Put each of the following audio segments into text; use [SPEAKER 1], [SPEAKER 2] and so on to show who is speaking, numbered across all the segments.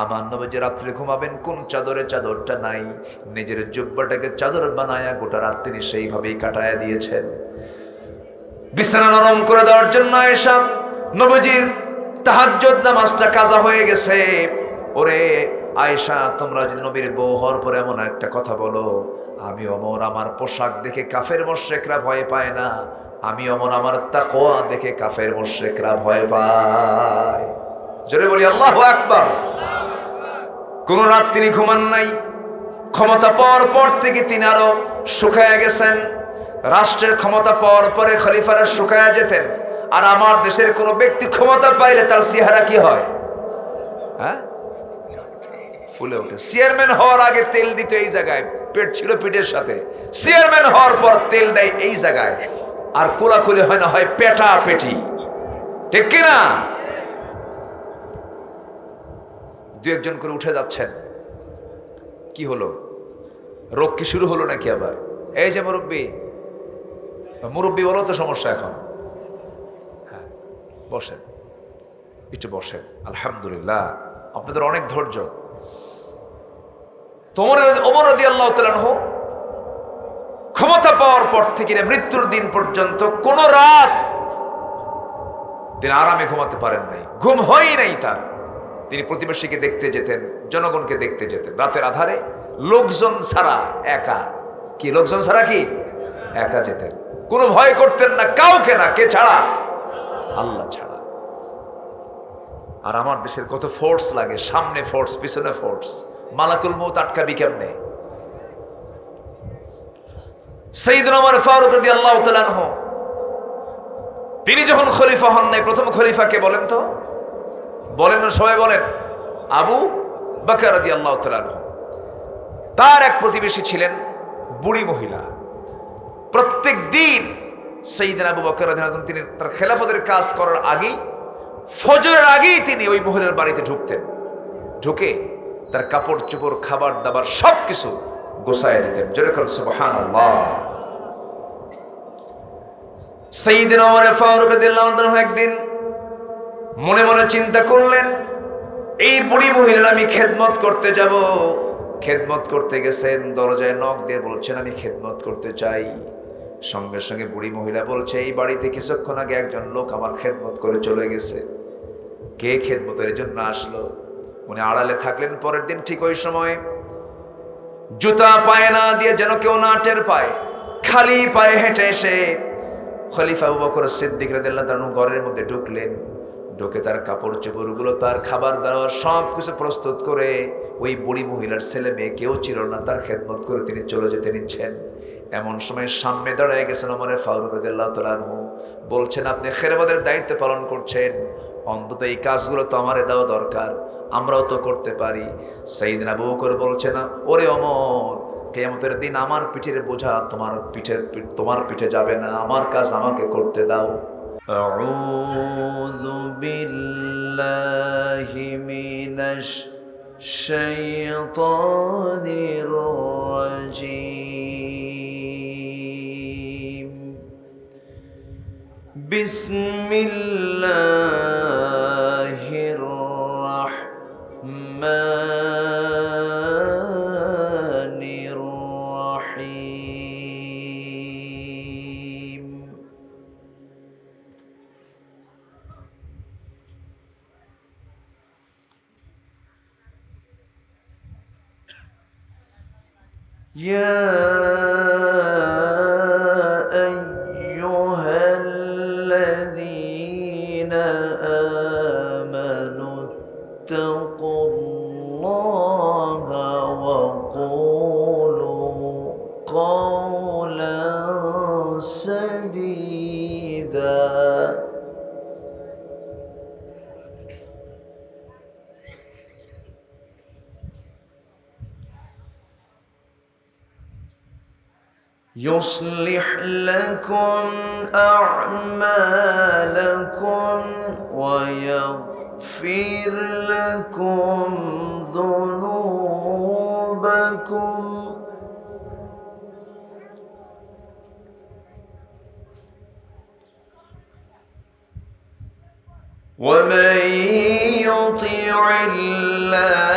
[SPEAKER 1] আমার নবীজি রাত্রে ঘুমাবেন কোন চাদরে, চাদরটা নাই, নিজের জুব্বাটাকে চাদর বানায়া গোটা রাত তিনি সেইভাবেই কাটায়া দিয়েছেন। বিছানা নরম করে দেওয়ার জন্য আয়েশা নবীজির তাহাজ্জুদ নামাজটা কাজা হয়ে গেছে। ওরে আয়েশা, তোমরা যদি নবীর বউ হওয়ার পরে এমন একটা কথা বলো, আমি ওমর আমার পোশাক দেখে কাফের মুশরিকরা ভয় পায় না, আমি ওমর আমার তাকওয়া দেখে কাফের মুশরিকরা ভয় পায়। জোরে বলি আল্লাহু আকবার। কোন রাত তিনি ঘুমান নাই। ক্ষমতা পাওয়ার পর থেকে তিনি আরো শুকায়া গেছেন। রাষ্ট্রের ক্ষমতা পাওয়ার পরে খলিফারা শুকায়া যেতেন। আর আমার দেশের কোন ব্যক্তি ক্ষমতা পাইলে তার চেহারা কি হয়? হ্যাঁ, ফুলে ওঠে। চেয়ারম্যান হওয়ার আগে তেল দিত এই জায়গায়, পেট ছিল পিঠের সাথে। চেয়ারম্যান হওয়ার পর তেল দেয় এই জায়গায়, আর কোলাকুলি হয় না, হয় পেটা পেটি। ঠিক কিনা? দু একজন করে উঠে যাচ্ছেন। কি হলো? রোগ কি শুরু হলো নাকি আবার? এই যে মুরব্বী, মুরব্বী বলো তো সমস্যা এখন। হ্যাঁ, বসেন, একটু বসেন। আলহামদুলিল্লাহ, আপনাদের অনেক ধৈর্য। ওমর রাদিয়াল্লাহু তাআলা আনহু ক্ষমতা পাওয়ার পর থেকে মৃত্যুর দিন পর্যন্ত কোন রাত তিনি আরামে ঘুমাতে পারেন নাই, ঘুম হয় নাই তার। তিনি প্রতিবেশীকে দেখতে যেতেন, জনগণকে দেখতে যেতেন রাতের আধারে, লোকজন ছাড়া একা। কি লোকজন ছাড়া? কি একা যেতেন। কোনো ভয় করতেন না কাউকে, না কে ছাড়া? আল্লাহ ছাড়া। আর আমার দেশের কত ফোর্স লাগে, সামনে ফোর্স, পিছনে ফোর্স। মালাকুল মউত আটকাবি কেমনে? সাইয়েদনা ওমর ফারুক রাদিয়াল্লাহু তাআলা আনহু তিনি যখন খলিফা হন নাই, প্রথম খলিফা কে বলেন তো? বলেন না, সবাই বলেন। আবু বকর রাদিয়াল্লাহু তাআলা আনহু। তার এক প্রতিবেশী ছিলেন বুড়ি মহিলা। প্রত্যেক দিন সাইয়েদনা আবু বকর রাদিয়াল্লাহু তাআলা তিনি তার খেলাফতের কাজ করার আগেই, ফজরের আগেই তিনি ওই মহিলার বাড়িতে ঢুকতেন। ঢুকে তার কাপড় চোপড়, খাবার দাবার সবকিছু গোছায় দিতেন। জোরে বলেন সুবহানাল্লাহ। সাইয়েদনা ওমর ফারুক রাদিয়াল্লাহু তাআলা একদিন মনে মনে চিন্তা করলেন, এই বুড়ি মহিলার আমি খেদমত করতে যাব। খেদমত করতে গেছেন, দরজায় নক দিয়ে বলছেন আমি খেদমত করতে চাই। সঙ্গে সঙ্গে বুড়ি মহিলা বলছে, এই বাড়িতে কিছুক্ষণ আগে একজন লোক আমার খেদমত করে চলে গেছে। কে খেদমতের জন্য আসলো? উনি আড়ালে থাকলেন। পরের দিন ঠিক ওই সময় জুতা পায়ে না দিয়ে, যেন কেউ না টের পায়, খালি পায়ে হেঁটে এসে খলিফা আবু বকর সিদ্দিক রাদিয়াল্লাহু তাআলা ঘরের মধ্যে ঢুকলেন। ঢুকে তার কাপড় চোপড়গুলো, তার খাবার দাবার সব কিছু প্রস্তুত করে, ওই বুড়ি মহিলার ছেলে মেয়ে কেউ ছিল না, তার খেদমত করে তিনি চলে যেতে নিচ্ছেন। এমন সময় সামনে দাঁড়ায় গেছেন ওমর ফারুক রাদিয়াল্লাহু তাআলা আনহু। বলছেন, আপনি খেদমতের দায়িত্ব পালন করছেন, অন্তত এই কাজগুলো তো আমারে দেওয়া দরকার, আমরাও তো করতে পারি। সাইয়েদনা আবু বকর বলছে না, ওরে ওমর, কিয়ামতের দিন আমার পিঠের বোঝা তোমার পিঠে যাবে না, আমার কাজ আমাকে করতে দাও। আউযু বিল্লাহি মিনাশ শাইতানির রাজীম। বিসমিল্লাহির রাহমানির রাহিম। ইয়া আইয়ুহাল্লাযীনা আমানু ইত্তাকুল্লাহা ওয়া কুলু কাওলান সাদীদা। يصلح لكم أعمالكم ويغفر لكم ذنوبكم ومن يطع الله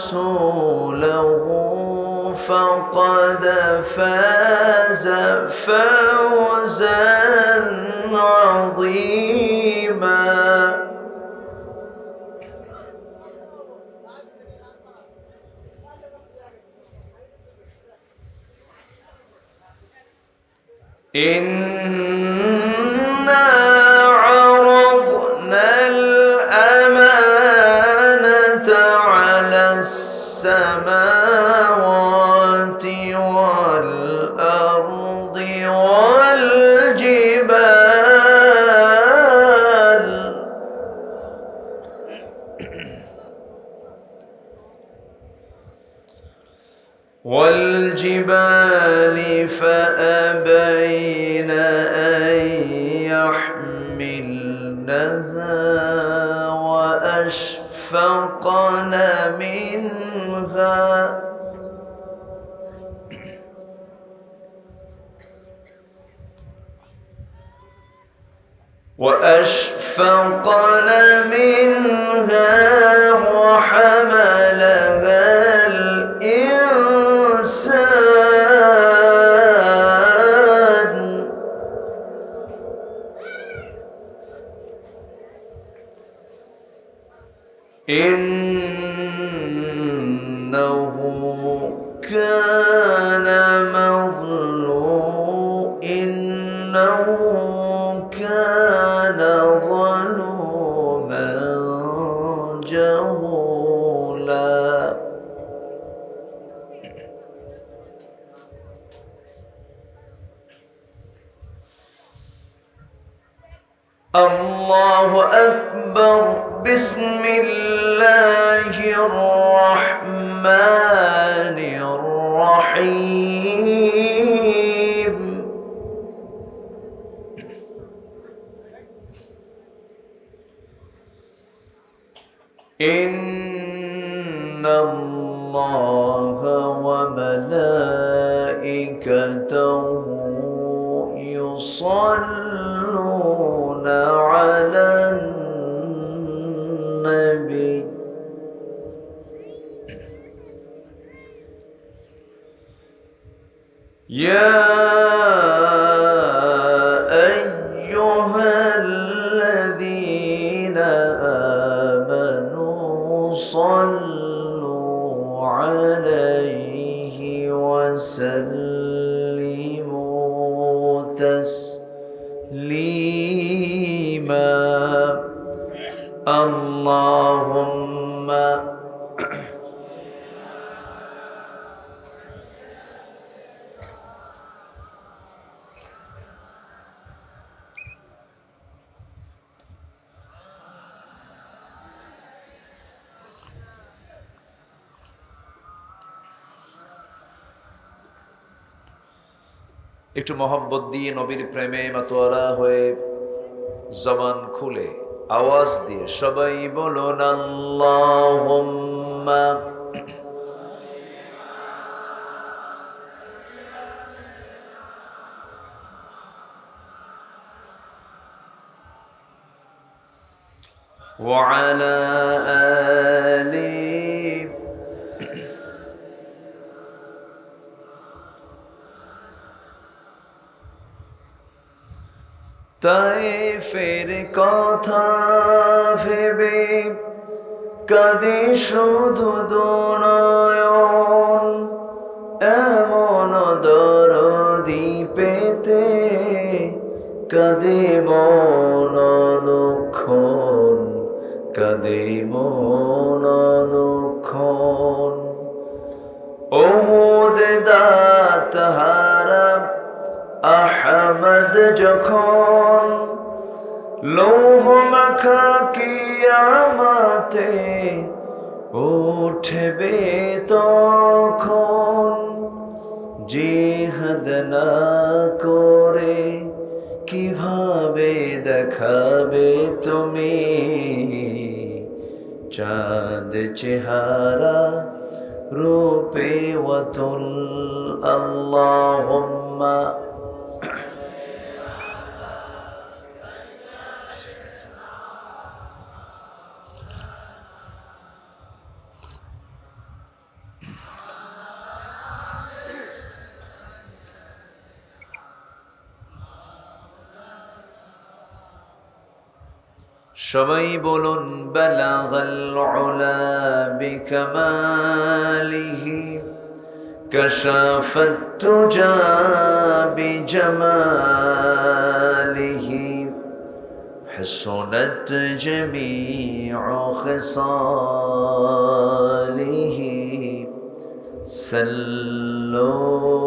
[SPEAKER 1] ورسوله فقد فاز فوزا عظيما. إنا عرضنا الأمانة على السماوات والأرض والجبال فأبين أن يحملنها وأشفقن منها وحملها الإنسان إنه كان ظلوما جهولا. الله أكبر. بسم الله الرحمن الرحيم. إن الله وملائكته يصلون على النبي يا أيها الذين آمنوا صلوا عليه وسلموا تسليما. اللهم একটু মহব্বত দিয়ে নবীর প্রেমে মাতোয়ারা হয়ে জবান খুলে আওয়াজ দিয়ে সবাই বলুন আল্লাহুম্মা ওয়া আলা আলি তায়েফের কথা ভেবে কাঁদে শুধু দুনয়ন, এমন দরদি পেতে কাঁদে মন অনুক্ষণ, কাঁদে মন অনুক্ষণ। ওহুদ দাঁত হারা আহমদ যখন লৌহ মাখা কিয়ামতে উঠবে তখন, জিহাদ না করে কিভাবে দেখাবে তুমি চাঁদ চেহারা রূপে ওয়াতুল। আল্লাহুম্মা সবাই বলুন বালাগাল উলা বিকামালিহি কাশাফাত তুজা বিজামালিহি حسنت جميع خصاله سلوا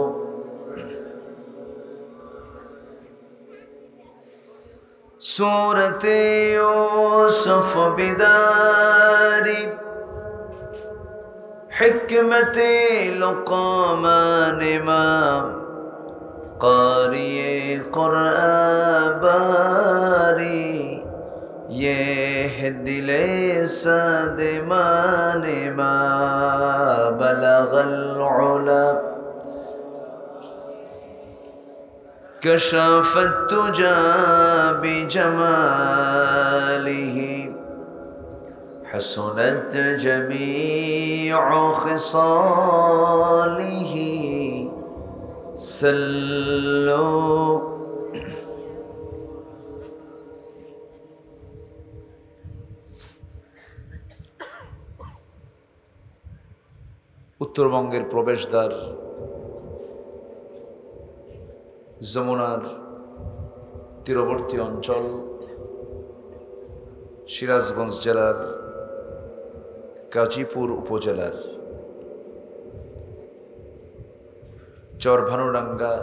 [SPEAKER 1] سورة يوسف بداري حكمة لقمان إمام قاری قرآن باری یہ دل سادمان ما بلغ العلا كشف التجا بجماله حسنت جميع خصاله سلوا উত্তরবঙ্গের প্রবেশদ্বার যমুনার তীরবর্তী অঞ্চল সিরাজগঞ্জ জেলার গাজীপুর উপজেলার চরভানুডাঙ্গা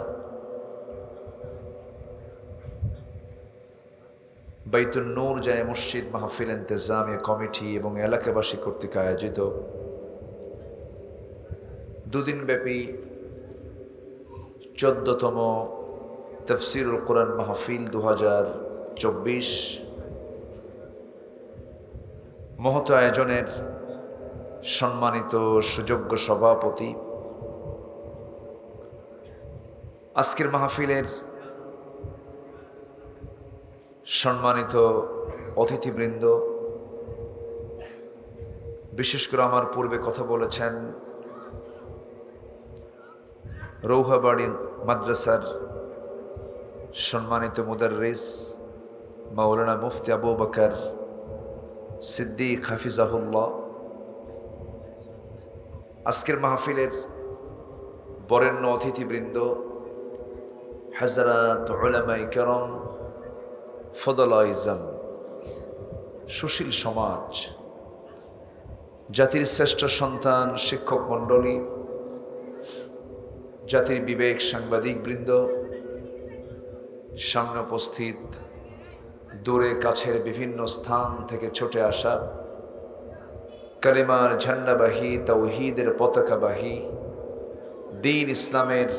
[SPEAKER 1] বাইতুন নূর জামে মসজিদ মাহফিল ইন্তেজামিয়া কমিটি এবং এলাকাবাসী কর্তৃক আয়োজিত দুদিনব্যাপী 14তম তাফসীরুল কোরআন মাহফিল 2024 মহৎ আয়োজনের সম্মানিত সুযোগ্য সভাপতি, আজকের মাহফিলের সম্মানিত অতিথিবৃন্দ, বিশেষ করে আমার পূর্বে কথা বলেছেন রৌহাবাড়ি মাদ্রাসার সম্মানিত মুদাররিস মাওলানা মুফতি আবু বকর সিদ্দিক হাফিজাহুল্লাহ, আজকের মাহফিলের বরেণ্য অতিথিবৃন্দ, হযরত উলামায়ে কেরাম, ফদলায়ে ইজম, সুশীল সমাজ, জাতির শ্রেষ্ঠ সন্তান শিক্ষক মণ্ডলী, জাতির বিবেক সাংবাদিক বৃন্দ, সামনে উপস্থিত দূরে কাছের বিভিন্ন স্থান থেকে ছুটে আসা কালিমার ঝান্ডাবাহী, তাওহীদের পতাকাবাহী, দ্বীন ইসলামের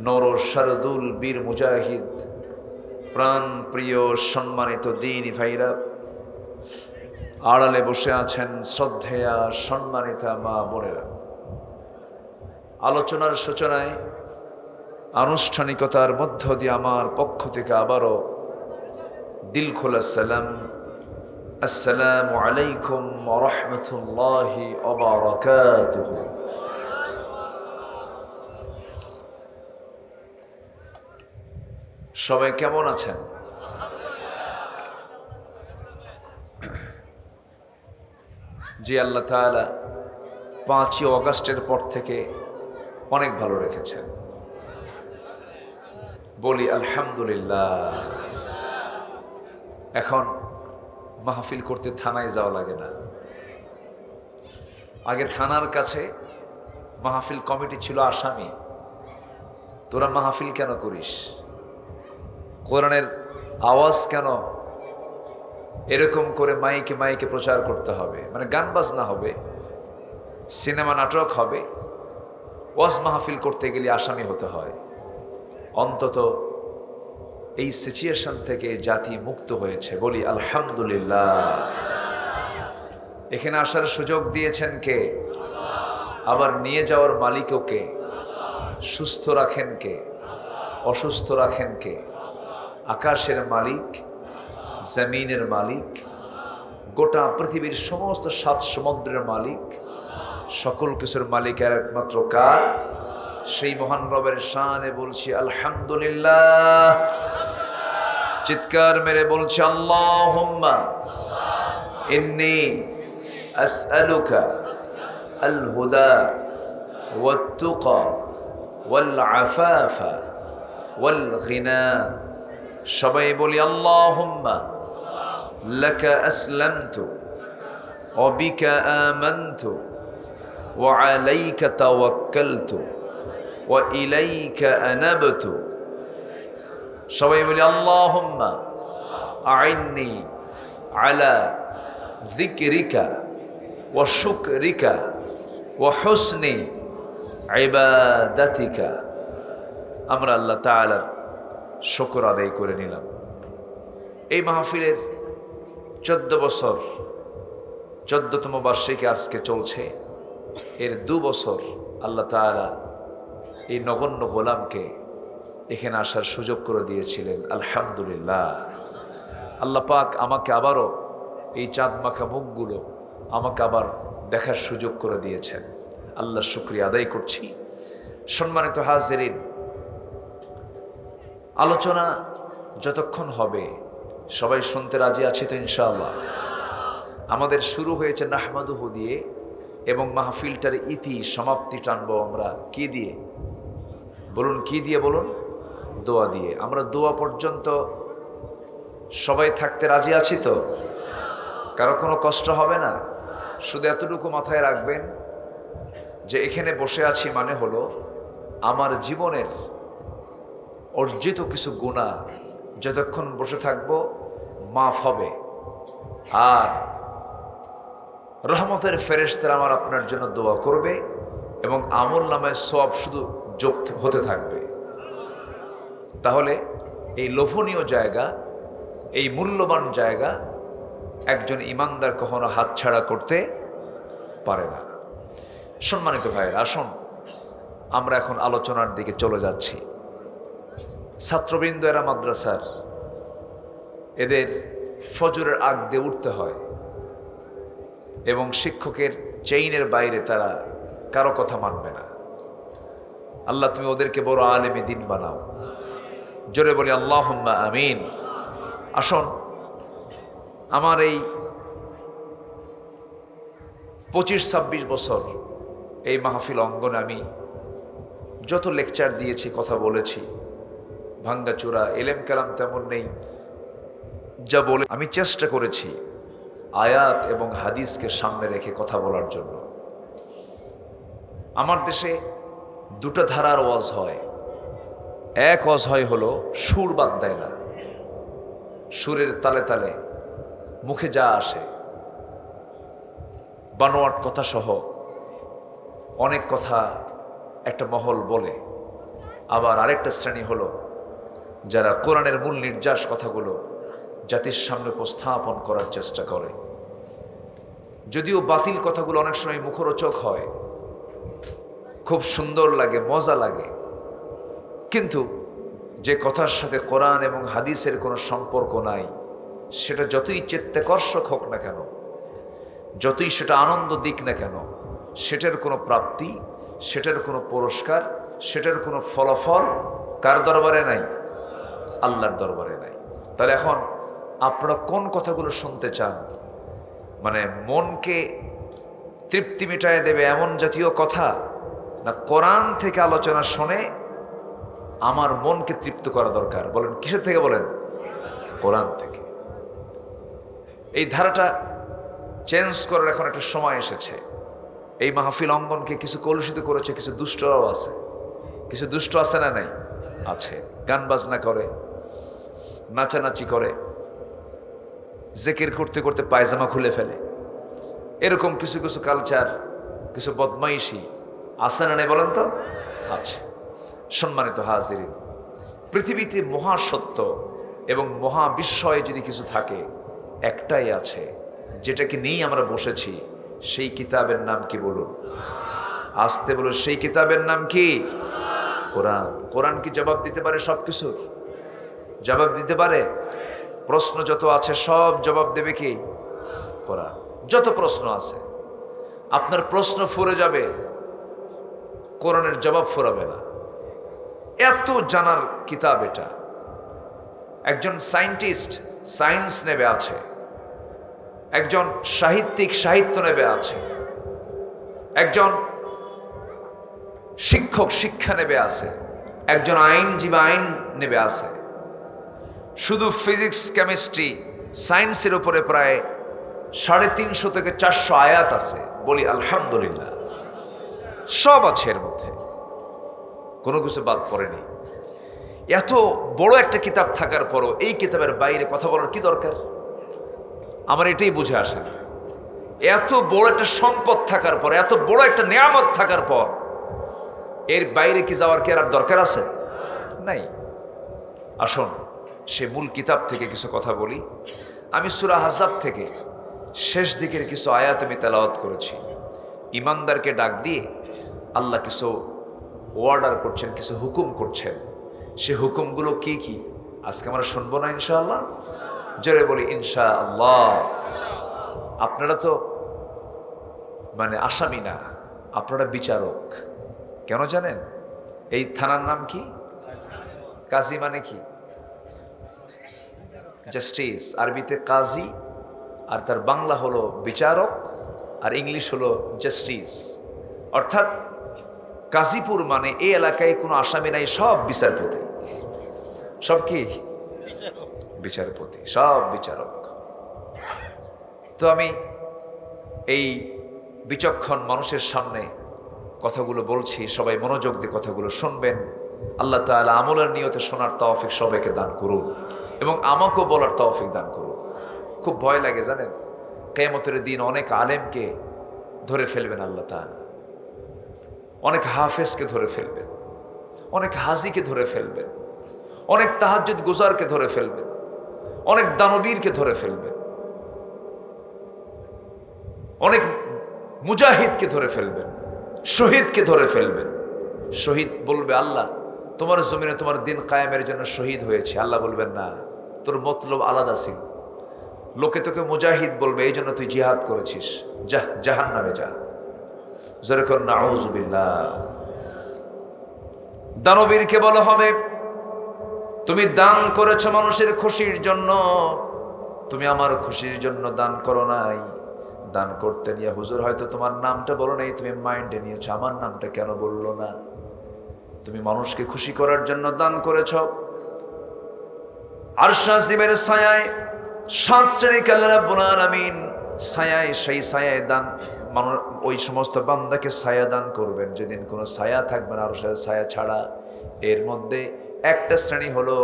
[SPEAKER 1] নর শারদুল বীর মুজাহিদ, প্রাণ প্রিয় সম্মানিত দ্বীনি ভাইরা, আড়ালে বসে আছেন শ্রদ্ধেয়া সম্মানিতা মা বোনেরা। আলোচনার সূচনায় আনুষ্ঠানিকতার মধ্য দিয়ে আমার পক্ষ থেকে আবারও দিল খোলা সালাম, আসসালামু আলাইকুম ওয়া রাহমাতুল্লাহি ওয়া বারাকাতুহু। সবাই কেমন আছেন? জি, আল্লাহ তাআলা 5ই অগাস্টের পর থেকে অনেক ভালো রেখেছেন, বলি আলহামদুলিল্লাহ। এখন মাহফিল করতে থানায় যাওয়া লাগে না। আগে থানার কাছে মাহফিল কমিটি ছিল আসামি, তোরা মাহফিল কেন করিস, কোরআনের আওয়াজ কেন এরকম করে মাইকে মাইকে প্রচার করতে হবে, মানে গান বাজনা হবে, সিনেমা নাটক হবে, ওয়াজ মাহফিল করতে গেলে আসামি হতে হয়। অন্তত এই সিচুয়েশন থেকে জাতি মুক্ত হয়েছে, বলি আলহামদুলিল্লাহ। এখানে আসার সুযোগ দিয়েছেন কে? আবার নিয়ে যাওয়ার মালিকও কে? সুস্থ রাখেন কে? অসুস্থ রাখেন কে? আকাশের মালিক, জমিনের মালিক, গোটা পৃথিবীর সমস্ত 7 সমুদ্রের মালিক, সকল কিছুর মালিকের একমাত্র কার? সেই মহান রবের শানে বলছি আলহামদুলিল্লাহ। চিৎকার মেরে বলছে আল্লাহুম্মা ইন্নী আসআলুকা আল হুদা ওয়াত তুকা ওয়াল আফাফা ওয়াল গিনা। সবাই বলি আল্লাহুম্মা লাকা আসলামতু ওয়া বিকা আমানতু ওয়া আলাইকা তাওয়াক্কালতু ওয়া ইলাইকা আনাবতু। সবাই বলি আল্লাহুম্মা আইন্নি আলা যিকরিকা ওয়া শুকরিকা ওয়া হুসনি ইবাদাতিকা। আমরা আল্লাহ তাআলার শুকর আদায় করে নিলাম। এই মাহফিলের 14 বছর 14তম বার্ষিকী আজকে চলছে। এর 2 বছর আল্লাহ তাআলা এই নগণ্য গোলামকে এখানে আসার সুযোগ করে দিয়েছিলেন। আলহামদুলিল্লাহ। আল্লাহ পাক আমাকে আবারও এই চাঁদ মাখা মুখগুলো আমাকে আবার দেখার সুযোগ করে দিয়েছেন। আল্লাহর শুকরিয়া আদায় করছি। সম্মানিত হাজিরিন, আলোচনা যতক্ষণ হবে সবাই শুনতে রাজি আছে তো ইনশাআল্লাহ? আমাদের শুরু হয়েছে নাহমাদুহু দিয়ে এবং মাহফিলটার ইতি সমাপ্তি টানবো আমরা কি দিয়ে? বলুন কি দিয়ে? বলুন দোয়া দিয়ে। আমরা দোয়া পর্যন্ত সবাই থাকতে রাজি আছি তো? কারো কোনো কষ্ট হবে না? শুধু এতটুকু মাথায় রাখবেন যে এখানে বসে আছি মানে হলো আমার জীবনের অর্জিত কিছু গুনাহ যতক্ষণ বসে থাকবো মাফ হবে, আর রহমতের ফেরেশতারা আমার আপনার জন্য দোয়া করবে এবং আমল নামায় সওয়াব শুধু যোগ হতে থাকবে। তাহলে এই লোভনীয় জায়গা, এই মূল্যবান জায়গা একজন ইমানদার কখনো হাতছাড়া করতে পারে না। সম্মানিত ভাইয়েরা, আসুন আমরা এখন আলোচনার দিকে চলে যাচ্ছি। ছাত্রবৃন্দ এরা মাদ্রাসার, এদের ফজরের আগ দিয়ে উঠতে হয় এবং শিক্ষকের চেইনের বাইরে তারা কারো কথা মানবে না। আল্লাহ তুমি ওদেরকে বড় আলেমে দিন বানাও। জোরে বলি আল্লাহুম্মা আমিন। আসুন আমার এই 25-26 বছর এই মাহফিল অঙ্গনে আমি যত লেকচার দিয়েছি, কথা বলেছি, ভাঙ্গাচোরা এলেম কালাম তেমন নেই, যা বলে আমি চেষ্টা করেছি আয়াত এবং হাদিসকে সামনে রেখে কথা বলার জন্য। আমার দেশে 2টা ধারার ওয়াজ হয়। এক ওয়াজ হয় হলো সুর বাদ দেয় না, সুরের তালে তালে মুখে যা আসে বানোয়াট কথা সহ অনেক কথা একটা মহল বলে। আবার আরেকটা শ্রেণী হলো যারা কোরআনের মূল নির্যাস কথাগুলো জাতির সামনে উপস্থাপন করার চেষ্টা করে। যদিও বাতিল কথাগুলো অনেক সময় মুখরোচক হয়, খুব সুন্দর লাগে, মজা লাগে, কিন্তু যে কথার সাথে কোরআন এবং হাদিসের কোনো সম্পর্ক নাই, সেটা যতই চিত্তাকর্ষক হোক না কেন, যতই সেটা আনন্দ দিক না কেন, সেটার কোনো প্রাপ্তি, সেটার কোনো পুরস্কার, সেটার কোনো ফলাফল কার দরবারে নাই? আল্লাহর দরবারে নাই। তাহলে এখন আপনারা কোন কথাগুলো শুনতে চান? মানে মনকে তৃপ্তি মিটায় দেবে এমন জাতীয় কথা, না কোরআন থেকে আলোচনা শুনে আমার মনকে তৃপ্ত করা দরকার? বলেন কিসের থেকে? বলেন কোরআন থেকে। এই ধারাটা চেঞ্জ করার এখন একটা সময় এসেছে। এই মাহফিল অঙ্গনকে কিছু কলুষিত করেছে, কিছু দুষ্টরাও আছে। কিছু দুষ্ট আছে না নাই? আছে। গান বাজনা করে, নাচানাচি করে, জিকির করতে করতে পায়জামা খুলে ফেলে, এরকম কিছু কিছু কালচার, কিছু বদমাইশি আছে না নাই? বলেন তো আছে। সম্মানিত হাজিরিন, পৃথিবীতে মহাসত্য এবং মহাবিস্ময় যদি কিছু থাকে একটাই আছে, যেটাকে নিয়েই আমরা বসেছি। সেই কিতাবের নাম কি? বলুন আসতে, বলুন সেই কিতাবের নাম কি? কোরআন। কোরআন কি জবাব দিতে পারে? সব কিছুর জবাব দিতে পারে? প্রশ্ন যত আছে সব জবাব দেবে কি? কোরআন। যত প্রশ্ন আছে আপনার প্রশ্ন ফুরে যাবে, কোরআনের জবাব ফুরাবে না। এত জানার কিতাব এটা। একজন সায়েন্টিস্ট সায়েন্স নেবে আছে, একজন সাহিত্যিক সাহিত্য নেবে আছে, একজন শিক্ষক শিক্ষা নেবে আছে, একজন আইনজীবী আইন নেবে আছে। শুধু ফিজিক্স কেমিস্ট্রি সায়েন্সের উপরে প্রায় 350 থেকে 400 আয়াত আছে। বলি আলহামদুলিল্লাহ, সব আছে এর মধ্যে, কোনো কিছু বাদ পড়েনি। এত বড় একটা কিতাব থাকার পরও এই কিতাবের বাইরে কথা বলার কি দরকার? আমার এটাই বুঝে আসে না। এত বড় একটা সম্পদ থাকার পর, এত বড় একটা নিয়ামত থাকার পর এর বাইরে কি যাওয়ার কি আর দরকার আছে? নাই। আসুন সে মূল কিতাব থেকে কিছু কথা বলি। আমি সূরা আহজাব থেকে শেষ দিকের কিছু আয়াত আমি তেলাওয়াত করেছি। ইমানদারকে ডাক দিয়ে আল্লাহ কিছু অর্ডার করছেন, কিছু হুকুম করছেন। সে হুকুমগুলো কি কি আজকে আমরা শুনবো না ইনশাআল্লাহ? জোরে বলি ইনশাআল্লাহ। আপনারা তো মানে আসামি না, আপনারা বিচারক। কেন জানেন? এই থানার নাম কি? কাজী মানে কি? জাস্টিস। আরবিতে কাজী, আর তার বাংলা হলো বিচারক, আর ইংলিশ হলো জাস্টিস। অর্থাৎ কাজীপুর মানে এই এলাকায় কোনো আসামি নাই, সব বিচারপতি। সব কি? বিচারপতি, সব বিচারক। তো আমি এই বিচক্ষণ মানুষের সামনে কথাগুলো বলছি, সবাই মনোযোগ দিয়ে কথাগুলো শুনবেন। আল্লাহ তাআলা আমলের নিয়তে শোনার তৌফিক সবাইকে দান করুন, এবং আমাকেও বলার তৌফিক দান করুন। খুব ভয় লাগে জানেন, কিয়ামতের দিন অনেক আলেমকে ধরে ফেলবেন আল্লাহ তাআলা, অনেক হাফেজকে ধরে ফেলবেন, অনেক হাজিকে ধরে ফেলবেন, অনেক তাহাজ্জুদ গুজারকে ধরে ফেলবেন, অনেক দানবীরকে ধরে ফেলবেন, অনেক মুজাহিদকে ধরে ফেলবেন, শহীদকে ধরে ফেলবেন। শহীদ বলবে, আল্লাহ তোমার জমিনে তোমার দিন কায়েমের জন্য শহীদ হয়েছে। আল্লাহ বলবেন, না, তোর মতলব আলাদা ছিল। লোকে তোকে মুজাহিদ বলবে, এই জন্য তুই জিহাদ করেছিস, যা জাহান্নামে যা। যেরকম নাউযুবিল্লাহ। দানবীরকে বলা হবে, তুমি দান করেছো মানুষের খুশির জন্য, তুমি আমার খুশির জন্য দান করো নাই। দান করতে নিয়ে হুজুর হয়তো তোমার নামটা বলো নাই, তুমি মাইন্ডে নিয়েছো, আমার নামটা কেন বললো না? তুমি মানুষকে খুশি করার জন্য দান করেছ। আরশ আজিমের ছায়ায় 7 শ্রেণীকে আল্লাহ রাব্বুল আলামিন ছায়ায়, সেই ছায়ায় দান ওই সমস্ত বান্দাকে ছায়া দান করবেন যেদিন কোনো ছায়া থাকবে না আরশের ছায়া ছাড়া। এর মধ্যে একটা শ্রেণী হলো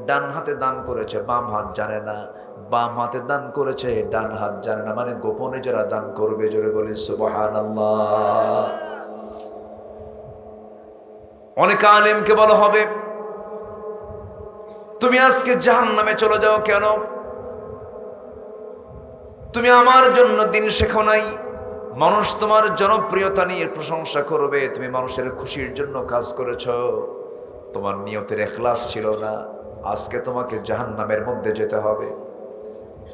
[SPEAKER 1] ডান হাতে দান করেছে, বাম হাত জানে না, বাম হাতে দান করেছে, ডান হাত জানে না, মানে গোপনে যারা দান করবে। জোরে বলি সুবহানাল্লাহ। অনেক আলেমকে বলা হবে, তুমি আজকে জাহান্নামে চলে যাও কেন? তুমি আমার জন্য দিন শেখো নাই। মানুষ তোমার জনপ্রিয়তা নিয়ে প্রশংসা করবে, তুমি মানুষের খুশির জন্য কাজ করেছ, তোমার নিয়তের ইখলাস ছিল না। আজকে তোমাকে জাহান্নামের মধ্যে যেতে হবে।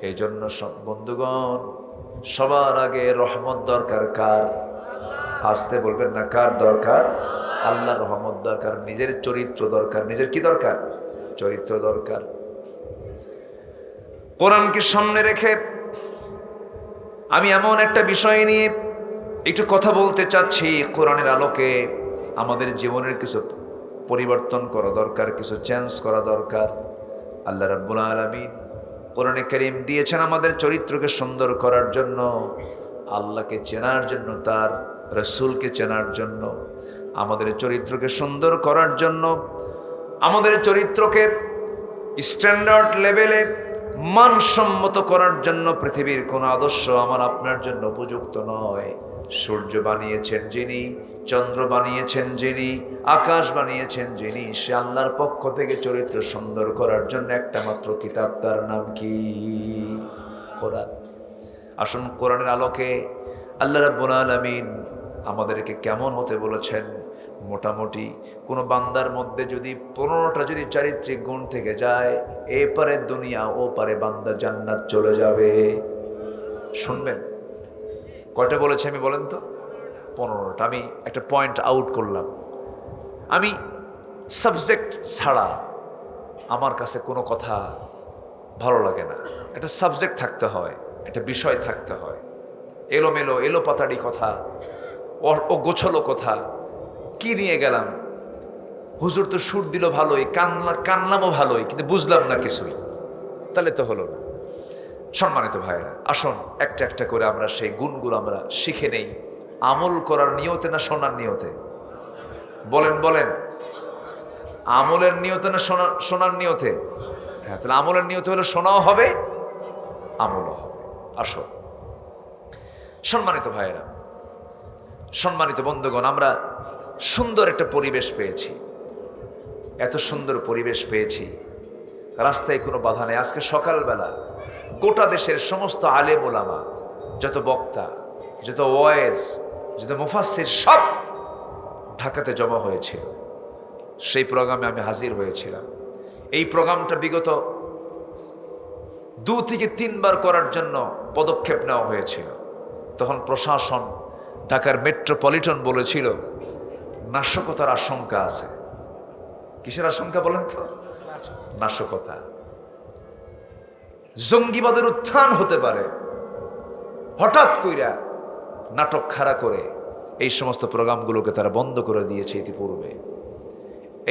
[SPEAKER 1] এই জন্য সব বন্ধুগণ, সবার আগে রহমত দরকার কার? আসতে বলবেন না, কার দরকার? আল্লাহর রহমত দরকার, নিজের চরিত্র দরকার। নিজের কি দরকার? চরিত্র দরকার। কোরআনকে সামনে রেখে আমি এমন একটা বিষয় নিয়ে একটু কথা বলতে চাচ্ছি। কোরআনের আলোকে আমাদের জীবনের কিছু পরিবর্তন করা দরকার, কিছু চেঞ্জ করা দরকার। আল্লাহ রাব্বুল আলামিন কোরআনে কারীম দিয়েছেন আমাদের চরিত্রকে সুন্দর করার জন্য, আল্লাহকে চেনার জন্য, তার রাসূলকে চেনার জন্য, আমাদের চরিত্রকে সুন্দর করার জন্য, আমাদের চরিত্রকে স্ট্যান্ডার্ড লেভেলে মানসম্মত করার জন্য। পৃথিবীর কোনো আদর্শ আমার আপনার জন্য উপযুক্ত নয়। সূর্য বানিয়েছেন যিনি, চন্দ্র বানিয়েছেন যিনি, আকাশ বানিয়েছেন যিনি, সে আল্লাহর পক্ষ থেকে চরিত্র সুন্দর করার জন্য একটা মাত্র কিতাব, তার নাম কি? কোরআন। আসুন কোরআনের আলোকে আল্লাহ রাব্বুল আলামিন আমাদেরকে কেমন হতে বলেছেন। মোটামুটি কোনো বান্দার মধ্যে যদি 15টা যদি চারিত্রিক গুণ থেকে যায়, এ পারে দুনিয়া, ও পারে বান্দা জান্নাত চলে যাবে। শুনবেন কয়টা বলেছে আমি বলেন তো? 15টা। আমি একটা পয়েন্ট আউট করলাম। আমি সাবজেক্ট ছাড়া আমার কাছে কোনো কথা ভালো লাগে না। একটা সাবজেক্ট থাকতে হয়, একটা বিষয় থাকতে হয়। এলোমেলো এলোপাতাড়ি কথা, ও গোছলো কথা, কি নিয়ে গেলাম? হুজুর তো সুর দিল ভালোই, কানলামও ভালোই, কিন্তু বুঝলাম না কিছুই, তাহলে তো হলো না। সম্মানিত ভাইয়েরা, আসুন একটা একটা করে আমরা সেই গুণগুলো আমরা শিখে নেই। আমল করার নিয়তে না শোনার নিয়তে? বলেন বলেন, আমলের নিয়তে না শোনার নিয়তে? হ্যাঁ, তাহলে আমলের নিয়তে হলে শোনাও হবে, আমলও হবে। আসো সম্মানিত ভাইয়েরা, সম্মানিত বন্ধুগণ, আমরা সুন্দর একটা পরিবেশ পেয়েছি, এত সুন্দর পরিবেশ পেয়েছি, রাস্তায় কোনো বাধা নেই। আজকে সকালবেলা গোটা দেশের সমস্ত আলেম ওলামা, যত বক্তা, যত ওয়াইজ, যত মুফাসসির সব ঢাকাতে জমা হয়েছিল। সেই প্রোগ্রামে আমি হাজির হয়েছিলাম। এই প্রোগ্রামটা বিগত 2 থেকে 3 বার করার জন্য পদক্ষেপ নেওয়া হয়েছিল। তখন প্রশাসন, ঢাকার মেট্রোপলিটন বলেছিল নাশকতার আশঙ্কা আছে। কিসের আশঙ্কা বলেন তো? নাশকতা, জঙ্গিবাদের উত্থান হতে পারে। হঠাৎ কইরা নাটক খাড়া করে এই সমস্ত প্রোগ্রামগুলোকে তারা বন্ধ করে দিয়েছে ইতিপূর্বে।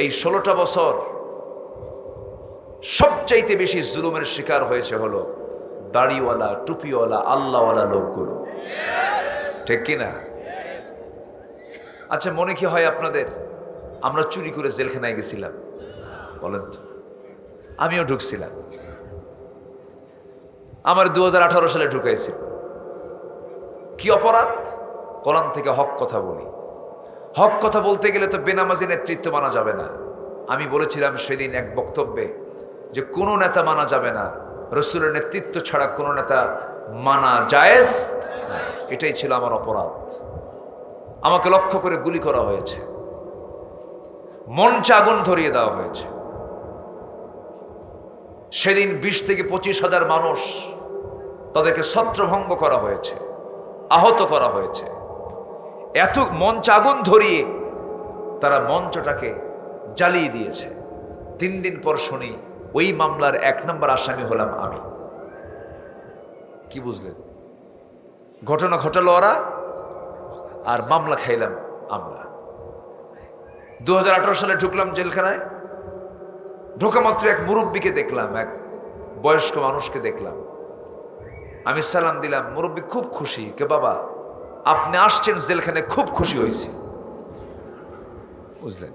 [SPEAKER 1] এই 16টা বছর সবচাইতে বেশি জুলুমের শিকার হয়েছে হলো দাড়িওয়ালা, টুপিওয়ালা, আল্লাহওয়ালা লোকগুলো, ঠিক কিনা? আচ্ছা, মনে কি হয় আপনাদের আমরা চুরি করে জেলখানায় গেছিলাম? বলেন তো। আমিও ঢুকছিলাম, আমার 2018 সালে ঢুকাইছিল। কি অপরাধ? কোরআন থেকে হক কথা বলি। হক কথা বলতে গেলে তো বেনামাজি নেতৃত্ব মানা যাবে না। আমি বলেছিলাম সেদিন এক বক্তব্যে যে কোনো নেতা মানা যাবে না, রসুলের নেতৃত্ব ছাড়া কোনো নেতা মানা জায়েজ। এটাই ছিল আমার অপরাধ। আমাকে লক্ষ্য করে গুলি করা হয়েছে, মঞ্চে আগুন ধরিয়ে দেওয়া হয়েছে। সেদিন 20 থেকে 25,000 মানুষ, তাদেরকে ছত্রভঙ্গ করা হয়েছে, আহত করা হয়েছে। এত মঞ্চ আগুন ধরিয়ে তারা মঞ্চটাকে জ্বালিয়ে দিয়েছে। 3 দিন পর শুনি ওই মামলার 1 নম্বর আসামি হলাম আমি। কি বুঝলেন? ঘটনা ঘটালো ওরা, আর মামলা খাইলাম আমরা। 2018 সালে ঢুকলাম জেলখানায়। ঢোকা মাত্র এক মুরব্বীকে দেখলাম, এক বয়স্ক মানুষকে দেখলাম। আমি সালাম দিলাম। মুরব্বী খুব খুশি, কে বাবা আপনি আসছেন জেলখানায়, খুব খুশি হয়েছি। বুঝলেন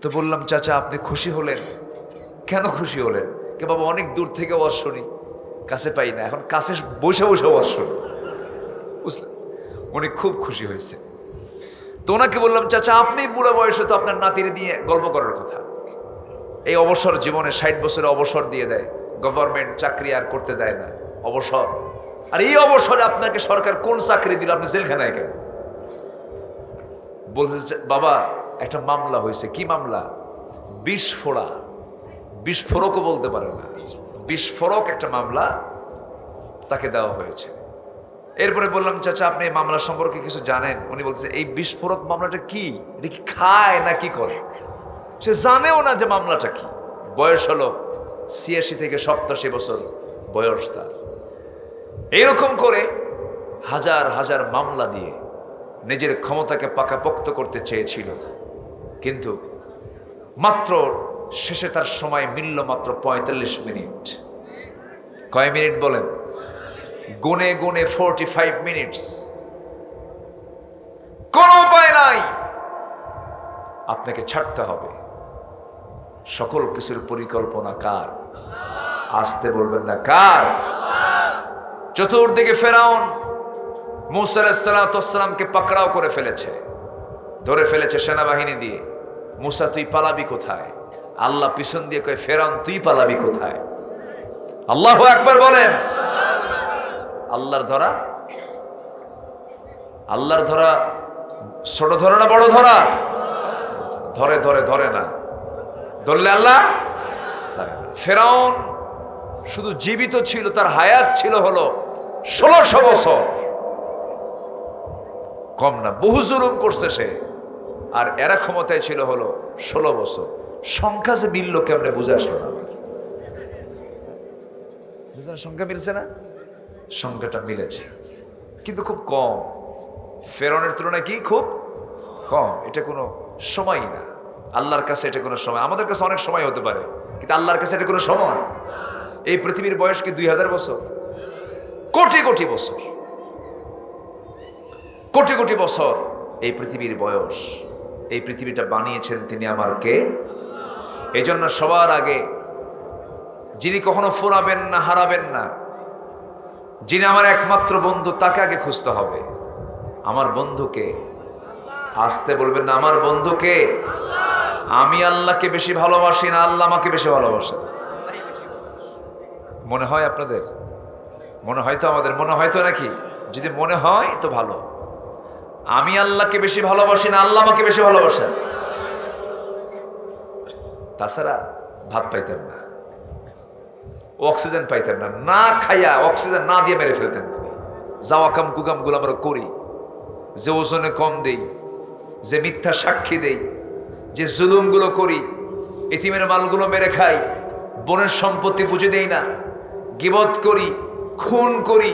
[SPEAKER 1] তো? বললাম চাচা আপনি খুশি হলেন কেন? খুশি হলেন কে বাবা? অনেক দূর থেকে ওয়াজ শুনি, কাছে পাই না, এখন কাছে বসে বসে ওয়াজ শুনি। বুঝলেন? উনি খুব খুশি হয়েছে। তো ওনাকে বললাম চাচা আপনি বুড়া বয়সে তো আপনার নাতির দিয়ে গল্প করার কথা। এই অবসর জীবনে 60 বছরে অবসর দিয়ে দেয়, গভর্নমেন্ট চাকরি আর করতে দেয় না, অবসর। আর এই অবসরে আপনাকে সরকার কোন চাকরি দিল? আপনি জেলখানায় কেন? বলতে বাবা একটা মামলা হয়েছে। কি মামলা? বিস্ফোরা, বিস্ফোরকও বলতে পারে না, বিস্ফোরক একটা মামলা তাকে দেওয়া হয়েছে। এরপরে বললাম চাচা আপনি এই মামলা সম্পর্কে কিছু জানেন? উনি বলতেছে এই বিস্ফোরক মামলাটা কি? এটা কি খায় না কি করে? সে জানেও না যে মামলাটা কি। বয়স হলো 86 থেকে 87 বছর বয়স তার। এইরকম করে হাজার হাজার মামলা দিয়ে নিজের ক্ষমতাকে পাকাপোক্ত করতে চেয়েছিল, কিন্তু মাত্র শেষে তার সময় মিলল মাত্র 45 মিনিট। কয় মিনিট বলেন? গুনে গুনে 45 মিনিটস। কোনো উপায় নাই, আপনাকে ছাড়তে হবে। সকল কিছুর পরিকল্পনা কার? আসতে বলবেন না কার? চতুর্দিকে ফেরাউন মূসা আলাইহিস সালামকে পাকড়াও করে ফেলেছে, ধরে ফেলেছে সেনাবাহিনী দিয়ে। মূসা তুই পালাবি কোথায়? আল্লাহ পিছন দিয়ে কয় ফেরাউন তুই পালাবি কোথায়? আল্লাহু আকবার বলেন। আল্লাহর ধরা, আল্লাহর ধরা ছোট ধরে না বড় ধরা? ধরে ধরে ধরে না, ধরলে আল্লাহ ছাড়ে না। ফেরাউন শুধু জীবিত ছিল, তার হায়াত ছিল হলো 1600 বছর, কম না। বহু জুলুম করছে সে, আর এরা ক্ষমতায় ছিল হলো 16 বছর। সংখ্যা যে মিলল কেমনে বুঝে আসলো না আমার। সংখ্যা মিলছে না? সংখ্যাটা মিলেছে, কিন্তু খুব কম। ফেরাউনের তুলনায় কি খুব কম। এটা কোনো সময়ই না আল্লাহর কাছে। এটা কোনো সময়, আমাদের কাছে অনেক সময় হতে পারে, কিন্তু আল্লাহর কাছে এটা কোনো সময়। এই পৃথিবীর বয়স কি 2000 বছর? কোটি কোটি বছর, কোটি কোটি বছর এই পৃথিবীর বয়স। এই পৃথিবীটা বানিয়েছেন তিনি আমার কে? এই জন্য সবার আগে যিনি কখনো ফুরাবেন না, হারাবেন না, যিনি আমার একমাত্র বন্ধু, তাকে আগে খুঁজতে হবে। আমার বন্ধুকে আসতে বলবেন না, আমার বন্ধুকে। আমি আল্লাহকে বেশি ভালোবাসি না আল্লাহ আমাকে বেশি ভালোবাসেন? মনে হয় আপনাদের? মনে হয় তো আমাদের? মনে হয় তো নাকি? যদি মনে হয় তো ভালো। আমি আল্লাহকে বেশি ভালোবাসি না আল্লাহ আমাকে বেশি ভালোবাসেন? তাছাড়া ভাত পাইতেন না, অক্সিজেন পাইতেন না, না খাইয়া অক্সিজেন না দিয়ে মেরে ফেলতেন তুমি। যাওয়া কাম কুকাম গুলো আমরা করি, যে ওজনে কম দেই, যে মিথ্যা সাক্ষী দেই, যে জুলুমগুলো করি, এতিমের মালগুলো মেরে খাই, বোনের সম্পত্তি বুঝে দেই না, গীবত করি, খুন করি,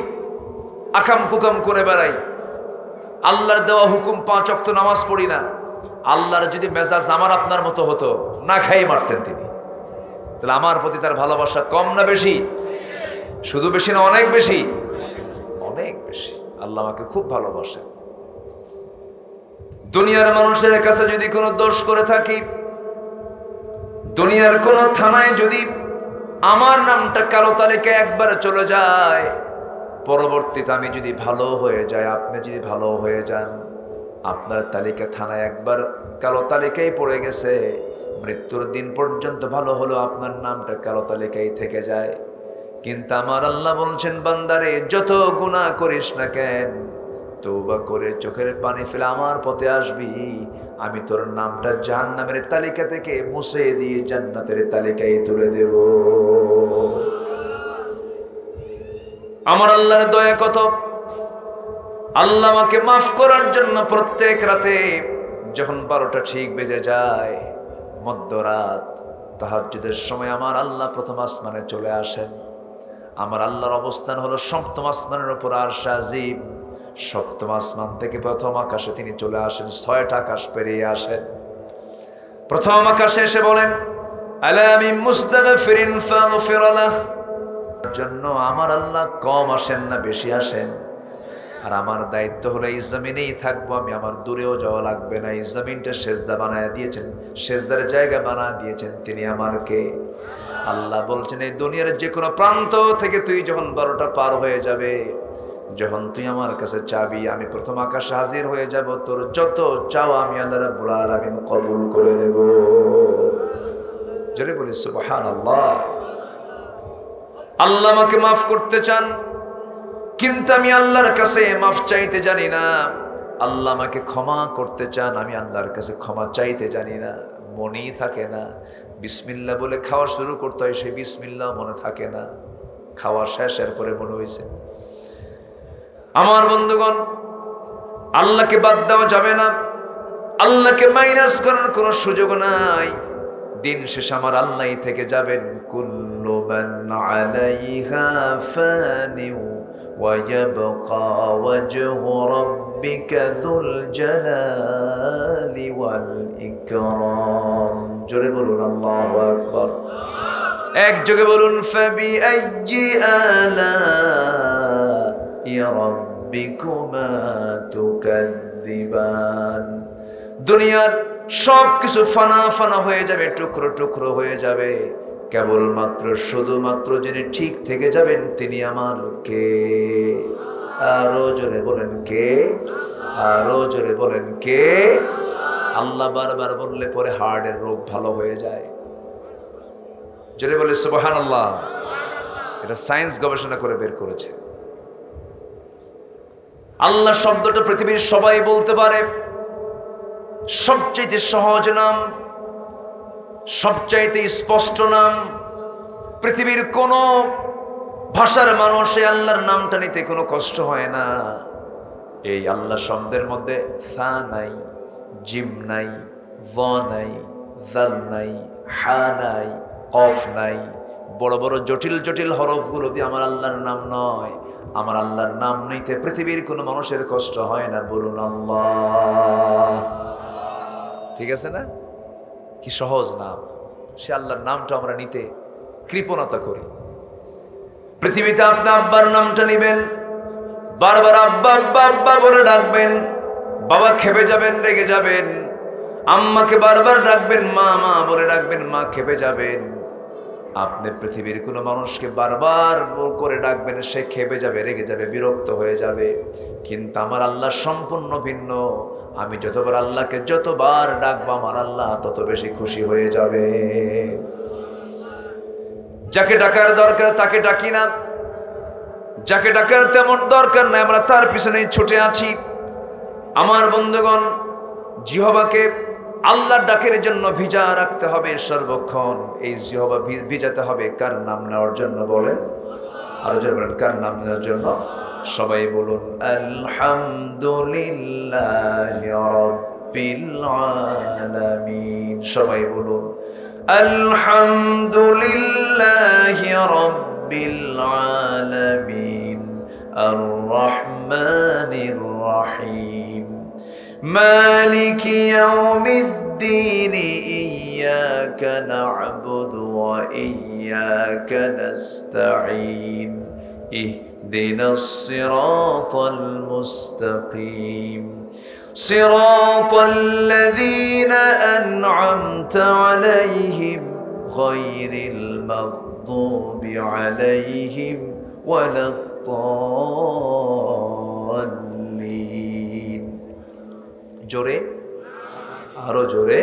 [SPEAKER 1] আকাম কুকাম করে বেড়াই, আল্লাহর দেওয়া হুকুম 5 ওয়াক্ত নামাজ পড়ি না। আল্লাহর যদি মেজাজ আমার আপনার মতো হতো, না খাই মারতেন তিনি। তাহলে আমার প্রতি তার ভালোবাসা কম না বেশি? শুধু বেশি না অনেক বেশি? অনেক বেশি। আল্লাহ আমাকে খুব ভালোবাসে। দুনিয়ার মানুষের কাছে যদি কোনো দোষ করে থাকি, দুনিয়ার কোন থানায় যদি আমার নামটা কালো তালিকায় একবার চলে যায়, পরবর্তীতে আমি যদি ভালো হয়ে যাই, আপনি যদি ভালো হয়ে যান, আপনার তালিকা থানায় একবার কালো তালিকায় পড়ে গেছে, মৃত্যুর দিন পর্যন্ত ভালো হলো আপনার নামটা কালো তালিকায় থেকে যায়। কিন্তু আমার আল্লাহ বলছেন, বান্দারে যত গুনাহ করিস না কেন, তওবা করে চোখের পানি ফেলে আমার পথে আসবি, আমি তোর নামটা জাহান্নামের তালিকা থেকে মুছে দিয়ে জান্নাতের তালিকায় তুলে দেব। আমার আল্লাহর দয়া কত! আল্লাহ আমাকে মাফ করার জন্য প্রত্যেক রাতে যখন 12টা ঠিক বেজে যায়, মধ্যরাত তাহাজ্জুদের সময় আমার আল্লাহ প্রথম আসমানে চলে আসেন। আমার আল্লাহর অবস্থান হলো 7ম আসমানের উপর আরশ আজিম। 7ম আসমান থেকে প্রথম আকাশে তিনি চলে আসেন, 6টা আকাশ পেরিয়ে আসেন। প্রথম আকাশে এসে বলেন, আলা মিন মুস্তাগফিরিন ফাগফির লাহ। জন্য আমার আল্লাহ কম আসেন না বেশি আসেন। আর আমার দায়িত্ব হলো এই জমিনেই থাকবো আমি, আমার দূরেও যাওয়া লাগবে না। এই জমিনটা সেজদা বানায় দিয়েছেন, সেজদার জায়গা বানায় দিয়েছেন তিনি আমারকে। আল্লাহ বলছেন, এই দুনিয়ার যে কোনো প্রান্ত থেকে তুই যখন 12টা পার হয়ে যাবে, যখন তুই আমার কাছে চাবি, আমি প্রথম আকাশে হাজির হয়ে যাব, তোর যত চাও আমি আল্লাহ রাব্বুল আলামিন কবুল করে নেব। জোরে বলি সুবহানাল্লাহ। আল্লাহ আমাকে মাফ করতে চান, কিন্তু আমি আল্লাহর কাছে মাফ চাইতে জানি না। আল্লাহ আমাকে ক্ষমা করতে চান, আমি আল্লাহর কাছে ক্ষমা চাইতে জানি না। মনেই থাকে না। বিসমিল্লাহ বলে খাওয়া শুরু করতে হয়, সেই বিসমিল্লাহ মনে থাকে না। খাওয়া শেষের পরে মনে হয়েছে। আমার বন্ধুগণ, আল্লাহকে বাদ দেওয়া যাবে না, আল্লাহকে মাইনাস করার কোনো সুযোগ নাই। দিন শেষে আমার আল্লাহই থেকে যাবেন। কুল্লু মান আলাইহা ফানি ওয়া ইয়াবকা ওয়াজহু রাব্বিকা যুল জালালি ওয়াল ইকরাম। জোরে বলুন আল্লাহু আকবার। একযোগে বলুন, ফাবি আইয়ি আলাই রাব্বিকুমা তুকাযযিবান। দুনিয়ার সবকিছু ফানা ফানা হয়ে যাবে, টুকরো টুকরো হয়ে যাবে, কেবলমাত্র শুধুমাত্র যিনি ঠিক থেকে যাবেন তিনি আমার কে? আরো জোরে বলেন কে? আরো জোরে বলেন কে? আল্লাহ বারবার বললে পরে হার্টের রোগ ভালো হয়ে যায়। জোরে বলে সুবহানাল্লাহ। এটা সায়েন্স গবেষণা করে বের করেছে। আল্লাহ শব্দটা পৃথিবীর সবাই বলতে পারে। সবচাইতে সহজ নাম, সবচাইতে স্পষ্ট নাম। পৃথিবীর কোন ভাষার মানুষ এই আল্লাহর নামটা নিতে কোনো কষ্ট হয় না। এই আল্লাহ শব্দের মধ্যে সা নাই, জিম নাই, ভ নাই, জাল নাই, হা নাই, কফ নাই। বড় বড় জটিল জটিল হরফগুলো দিয়ে আমার আল্লাহর নাম নয়। আমার আল্লাহর নাম নিতে পৃথিবীর কোনো মানুষের কষ্ট হয় না। বলুন আল্লাহ। ঠিক আছে না? কি সহজ নাম। সে আল্লাহর নামটা আমরা নিতে কৃপণতা করি। পৃথিবীতে আপনি আব্বার নামটা নিবেন, বারবার আব্বা আব্বা আব্বা বলে ডাকবেন, বাবা খেপে যাবেন, রেগে যাবেন। আম্মাকে বারবার ডাকবেন, মা মা বলে ডাকবেন, মা খেপে যাবেন। আপনি পৃথিবীর কোনো মানুষকে বারবার করে ডাকবেন, সে খেপে যাবে, রেগে যাবে, বিরক্ত হয়ে যাবে। কিন্তু আমার আল্লাহ সম্পূর্ণ ভিন্ন। আমি যতবার আল্লাহকে যতবার ডাকবো, আমার আল্লাহ তত বেশি খুশি হয়ে যাবে। যাকে ডাকার দরকার তাকে ডাকি না, যাকে ডাকার তেমন দরকার নাই আমরা তার পিছনেই ছুটে আছি। আমার বন্ধুগণ, জিহ্বাকে আল্লাহর ডাকের জন্য ভিজা রাখতে হবে সর্বক্ষণ। এই জিহ্বা ভিজাতে হবে কার নাম নেওয়ার জন্য? বলেন, আরো জোরে বলেন, কার নাম নেওয়ার জন্য? সবাই বলুন আলহামদুলিল্লাহি রাব্বিল আলামিন। সবাই বলুন আলহামদুলিল্লাহি রাব্বিল আলামিন আর রহমানির রহিম مالك يوم الدين إياك نعبد وإياك نستعين اهدنا الصراط المستقيم صراط الذين أنعمت عليهم غير المغضوب عليهم ولا الضالين। জোরে, আরো জোরে,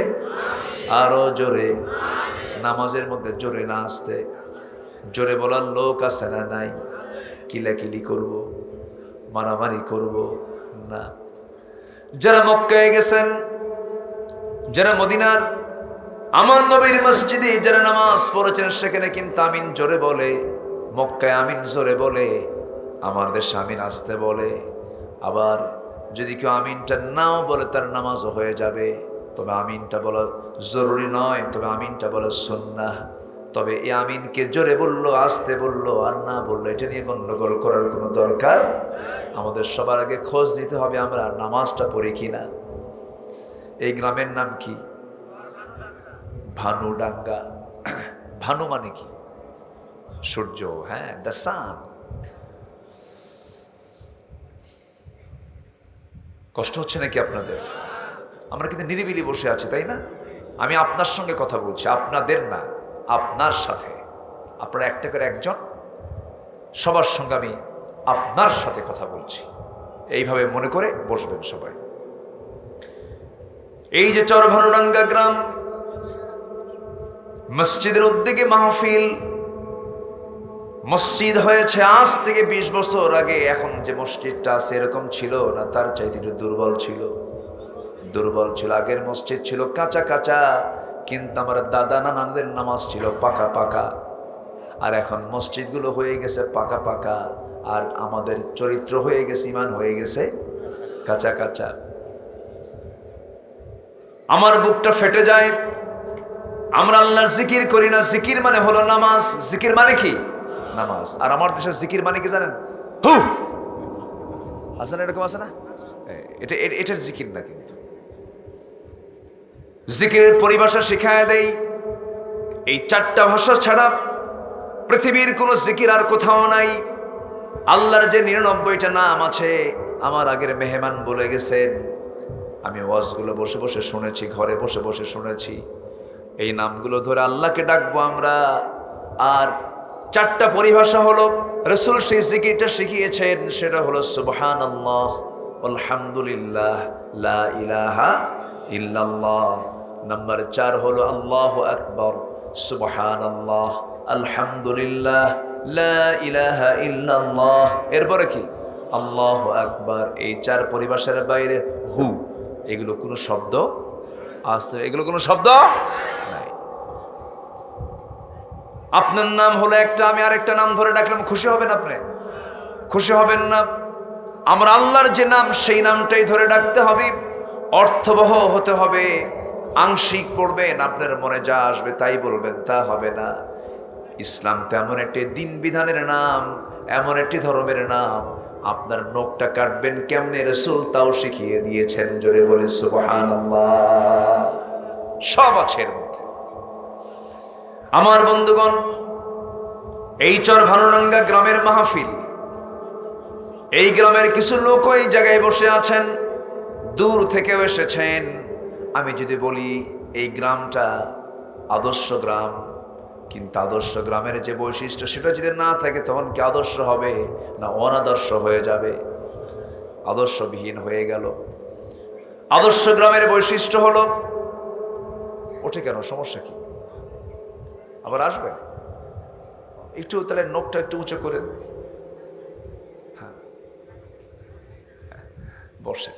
[SPEAKER 1] আরো জোরে। নামাজের মধ্যে জোরে না আসতে, জোরে বলার লোক আছে না নাই? কিলাকিলি করব, মারামারি করব না। যারা মক্কায় গেছেন, যারা মদিনার আমার নবীর মসজিদে যারা নামাজ পড়েছেন, সেখানে কিন্তু আমিন জোরে বলে। মক্কায় আমিন জোরে বলে, আমার দেশে আমিন আসতে বলে। আবার যদি কেউ আমিনটা নাও বলে তার নামাজও হয়ে যাবে। তবে আমিনটা বলা জরুরি নয়, তবে আমিনটা বলা সুন্নাহ। তবে এই আমিনকে জোরে বললো, আসতে বললো আর না বললো, এটা নিয়ে গন্ডগোল করার কোনো দরকার। আমাদের সবার আগে খোঁজ নিতে হবে আমরা নামাজটা পড়ি কিনা। এই গ্রামের নাম কি? ভানুডাঙ্গা। ভানু মানে কি? সূর্য, হ্যাঁ, দ্য সান। কষ্ট হচ্ছে নাকি আপনাদের? আমরা কিন্তু নিরিবিলি বসে আছি, তাই না? আমি আপনার সঙ্গে কথা বলছি, আপনাদের না, আপনার সাথে। আপনারা একটা করে একজন, সবার সঙ্গে আমি আপনার সাথে কথা বলছি। এইভাবে মনে করে বসবেন সবাই। এই যে চরভানুডাঙ্গা গ্রাম, মসজিদের উদ্যোগে মাহফিল। মসজিদ হয়েছে আজ থেকে 20 বছর আগে। এখন যে মসজিদটা আছে এরকম ছিল না, তার চাইতে একটু দুর্বল ছিল, দুর্বল ছিল। আগের মসজিদ ছিল কাঁচা কাঁচা, কিন্তু আমার দাদা নানাদের নামাজ ছিল পাকা পাকা। আর এখন মসজিদগুলো হয়ে গেছে পাকা পাকা, আর আমাদের চরিত্র হয়ে গেছে, ইমান হয়ে গেছে কাঁচা কাঁচা। আমার বুকটা ফেটে যায়। আমরা আল্লাহর জিকির করি না। জিকির মানে হলো নামাজ। জিকির মানে কি? নামাজ। আর আমার দেশের জিকির মানে কি জানেন? হু আছে না, এরকম আছে না? এটার জিকির না। কিন্তু জিকিরের পরিভাষা শিখায় দেই। এই 4টা ভাষা ছাড়া পৃথিবীর কোন জিকির আর কোথাও নাই। আল্লাহর যে 99টা নাম আছে, আমার আগের মেহমান বলে গেছেন। আমি ওয়াজগুলো বসে বসে শুনেছি, ঘরে বসে বসে শুনেছি। এই নামগুলো ধরে আল্লাহকে ডাকবো আমরা। আর 4টা পরিভাষা হলো, রাসূল সেই জিকিরটা শিখিয়েছেন, সেটা হলো সুবহানাল্লাহ, আলহামদুলিল্লাহ, লা ইলাহা ইল্লাল্লাহ। নাম্বার 4 হলো আল্লাহু আকবার, সুবহানাল্লাহ, আলহামদুলিল্লাহ, লা ইলাহা ইল্লাল্লাহ। এরপরে কি? আল্লাহু আকবার। এই 4 পরিভাষার বাইরে হু, এগুলো কোনো শব্দ আসতে, এগুলো কোনো শব্দ নাই। আপনার নাম হলো একটা, আমি আরেকটা নাম ধরে ডাকলাম, খুশি হবেন আপনি? খুশি হবেন না। আমরা আল্লাহর যে নাম, সেই নামটাই ধরে ডাকতে হবে। অর্থবহ হতে হবে। আংশিক পড়বেন, আপনার মনে যা আসবে তাই বলবেন, তা হবে না। ইসলাম তো এমন একটি দিন বিধানের নাম, এমন একটি ধর্মের নাম, আপনার নখটা কাটবেন কেমনে রাসূল তাও শিখিয়ে দিয়েছেন। জোরে বলে সুবহানাল্লাহ। সব আছে এর মধ্যে। আমার বন্ধুগণ, এই চরভানুরাঙ্গা গ্রামের মাহফিল, এই গ্রামের কিছু লোক ওই জায়গায় বসে আছেন, দূর থেকেও এসেছেন। আমি যদি বলি এই গ্রামটা আদর্শ গ্রাম, কিন্তু আদর্শ গ্রামের যে বৈশিষ্ট্য সেটা যদি না থাকে তখন কি আদর্শ হবে না অনাদর্শ হয়ে যাবে? আদর্শবিহীন হয়ে গেল। আদর্শ গ্রামের বৈশিষ্ট্য হলো, ওঠে কেন, সমস্যা কি? আবার আসবে একটু, তাহলে নখটা একটু উঁচু করেন। হ্যাঁ, বসে।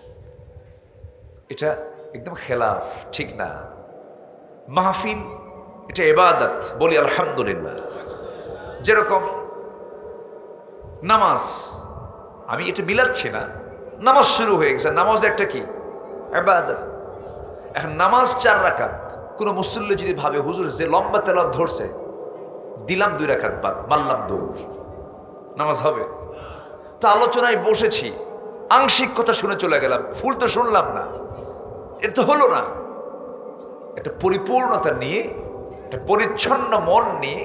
[SPEAKER 1] এটা একদম খেলাফ, ঠিক না। মাহফিল এটা ইবাদত, বলি আলহামদুলিল্লাহ। যেরকম নামাজ, আমি এটা বিলাচ্ছি না, নামাজ শুরু হয়ে গেছে, নামাজ একটা কি ইবাদত। এখন নামাজ 4 রাকাত, কোন মুসল্লি যদি ভাবে হুজুর যে লম্বা তেলাওয়াত ধরছে, দিলাম 2 রাকাত বাদ, মারলাম দৌড়, নামাজ হবে? তা আলোচনায় বসেছি, আংশিক কথা শুনে চলে গেলাম, ফুল তো শুনলাম না, এটা তো হলো না। একটা পরিপূর্ণতা নিয়ে, একটা পরিচ্ছন্ন মন নিয়ে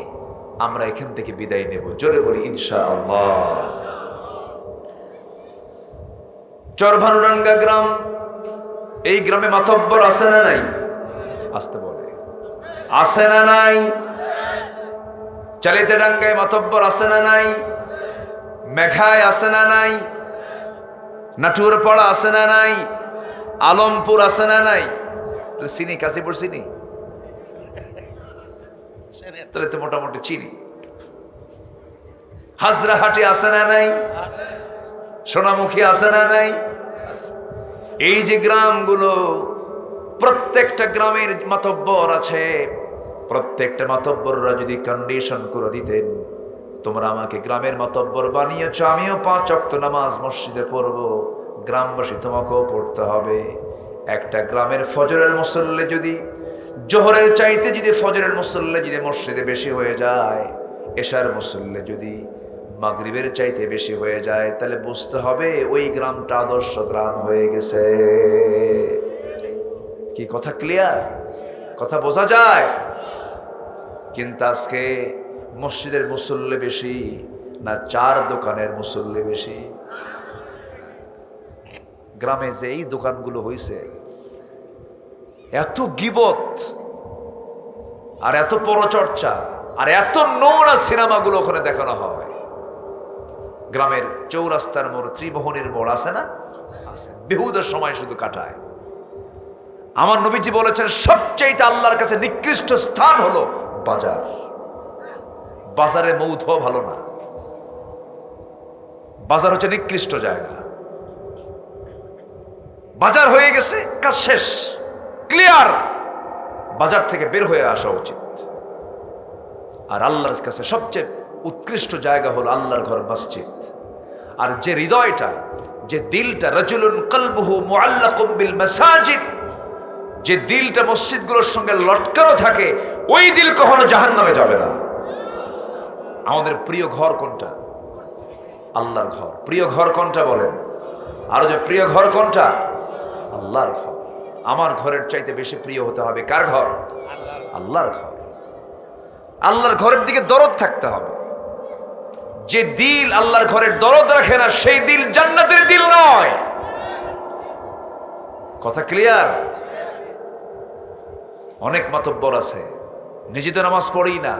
[SPEAKER 1] আমরা এখান থেকে বিদায় নেব। জোরে বলি ইনশাআল্লাহ। চরভানুরাঙ্গা গ্রাম, এই গ্রামে মাতব্বর আছে না নাই? আসতে বলে আছে না নাই? চালিতে ডাঙ্গায় মাতব্বর আছে না নাই? মেঘায় আছে না নাই? নাটুর পাড়া আছে না নাই? আলমপুর আছে না নাই? চিনি, কাশীপুর চিনি, তাহলে তো মোটামুটি চিনি। হাজরাহাটি আছে না নাই? সোনামুখী আছে না নাই? এই যে গ্রামগুলো, প্রত্যেকটা গ্রামের মাতব্বর আছে। প্রত্যেকটা মাতব্বররা যদি কন্ডিশন করে দিতেন, তোমরা আমাকে গ্রামের মাতব্বর বানিয়েছ, আমিও 5 ওয়াক্ত নামাজ মসজিদে পড়বো, গ্রামবাসী তোমাকেও পড়তে হবে। একটা গ্রামের ফজরের মুসল্লি যদি জোহরের চাইতে যদি ফজরের মুসল্লি যদি মসজিদে বেশি হয়ে যায়, এশার মুসল্লি যদি মাগরিবের চাইতে বেশি হয়ে যায়, তাহলে বুঝতে হবে ওই গ্রামটা আদর্শ গ্রাম হয়ে গেছে। কি কথা ক্লিয়ার? কথা বোঝা যায়? কিন্তু আজকে মসজিদের মুসল্লি বেশি না 4 দোকানের মুসল্লি বেশি? গ্রামে যে এই দোকানগুলো হয়েছে, এত গিবত আর এত পরচর্চা আর এত নোংরা সিনেমাগুলো ওখানে দেখানো হয়। গ্রামের চৌরাস্তার মোড়, ত্রিমোহনীর মোড় আছে না? আছে। বেহুদার সময় শুধু কাটায়। আমার নবীজি বলেছেন সবচেয়ে আল্লাহর কাছে নিকৃষ্ট স্থান হলো বাজার। বাজারে মৌত হওয়া ভালো না, বাজার হচ্ছে নিকৃষ্ট জায়গা। বাজার হয়ে গেছে, কাজ শেষ, ক্লিয়ার। বাজার থেকে বের হয়ে আসা উচিত। আর আল্লাহর কাছে সবচেয়ে উৎকৃষ্ট জায়গা হলো আল্লাহর ঘর, মসজিদ। আর যে হৃদয়টা, যে দিলটা, রাজুলুন কলবুহু মুআল্লাকুম বিল মাসাজিদ, যে দিলটা মসজিদগুলোর সঙ্গে লটকানো থাকে, ওই দিল কখনো জাহান্নামে যাবে না। আমাদের প্রিয় ঘর কোনটা? আল্লাহর ঘর। প্রিয় ঘর কোনটা বলেন? আরো যে প্রিয় ঘর কোনটা? আল্লাহর ঘর। আমার ঘরের চাইতে বেশি প্রিয় হতে হবে কার ঘর? আল্লাহর ঘর। আল্লাহর ঘরের দিকে দরদ থাকতে হবে। যে দিল আল্লাহর ঘরের দরদ রাখে না, সেই দিল জান্নাতের দিল নয়। কথা ক্লিয়ার? অনেক মাতব্বর আছে, নিজে তো নামাজ পড়েই না,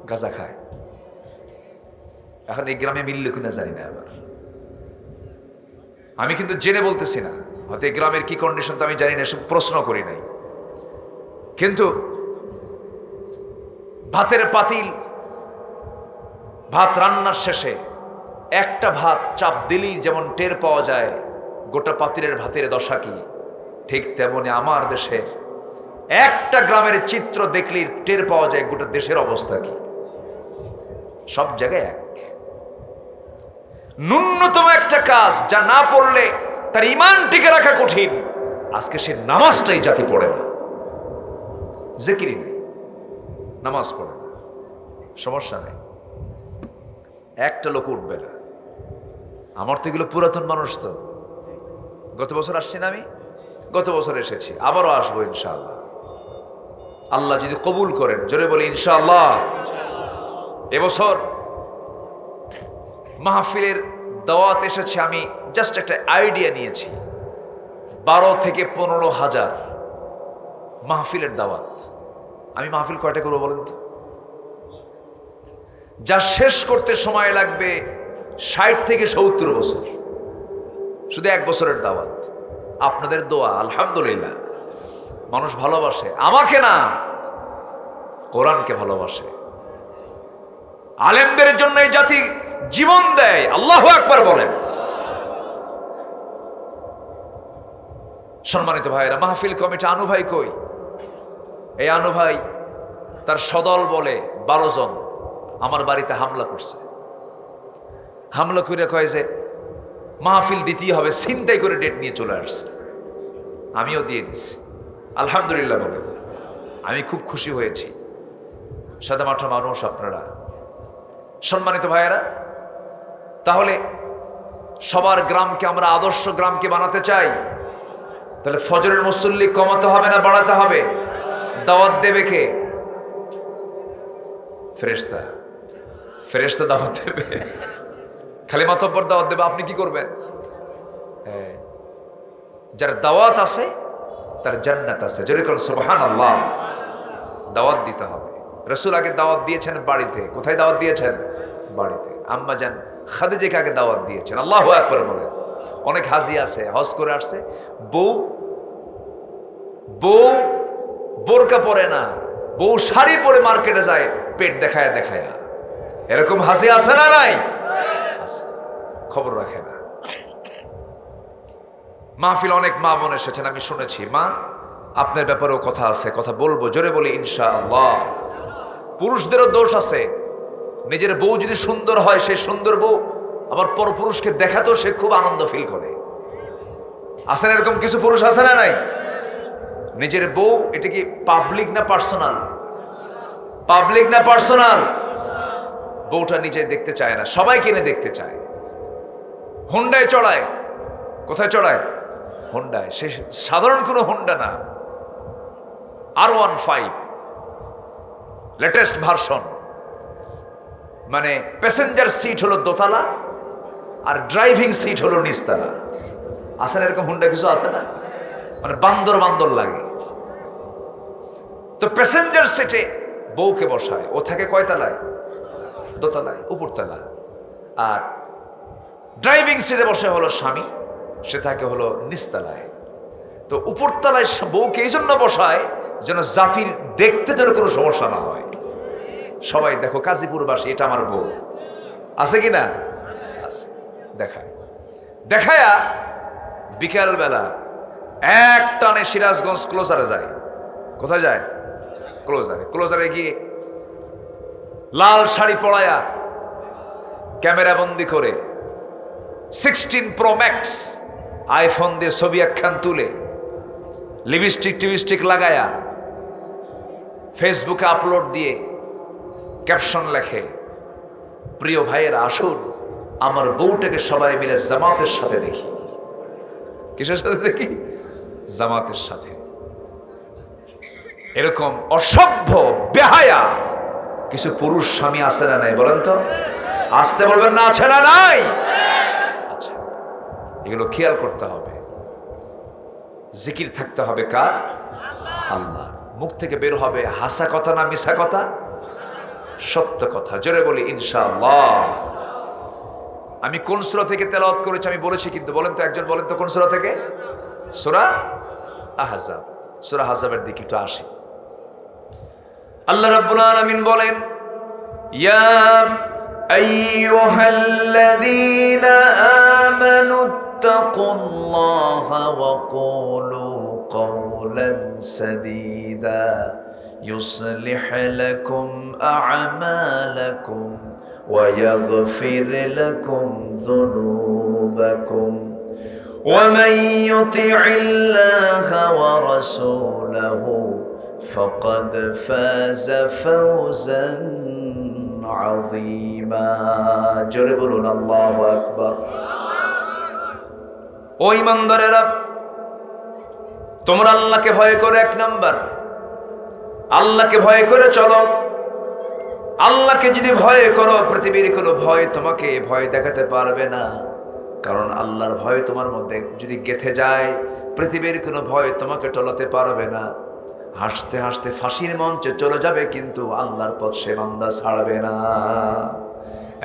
[SPEAKER 1] গাঁজা খায়। এখন এই গ্রামে মিলল কিনা জানি না। আবার আমি কিন্তু জেনে বলতেছি না, হয়তো এই গ্রামের কি কন্ডিশন তো আমি জানি না, সব প্রশ্ন করি নাই। কিন্তু ভাতের পাতিল, ভাত রান্নার শেষে একটা ভাত চাপ দিলেই যেমন টের পাওয়া যায় গোটা পাতিলের ভাতের দশা কি, ঠিক তেমনি আমার দেশের একটা গ্রামের চিত্র দেখলেই টের পাওয়া যায় গোটা দেশের অবস্থা কি। সব জায়গায় এক। ন্যূনতম একটা কাজ যা না পড়লে তার ঈমান টিকে রাখা কঠিন, আজকে সে নামাজটাই জাতি পড়ে না, জিকিরই নেই, নামাজ পড়ে না, সমস্যা নেই, একটা লোক উঠবে না। আমার তো এগুলো পুরাতন মানুষ, তো গত বছর আসছি না, আমি গত বছর এসেছি, আবারও আসবো ইনশাআল্লাহ, আল্লাহ যদি কবুল করেন, জোরে বলি ইনশাআল্লাহ। এবছর মাহফিলের দাওয়াত এসেছে, আমি জাস্ট একটা আইডিয়া নিয়েছি, 12 থেকে 15,000 মাহফিলের দাওয়াত। আমি মাহফিল কয়টা করবো বলেন তো? যা শেষ করতে সময় লাগবে 60 থেকে 70 বছর, শুধু 1 বছরের দাওয়াত। আপনাদের দোয়া, আলহামদুলিল্লাহ, মানুষ ভালোবাসে আমাকে না, কোরআনকে ভালোবাসে। আলেমদের জন্য এই জাতি জীবন দেয়, আল্লাহু আকবার বলেন। সম্মানিত ভাইরা, মাহফিল কমিটি আনু ভাই কই? এই আনু ভাই তার সদল বলে 12 জন আমার বাড়িতে হামলা করছে। হামলা করে কয় যে মাহফিল দিতেই হবে, ছিনতাই করে ডেট নিয়ে চলে আসছে। আমিও দিয়ে দিচ্ছি, আলহামদুলিল্লাহ বলে। আমি খুব খুশি হয়েছি। সাদামাটা মানুষ আপনারা, সম্মানিত ভাইয়েরা। তাহলে সবার গ্রামকে আমরা আদর্শ গ্রামকে বানাতে চাই, তাহলে ফজরের মুসল্লি কমাতে হবে না বাড়াতে হবে? দাওয়াত দেবে কে? ফেরেশতা। ফেরেশতা দাওয়াত দেবে, খালি মাতব্বর দাওয়াত দেবে। আপনি কি করবেন? যার দাওয়াত আছে তার জান্নাত আছে, যেরকম সুবহানাল্লাহ। দাওয়াত দিতে হবে। রাসূল আগে দাওয়াত দিয়েছেন বাড়িতে। কোথায় দাওয়াত দিয়েছেন? বাড়িতে। আম্মা জান খাদিজাকে আগে দাওয়াত দিয়েছেন। আল্লাহু আকবার বলে। অনেক হাজি আছে, হজ করে আসছে, বউ বোরকা পরে না, বউ শাড়ি পরে মার্কেটে যায় পেট দেখায় দেখায়। এরকম হাজি আছে না নাই? খবর রাখে না। মাহফিল অনেক মা বোন এসেছেন, আমি শুনেছি। মা, আপনার ব্যাপারেও কথা আছে, কথা বলবো, জোরে বলি ইনশাআল্লাহ। পুরুষদেরও দোষ আছে। নিজের বউ যদি সুন্দর হয়, সেই সুন্দর বউ আবার পরপুরুষকে দেখাতেও সে খুব আনন্দ ফিল করে। আছেন এরকম কিছু পুরুষ, আছে না নাই? নিজের বউ, এটা কি পাবলিক না পার্সোনাল? পাবলিক না পার্সোনাল? বউটা নিজে দেখতে চায় না, সবাই কিনে দেখতে চায়। হুন্ডায় চড়ায়। কোথায় চড়ায়? হুন্ডায়। সে সাধারণ কোনো হুন্ডা না, R15 লেটেস্ট ভার্সন। মানে প্যাসেঞ্জার সিট হলো দোতলা আর ড্রাইভিং সিট হলো নিচতলা। আছে না এরকম হুন্ডা কিছু? আছে না? মানে বান্দর বান্দর লাগে। তো প্যাসেঞ্জার সিটে বউকে বসায়, ও থাকে কয়তলায়? দোতলায়, উপরতলা। আর ড্রাইভিং সিটে বসে হলো স্বামী, সে থাকে হলো নিচতলায়। তো উপরতলায় বউকে এই জন্য বসায় যেন জাতির দেখতে যেন কোনো সমস্যা না হয়। সবাই দেখো কাজীপুরবাসী, এটা আমার বউ। আছে কি না? আছে। দেখায় দেখায়া বিকাল বেলা এক টানে সিরাজগঞ্জ ক্লোজারে যায়। কোথায় যায়? ক্লোজারে। ক্লোজারে গিয়ে লাল শাড়ি পরায়া ক্যামেরা বন্দি করে 16 Pro Max আইফোন দিয়ে ছবি একখান তুলে লিপস্টিক টিপস্টিক লাগায়া ফেসবুকে আপলোড দিয়ে ক্যাপশন লেখে, প্রিয় ভাইয়েরা আসুন আমার বউটাকে সবাই মিলে জামাতের সাথে দেখি। কিসের সাথে দেখি? জামাতের সাথে। এরকম অসভ্য বেহায়া কিছু পুরুষ স্বামী আছে না নাই বলেন তো? আসতে বলবেন না, আছে না নাই? আচ্ছা, এগুলো খেয়াল করতে হবে। জিকির থাকতে হবে কার? আল্লাহ। মুখ থেকে বের হবে হাসা কথা না মিছা কথা? সত্য কথা। জোরে বলি ইনশাআল্লাহ। আমি কোন সূরা থেকে তেলাওয়াত করেছি আমি বলেছি, কিন্তু বলেন তো, একজন বলেন তো কোন সূরা থেকে? সূরা আহজাব। সূরা আহজাবের দিকে একটু আসি। আল্লাহ রাব্বুল আলামিন বলেন, ইয়া আইয়ুহাল্লাযীনা আমানুত্তাকুল্লাহা ওয়া কুলু কওলান সাদীদা يصلح لكم أعمالكم ويغفر لكم ذنوبكم ومن يطع الله ورسوله فقد فاز فوزا عظيما জোরে বলুন আল্লাহু আকবার। ও ঈমানদারেরা, তোমরা আল্লাহকে ভয় করে, এক নাম্বার আল্লাহকে ভয় করে চলো। আল্লাহকে যদি ভয় করো, পৃথিবীর কোনো ভয় তোমাকে ভয় দেখাতে পারবে না। কারণ আল্লাহর ভয় তোমার মধ্যে যদি গেঁথে যায়, পৃথিবীর কোনো ভয় তোমাকে টলাতে পারবে না। হাসতে হাসতে ফাঁসির মঞ্চে চলে যাবে, কিন্তু আল্লাহর পথ সে বান্দা ছাড়বে না।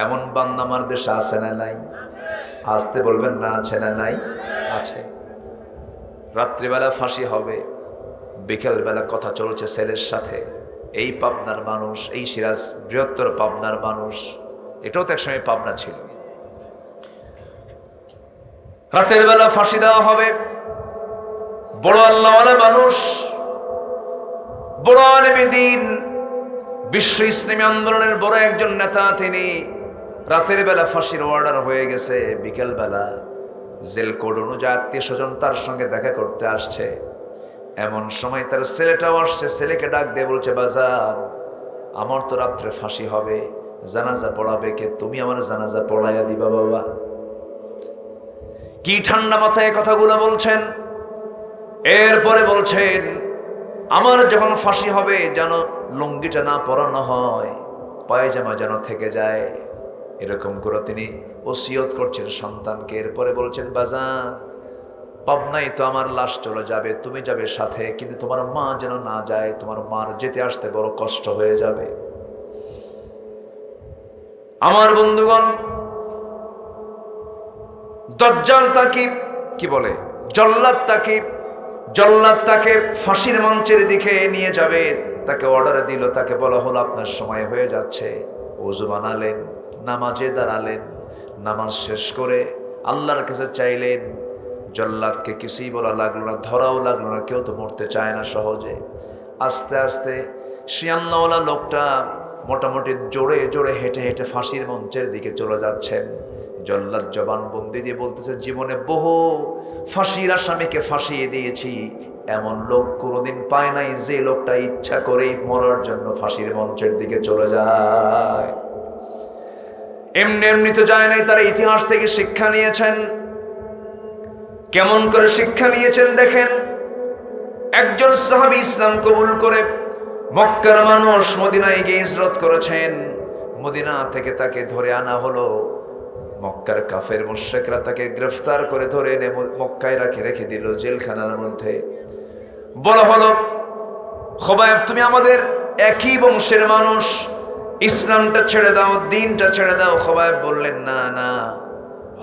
[SPEAKER 1] এমন বান্দা আমার দেশে আছে না নাই? আসতে বলবেন না, আছে না নাই? আছে। রাত্রিবেলা ফাঁসি হবে, বিকেলবেলা কথা চলছে ছেলের সাথে। এই পাবনার মানুষ, এই সিরাজ বৃহত্তর পাবনার মানুষ, এটাও তো একসময় পাবনা ছিল। রাতের বেলা ফাঁসি দেওয়া হবে। বড় আল্লাহওয়ালা মানুষ, বড় আলেমে দ্বীন, বিশ্ব ইসলামী আন্দোলনের বড় একজন নেতা, তিনি রাতের বেলা ফাঁসির অর্ডার হয়ে গেছে। বিকেল বেলা জেল কোড অনুযায়ী আত্মীয় স্বজন তার সঙ্গে দেখা করতে আসছে। এমন সময় তার ছেলেটাও আসছে। ছেলেকে ডাক দিয়ে বলছে, বাজার, আমার তো রাত্রে ফাঁসি হবে, জানাজা পড়াবে কে? তুমি আমার জানাজা পড়াইয়া দিবা বাবা। কি ঠান্ডা মাথায় কথাগুলো বলছেন। এরপরে বলছেন, আমার যখন ফাঁসি হবে যেন লুঙ্গিটা না পরানো হয়, পায়জামা যেন থেকে যায়, এরকম করে তিনি ওসিয়ত করছেন সন্তানকে। এরপরে বলছেন, বাজান, পাবনায় তো আমার লাশ চলে যাবে, তুমি যাবে সাথে, কিন্তু তোমার মা যেন না যায়, তোমার মার যেতে আসতে বড় কষ্ট হয়ে যাবে। আমার বন্ধুগণ, দাজ্জাল তাকে কি বলে, জল্লাদ তাকে ফাঁসির মঞ্চের দিকে নিয়ে যাবে। তাকে অর্ডার দিল, তাকে বলা হলো আপনার সময় হয়ে যাচ্ছে। ওযু বানালেন, নামাজে দাঁড়ালেন, নামাজ শেষ করে আল্লাহর কাছে চাইলেন। জল্লাদকে কিছুই বলা লাগলো না, ধরাও লাগলো না, কেউ তো মরতে চায় না সহজে। আস্তে আস্তে সে আল্লাহওয়ালা লোকটা মোটামুটি জোরে জোরে হেঁটে হেঁটে ফাঁসির মঞ্চের দিকে চলে যাচ্ছেন। জল্লাদ জবানবন্দি দিয়ে বলতেছে, জীবনে বহু ফাঁসির আসামিকে ফাঁসিয়ে দিয়েছি, এমন লোক কোনোদিন পায় নাই যে লোকটা ইচ্ছা করেই মরার জন্য ফাঁসির মঞ্চের দিকে চলে যায়। এমনি এমনি তো যায় নাই, তারা ইতিহাস থেকে শিক্ষা নিয়েছেন। কেমন করে শিক্ষা নিয়েছেন দেখেন। একজন সাহাবী ইসলাম কবুল করে মক্কার মানুষ মদিনায় গিয়ে হিজরত করেছেন। মদিনা থেকে তাকে ধরে আনা হলো। মক্কার কাফের মুশরিকরা তাকে গ্রেফতার করে ধরে এনে মক্কায় রেখে দিল জেলখানার মধ্যে। বলা হলো, খোবায়েব, তুমি আমাদের একই বংশের মানুষ, ইসলামটা ছেড়ে দাও, দ্বীনটা ছেড়ে দাও। খোবায়েব বললেন, না না,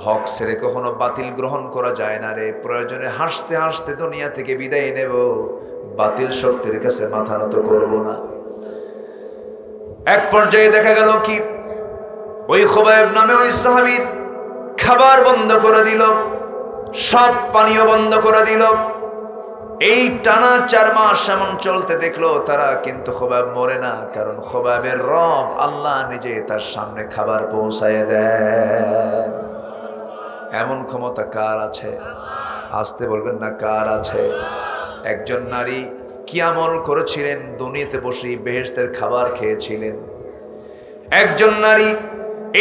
[SPEAKER 1] হক ছেড়ে কখনো বাতিল গ্রহণ করা যায় না রে। প্রয়োজনে হাসতে হাসতে দুনিয়া থেকে বিদায় নেব, বাতিল শক্তির কাছে মাথা নত করব না। এক পর্যায়ে দেখা গেল কি, ওই খোবায়েব নামে ওই সাহাবীর খাবার বন্ধ করে দিল, সব পানীয় বন্ধ করে দিল। এই টানা 4 মাস এমন চলতে দেখলো তারা, কিন্তু খোবায়েব মরে না। কারণ খোবায়েবের রব আল্লাহ নিজে তার সামনে খাবার পৌঁছায় দেয়। এমন ক্ষমতা কার আছে? আসতে বলবেন না, কার আছে? একজন নারী কি আমল করেছিলেন, দুনিয়াতে বসেই বেহেশতের খাবার খেয়েছিলেন। একজন নারী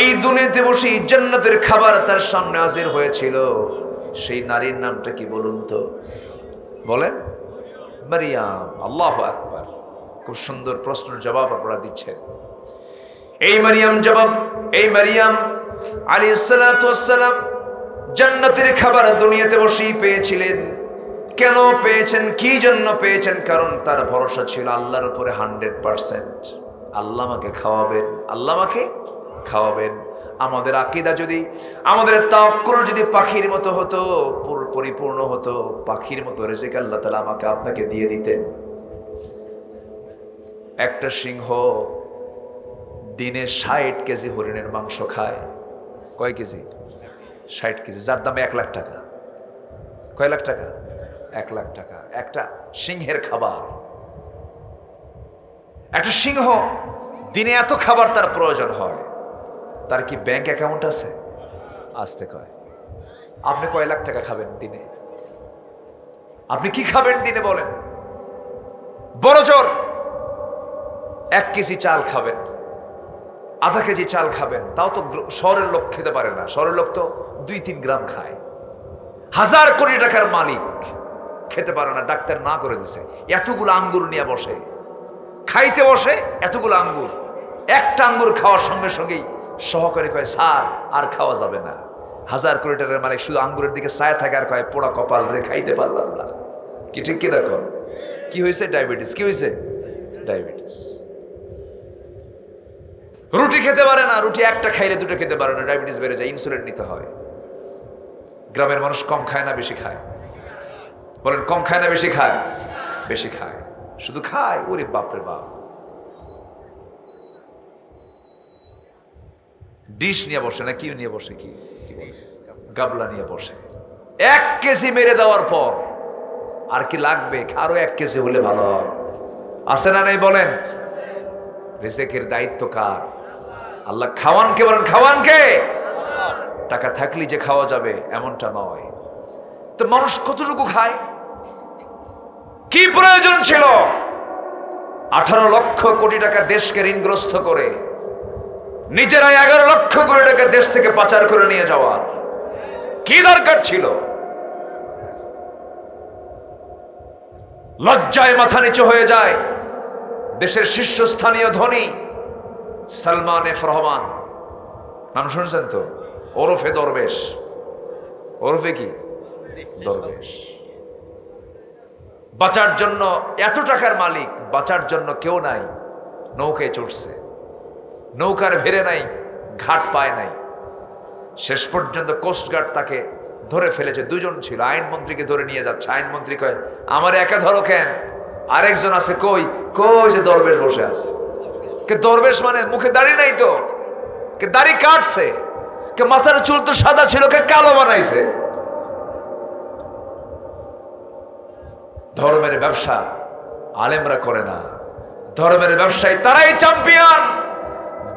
[SPEAKER 1] এই দুনিয়াতে বসেই জান্নাতের খাবার তার সামনে হাজির হয়েছিল। সেই নারীর নামটা কি বলুন তো? বলেন, মারিয়াম। আল্লাহু আকবার। খুব সুন্দর প্রশ্নের জবাব আপনারা দিচ্ছেন। এই মারিয়াম আলাইহিস সালাতু ওয়াস সালাম জান্নাতের খাবার দুনিয়াতে বসেই পেয়েছিলেন। কেন পেয়েছেন, কি জন্য পেয়েছেন? কারণ তার ভরসা ছিল আল্লাহর উপরে 100%। আল্লাহ আমাকে খাওয়াবেন, আল্লাহ আমাকে খাওয়াবেন। আমাদের আকীদা যদি, আমাদের তাওয়াক্কুল যদি পাখির মতো হতো, পরিপূর্ণ হতো, পাখির মতো রিজিক আল্লাহ তাআলা আমাকে আপনাকে দিয়ে দিতেন। একটা সিংহ দিনে 60 কেজি হরিণের মাংস খায়। কয় কেজি? 60 কেজি, যার দাম 1 লাখ টাকা। কয় লাখ টাকা? 1 লাখ টাকা একটা সিংহের খাবার। একটা সিংহ দিনে এত খাবার তার প্রয়োজন হয়, তার কি ব্যাংক অ্যাকাউন্ট আছে? আসতে কয় আপনি কয় লাখ টাকা খাবেন দিনে? আপনি কি খাবেন দিনে বলেন? বড় জোর 1 কেজি চাল খাবেন, আধা কেজি চাল খাবেন, তাও তো শহরের লোক খেতে পারে না। শহরের লোক তো 2-3 গ্রাম খায়। 1000 কোটি টাকার মালিক খেতে পারে না, ডাক্তার না করে দিছে। এতগুলো আঙ্গুর নিয়ে বসে, খাইতে বসে এতগুলো আঙ্গুর। একটা আঙ্গুর খাওয়ার সঙ্গে সঙ্গেই সহকারী কয়, স্যার আর খাওয়া যাবে না। 1000 কোটি টাকার মালিক শুধু আঙ্গুরের দিকে ছায়া থাকে আর কয়, পোড়া কপাল রে, খাইতে পারলাম না। কি ঠিক কি দেখো, কি হয়েছে? ডায়াবেটিস। কি হয়েছে? ডায়াবেটিস। রুটি খেতে পারে না, রুটি একটা খাইলে 2টা খেতে পারে না, ডায়াবেটিস বেড়ে যায়, ইনসুলিন নিতে হয়। গ্রামের মানুষ কম খায় না বেশি খায়? বলেন, কম খায় না বেশি খায়? বেশি খায়। শুধু খায়, ওরে বাপরে বাপ। ডিশ নিয়ে বসে না, কি নিয়ে বসে, কি গাবলা নিয়ে বসে। 1 কেজি মেরে দেওয়ার পর আর কি লাগবে? আরো 1 কেজি হলে ভালো হয়। আছে না নাই বলেন? রিজিকের দায়িত্ব কার? আল্লাহ। খাওয়ানকে বলেন, খাওয়ানকে। টাকা থাকলে যে খাওয়া যাবে এমনটা নয়। তো মানুষ কতটুকু খায়? কি প্রয়োজন ছিল 18 লক্ষ কোটি টাকা দেশকে ঋণগ্রস্ত করে নিজেরাই 11 লক্ষ কোটি টাকা দেশ থেকে পাচার করে নিয়ে যাওয়ার? কি দরকার ছিল? লজ্জায় মাথা নিচু হয়ে যায় দেশের শীর্ষস্থানীয় ধনী সালমান এফ রহমান, নাম শুনছেন তো? ওরফে দরবেশ। ওরফে কি? দরবেশ। বাঁচার জন্য, এত টাকার মালিক, বাঁচার জন্য কেউ নাই, নৌকায় চড়ছে, নৌকার ভেড়ে নাই, ঘাট পায় নাই। শেষ পর্যন্ত কোস্টগার্ড তাকে ধরে ফেলেছে। 2 জন ছিল, আইনমন্ত্রীকে ধরে নিয়ে যাচ্ছে। আইনমন্ত্রী কয়, আমার একা ধরো কেন? আরেকজন আছে। কই? কই যে দরবেশ বসে আছে। কে দরবেশ মানে? মুখে দাড়ি নাই তো, কে দাড়ি কাটছে, কে মাথার চুল তো সাদা ছিল, কে কালো বানাইছে। ধর্মের ব্যবসা আলেমরা করে না, ধর্মের ব্যবসায় তারাই চ্যাম্পিয়ন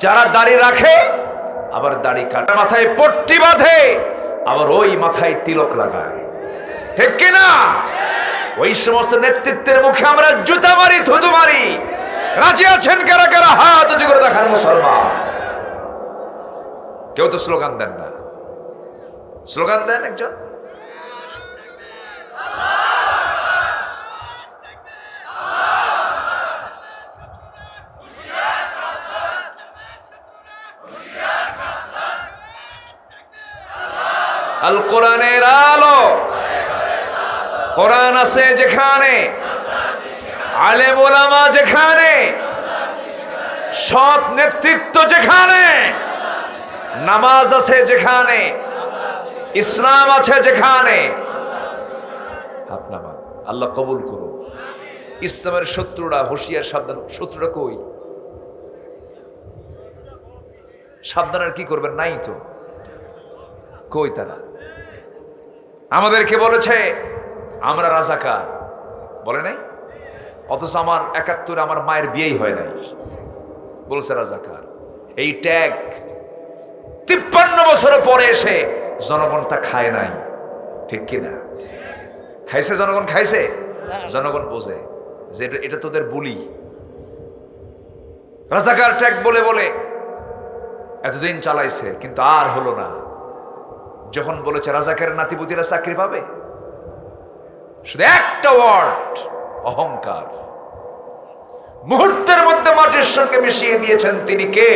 [SPEAKER 1] যারা দাড়ি রাখে, আবার দাড়ি কাটে, মাথায় পট্টি বাঁধে, আবার ওই মাথায় তিলক লাগায়। ঠিক কিনা? ওই সমস্ত নেতৃত্বের মুখে আমরা জুতা মারি, থুতু মারি। রাজি আছেন কারা কারা? হাত উঁচু করে দেখান মুসলমান। কেউ তো স্লোগান দেন না। স্লোগান দেন একজন। আল কোরআনের আলো। কোরআন আছে যেখানে, আলেম ওলামা যেখানে, সৎ নেতৃত্ব যেখানে, নামাজ আছে যেখানে, ইসলাম আছে যেখানে, হাত নামান। আল্লাহ কবুল করুন। ইসলামের শত্রুরা হুঁশিয়ার, সাবধান। শত্রুরা কই? সাবধান আর কি করবেন? নাই তো। কই তারা? আমাদেরকে বলেছে আমরা রাজাকার, বলে নাই? অথচ আমার 71 আমার মায়ের বিয়েই হয় নাই, বলছে রাজাকার। এই ট্যাগ 53 বছর পরে এসে জনগণ তা খায় নাই। ঠিক কিনা? খাইছে জনগণ? খাইছে? জনগণ বোঝে যে এটা তোদের বুলি। রাজাকার ট্যাগ বলে বলে এতদিন চালাইছে, কিন্তু আর হলো না। যখন বলেছে রাজাকারের নাতিপুতিরা চাকরি পাবে, শুধু একটা ওয়ার্ড, অহংকার। মুহূর্তের মধ্যে মাটির সঙ্গে মিশিয়ে দিয়েছেন তিনি কে?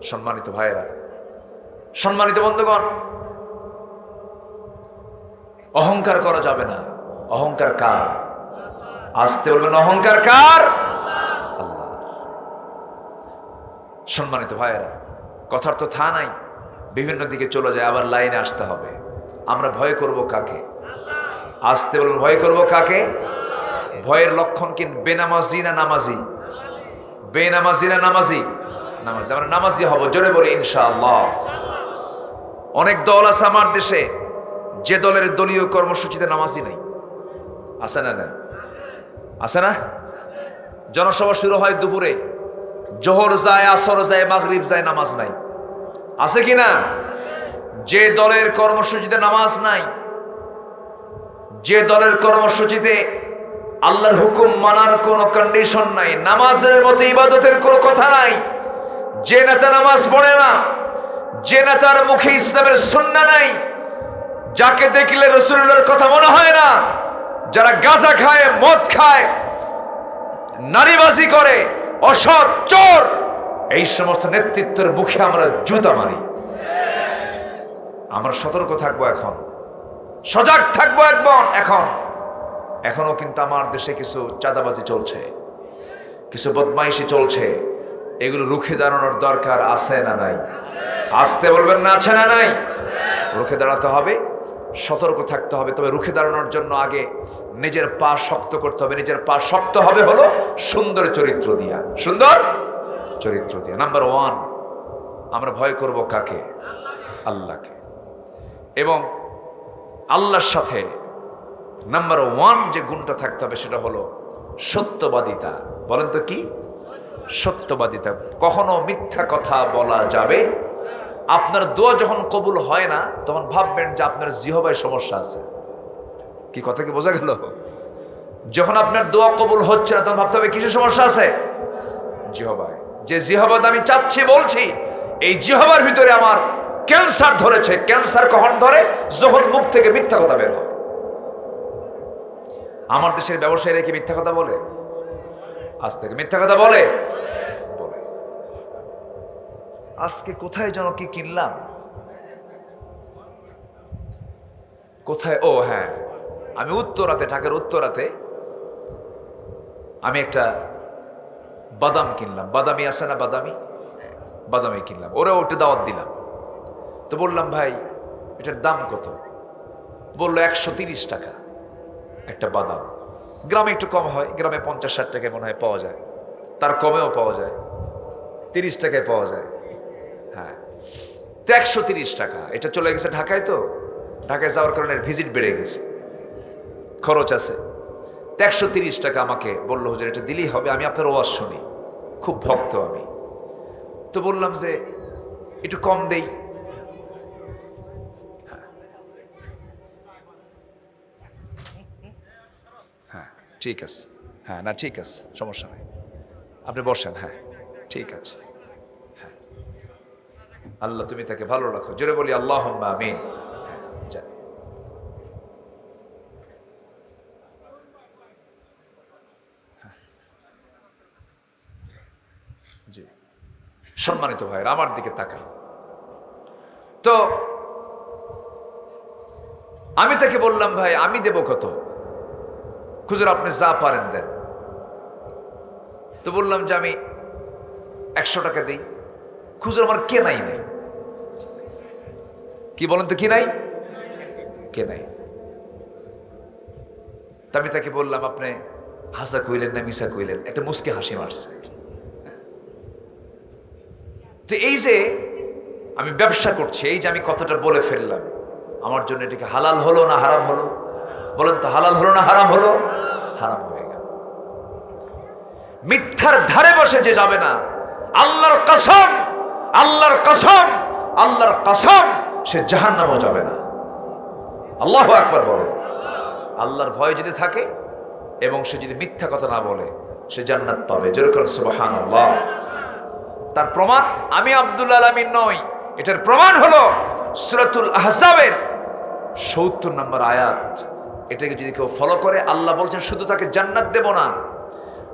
[SPEAKER 1] সম্মানিত ভাইয়েরা, সম্মানিত বন্ধুগণ, অহংকার করা যাবে না। অহংকার কার? আসতে বলবেন, অহংকার কার? আল্লাহ। সম্মানিত ভাইয়েরা, কথার তো থা নাই, বিভিন্ন দিকে চলে যায়, আবার লাইনে আসতে হবে। আমরা ভয় করব কাকে? আসতে বলবেন, ভয় করব কাকে? ভয়ের লক্ষণ কি? বেনামাজি না নামাজি? বেনামাজি না নামাজি? নামাজি। আমরা নামাজি হব, জোরে বলি ইনশাআল্লাহ। অনেক দল আছে আমার দেশে, যে দলের দলীয় কর্মসূচিতে নামাজি নাই। আছে না? না আছে না? জনসভা শুরু হয় দুপুরে, জোহর যায়, আসর যায়, মাগরিব যায়, নামাজ নাই। আছে কি না? যে দলের কর্মসূচিতে নামাজ নাই, যে দলের কর্মসূচিতে আল্লাহর হুকুম মানার কোনো কন্ডিশন নাই, নামাজের মতো ইবাদতের কোনো কথা নাই, যে নেতা নামাজ পড়ে না, যে নেতার মুখে ইসলামের সুন্নাহ নাই, যাকে দেখলে রাসূলুল্লাহর কথা মনে হয় না, যারা গাঁজা খায়, মদ খায়, নারীবাজি করে, অসৎ, চোর, এই সমস্ত নেতৃত্বের মুখে আমরা জুতা মারি। আমরা সতর্ক থাকবো, এখন সজাগ থাকবো। এখনো কিন্তু আমার দেশে কিছু চাঁদাবাজি চলছে, কিছু বদমাইশি চলছে, এগুলো রুখে দাঁড়ানোর দরকার আছে না নাই? আসতে বলবেন না, আছে না নাই? রুখে দাঁড়াতে হবে, সতর্ক থাকতে হবে। তবে রুখে দাঁড়ানোর জন্য আগে নিজের পা শক্ত করতে হবে। নিজের পা শক্ত হবে হলো সুন্দর চরিত্র দিয়া, সুন্দর চরিত্র দিয়া। নাম্বার 1, আমরা ভয় করব কাকে? আল্লাহকে। এবং আল্লাহর সাথে নাম্বার 1 যে গুণটা থাকতে হবে সেটা হলো সত্যবাদিতা। বলেন তো কি? সত্যবাদিতা। কখনো মিথ্যা কথা বলা যাবে। আপনার দোয়া যখন কবুল হয় না, তখন ভাববেন যে আপনার জিহবায় সমস্যা আছে। কি কথা কি বোঝা গেল? যখন আপনার দোয়া কবুল হচ্ছে না, তখন ভাবতে হবে কিসের সমস্যা আছে? জিহবায়। যে জিহবাদ আমি চাচ্ছি, বলছি, এই জিহবার ভিতরে আমার ক্যান্সার ধরেছে। ক্যান্সার কখন ধরে? যখন মুখ থেকে মিথ্যা কথা বের হয়। আমার দেশের ব্যবসায়ীরা কি মিথ্যা কথা বলে? আজ থেকে মিথ্যা কথা বলে? আজকে কোথায় যেন কি কিনলাম, কোথায়, ও হ্যাঁ, আমি উত্তরাতে, ঢাকার উত্তরাতে আমি একটা বাদাম কিনলাম। বাদামি আছে না, বাদামি কিনলাম। ওরা ওটা দাওয়াত দিলাম। তো বললাম, ভাই এটার দাম কত? বললো 130 টাকা একটা বাদাম। গ্রামে একটু কম হয়, গ্রামে 50-60 টাকায় মনে হয় পাওয়া যায়, তার কমেও পাওয়া যায়, 30 টাকায় পাওয়া যায়। হ্যাঁ, তো 130 টাকা। এটা চলে গেছে ঢাকায়। তো ঢাকায় যাওয়ার কারণে ভিজিট বেড়ে গেছে, খরচ আছে। তো 130 টাকা আমাকে বললো, হুজুর এটা দিলেই হবে, আমি আপনার ওয়াজ শুনি, খুব ভক্ত আমি। তো বললাম যে একটু কম দেই। হ্যাঁ ঠিক আছে, হ্যাঁ না ঠিক আছে, সমস্যা নেই, আপনি বসেন। হ্যাঁ ঠিক আছে। হ্যাঁ, আল্লাহ তুমি তাকে ভালো রাখো। জোরে বলি আল্লাহুম্মা আমিন। জি, সম্মানিত ভাইরা আমার দিকে তাকান। তো আমি তাকে বললাম, ভাই আমি দেব কত? হুজুর আপনি যা পারেন দেন। তো বললাম যে আমি 100 টাকা দিই। হুজুর আমার কেনাই নেই। কি বলেন তো, কি নাই? কেনাই। তা আমি তাকে বললাম, আপনি হাসা কইলেন না মিশা কইলেন? একটা মুস্কি হাসি মারছে। তো এই যে আমি ব্যবসা করছি, এই যে আমি কথাটা বলে ফেললাম, আমার জন্য এটাকে হালাল হলো না হারাম হলো? বলেন তো, হালাল হলো না হারাম হলো? হারাম হয়ে গেল। মিথ্যার ধারে বসে যে যাবে না, আল্লাহর কসম, আল্লাহর কসম, আল্লাহর কসম, সে জাহান্নামও যাবে না। আল্লাহু আকবার বলে। আল্লাহর ভয় যদি থাকে এবং সে যদি মিথ্যা কথা না বলে, সে জান্নাত পাবে। জোরে করে সুবহানাল্লাহ। তার প্রমাণ আমি আব্দুল আলামিন নই, এটার প্রমাণ হলো সূরাতুল আহজাবের 70 নম্বর আয়াত। এটাকে যদি কেউ ফলো করে, আল্লাহ বলছেন শুধু তাকে জান্নাত দেব না,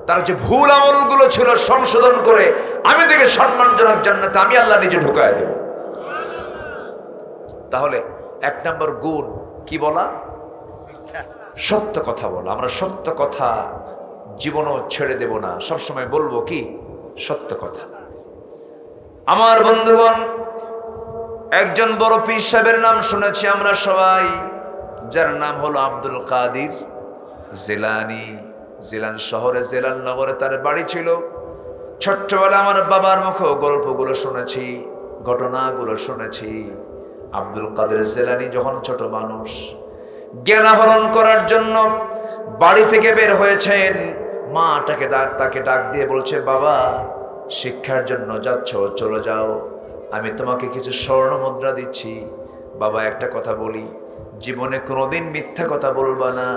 [SPEAKER 1] তার যে ভুল আমলগুলো ছিল সংশোধন করে আমি তাকে সম্মানজনক জান্নাতে আমি আল্লাহ নিজে ঢুকায় দেব। তাহলে 1 নম্বর গুণ কি বলা? সত্য কথা বলা। আমরা সত্য কথা জীবনও ছেড়ে দেব না, সবসময় বলবো কি? সত্য কথা। আমার বন্ধুগণ, একজন বড় পীর সাহেবের নাম শুনেছি আমরা সবাই, যার নাম হলো আব্দুল কাদের জিলানী। জিলান শহরে, জিলান নগরে তার বাড়ি ছিল। ছোট্টবেলা আমার বাবার মুখে গল্পগুলো শুনেছি, ঘটনাগুলো শুনেছি। আব্দুল কাদের জিলানী যখন ছোট মানুষ, জ্ঞান আহরণ করার জন্য বাড়ি থেকে বের হয়েছেন, মা তাকে ডাক দিয়ে বলছে, বাবা শিক্ষার জন্য যাচ্ছ, চলে যাও, আমি তোমাকে কিছু স্বর্ণ মুদ্রা দিচ্ছি, বাবা একটা কথা বলি, জীবনে কোনোদিন মিথ্যা কথা বলবা না।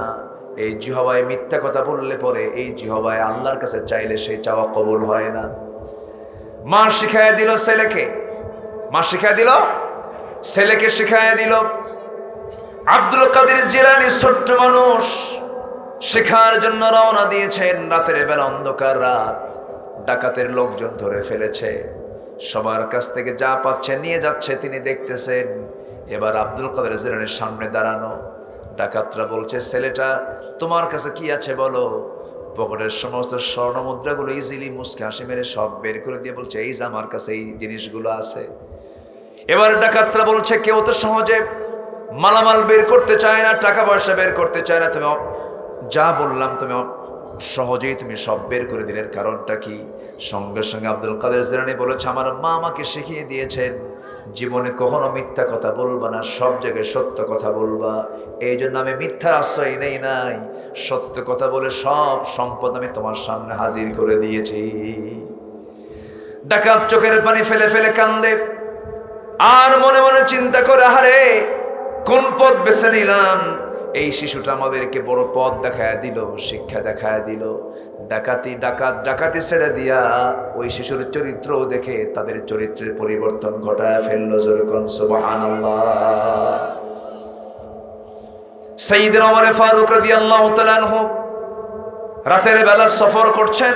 [SPEAKER 1] এই জিহবায় মিথ্যা কথা বললে পরে এই জিহবায় আল্লাহর কাছে চাইলে সেই চাওয়া কবুল হয় না। মা শিখাইয়া দিল ছেলেকে, মা শিখাইয়া দিল ছেলেকে, শিখাইয়া দিল। আব্দুল কাদের জিলানী ছোট্ট মানুষ, শেখার জন্য রওনা দিয়েছেন। রাতের বেলা, অন্ধকার রাত, ডাকাতের লোকজন ধরে ফেলেছে। সবার কাছ থেকে যা পাচ্ছে নিয়ে যাচ্ছে, তিনি দেখতেছেন। এবার আব্দুল কাদের জিলানীর সামনে দাঁড়ানো। ডাকাতরা বলছে, ছেলেটা তোমার কাছে কি আছে বলো। পকেটের সমস্ত স্বর্ণ মুদ্রাগুলো ইজিলি মুসকে হাসি মেরে সব বের করে দিয়ে বলছে, এই যে আমার কাছে এই জিনিসগুলো আছে। এবার ডাকাতরা বলছে, কেউ তো সহজে মালামাল বের করতে চায় না, টাকা পয়সা বের করতে চায় না, তুমি যা বললাম তুমি সহজেই তুমি সব বের করে দিলেন, কারণটা কি? সঙ্গে সঙ্গে আব্দুল কাদের জিলানী বলেছে, আমার মা আমাকে শিখিয়ে দিয়েছেন জীবনে কখনো মিথ্যা কথা বলবা না, সব জায়গায় সত্য কথা বলবা। এই জন্য আমি মিথ্যার আশ্রয় নেই নাই, সত্য কথা বলে সব সম্পদ আমি তোমার সামনে হাজির করে দিয়েছি। ডাকাত চোখের পানি ফেলে ফেলে কান্দে, আর মনে মনে চিন্তা করে, আরে কোন পথ বেছে নিলাম। এই শিশুটা আমাদেরকে বড় পথ দেখায় দিল, শিক্ষা দেখায় দিল। ডাকাতি ছেড়ে দিয়া ওই শিশুর চরিত্র দেখে তাদের চরিত্রের পরিবর্তন ঘটায় ফেললো। যেরকম সুবহানাল্লাহ। সাইয়েদনা ওমর ফারুক রাদিয়াল্লাহু তাআলা আনহু রাতের বেলা সফর করছেন।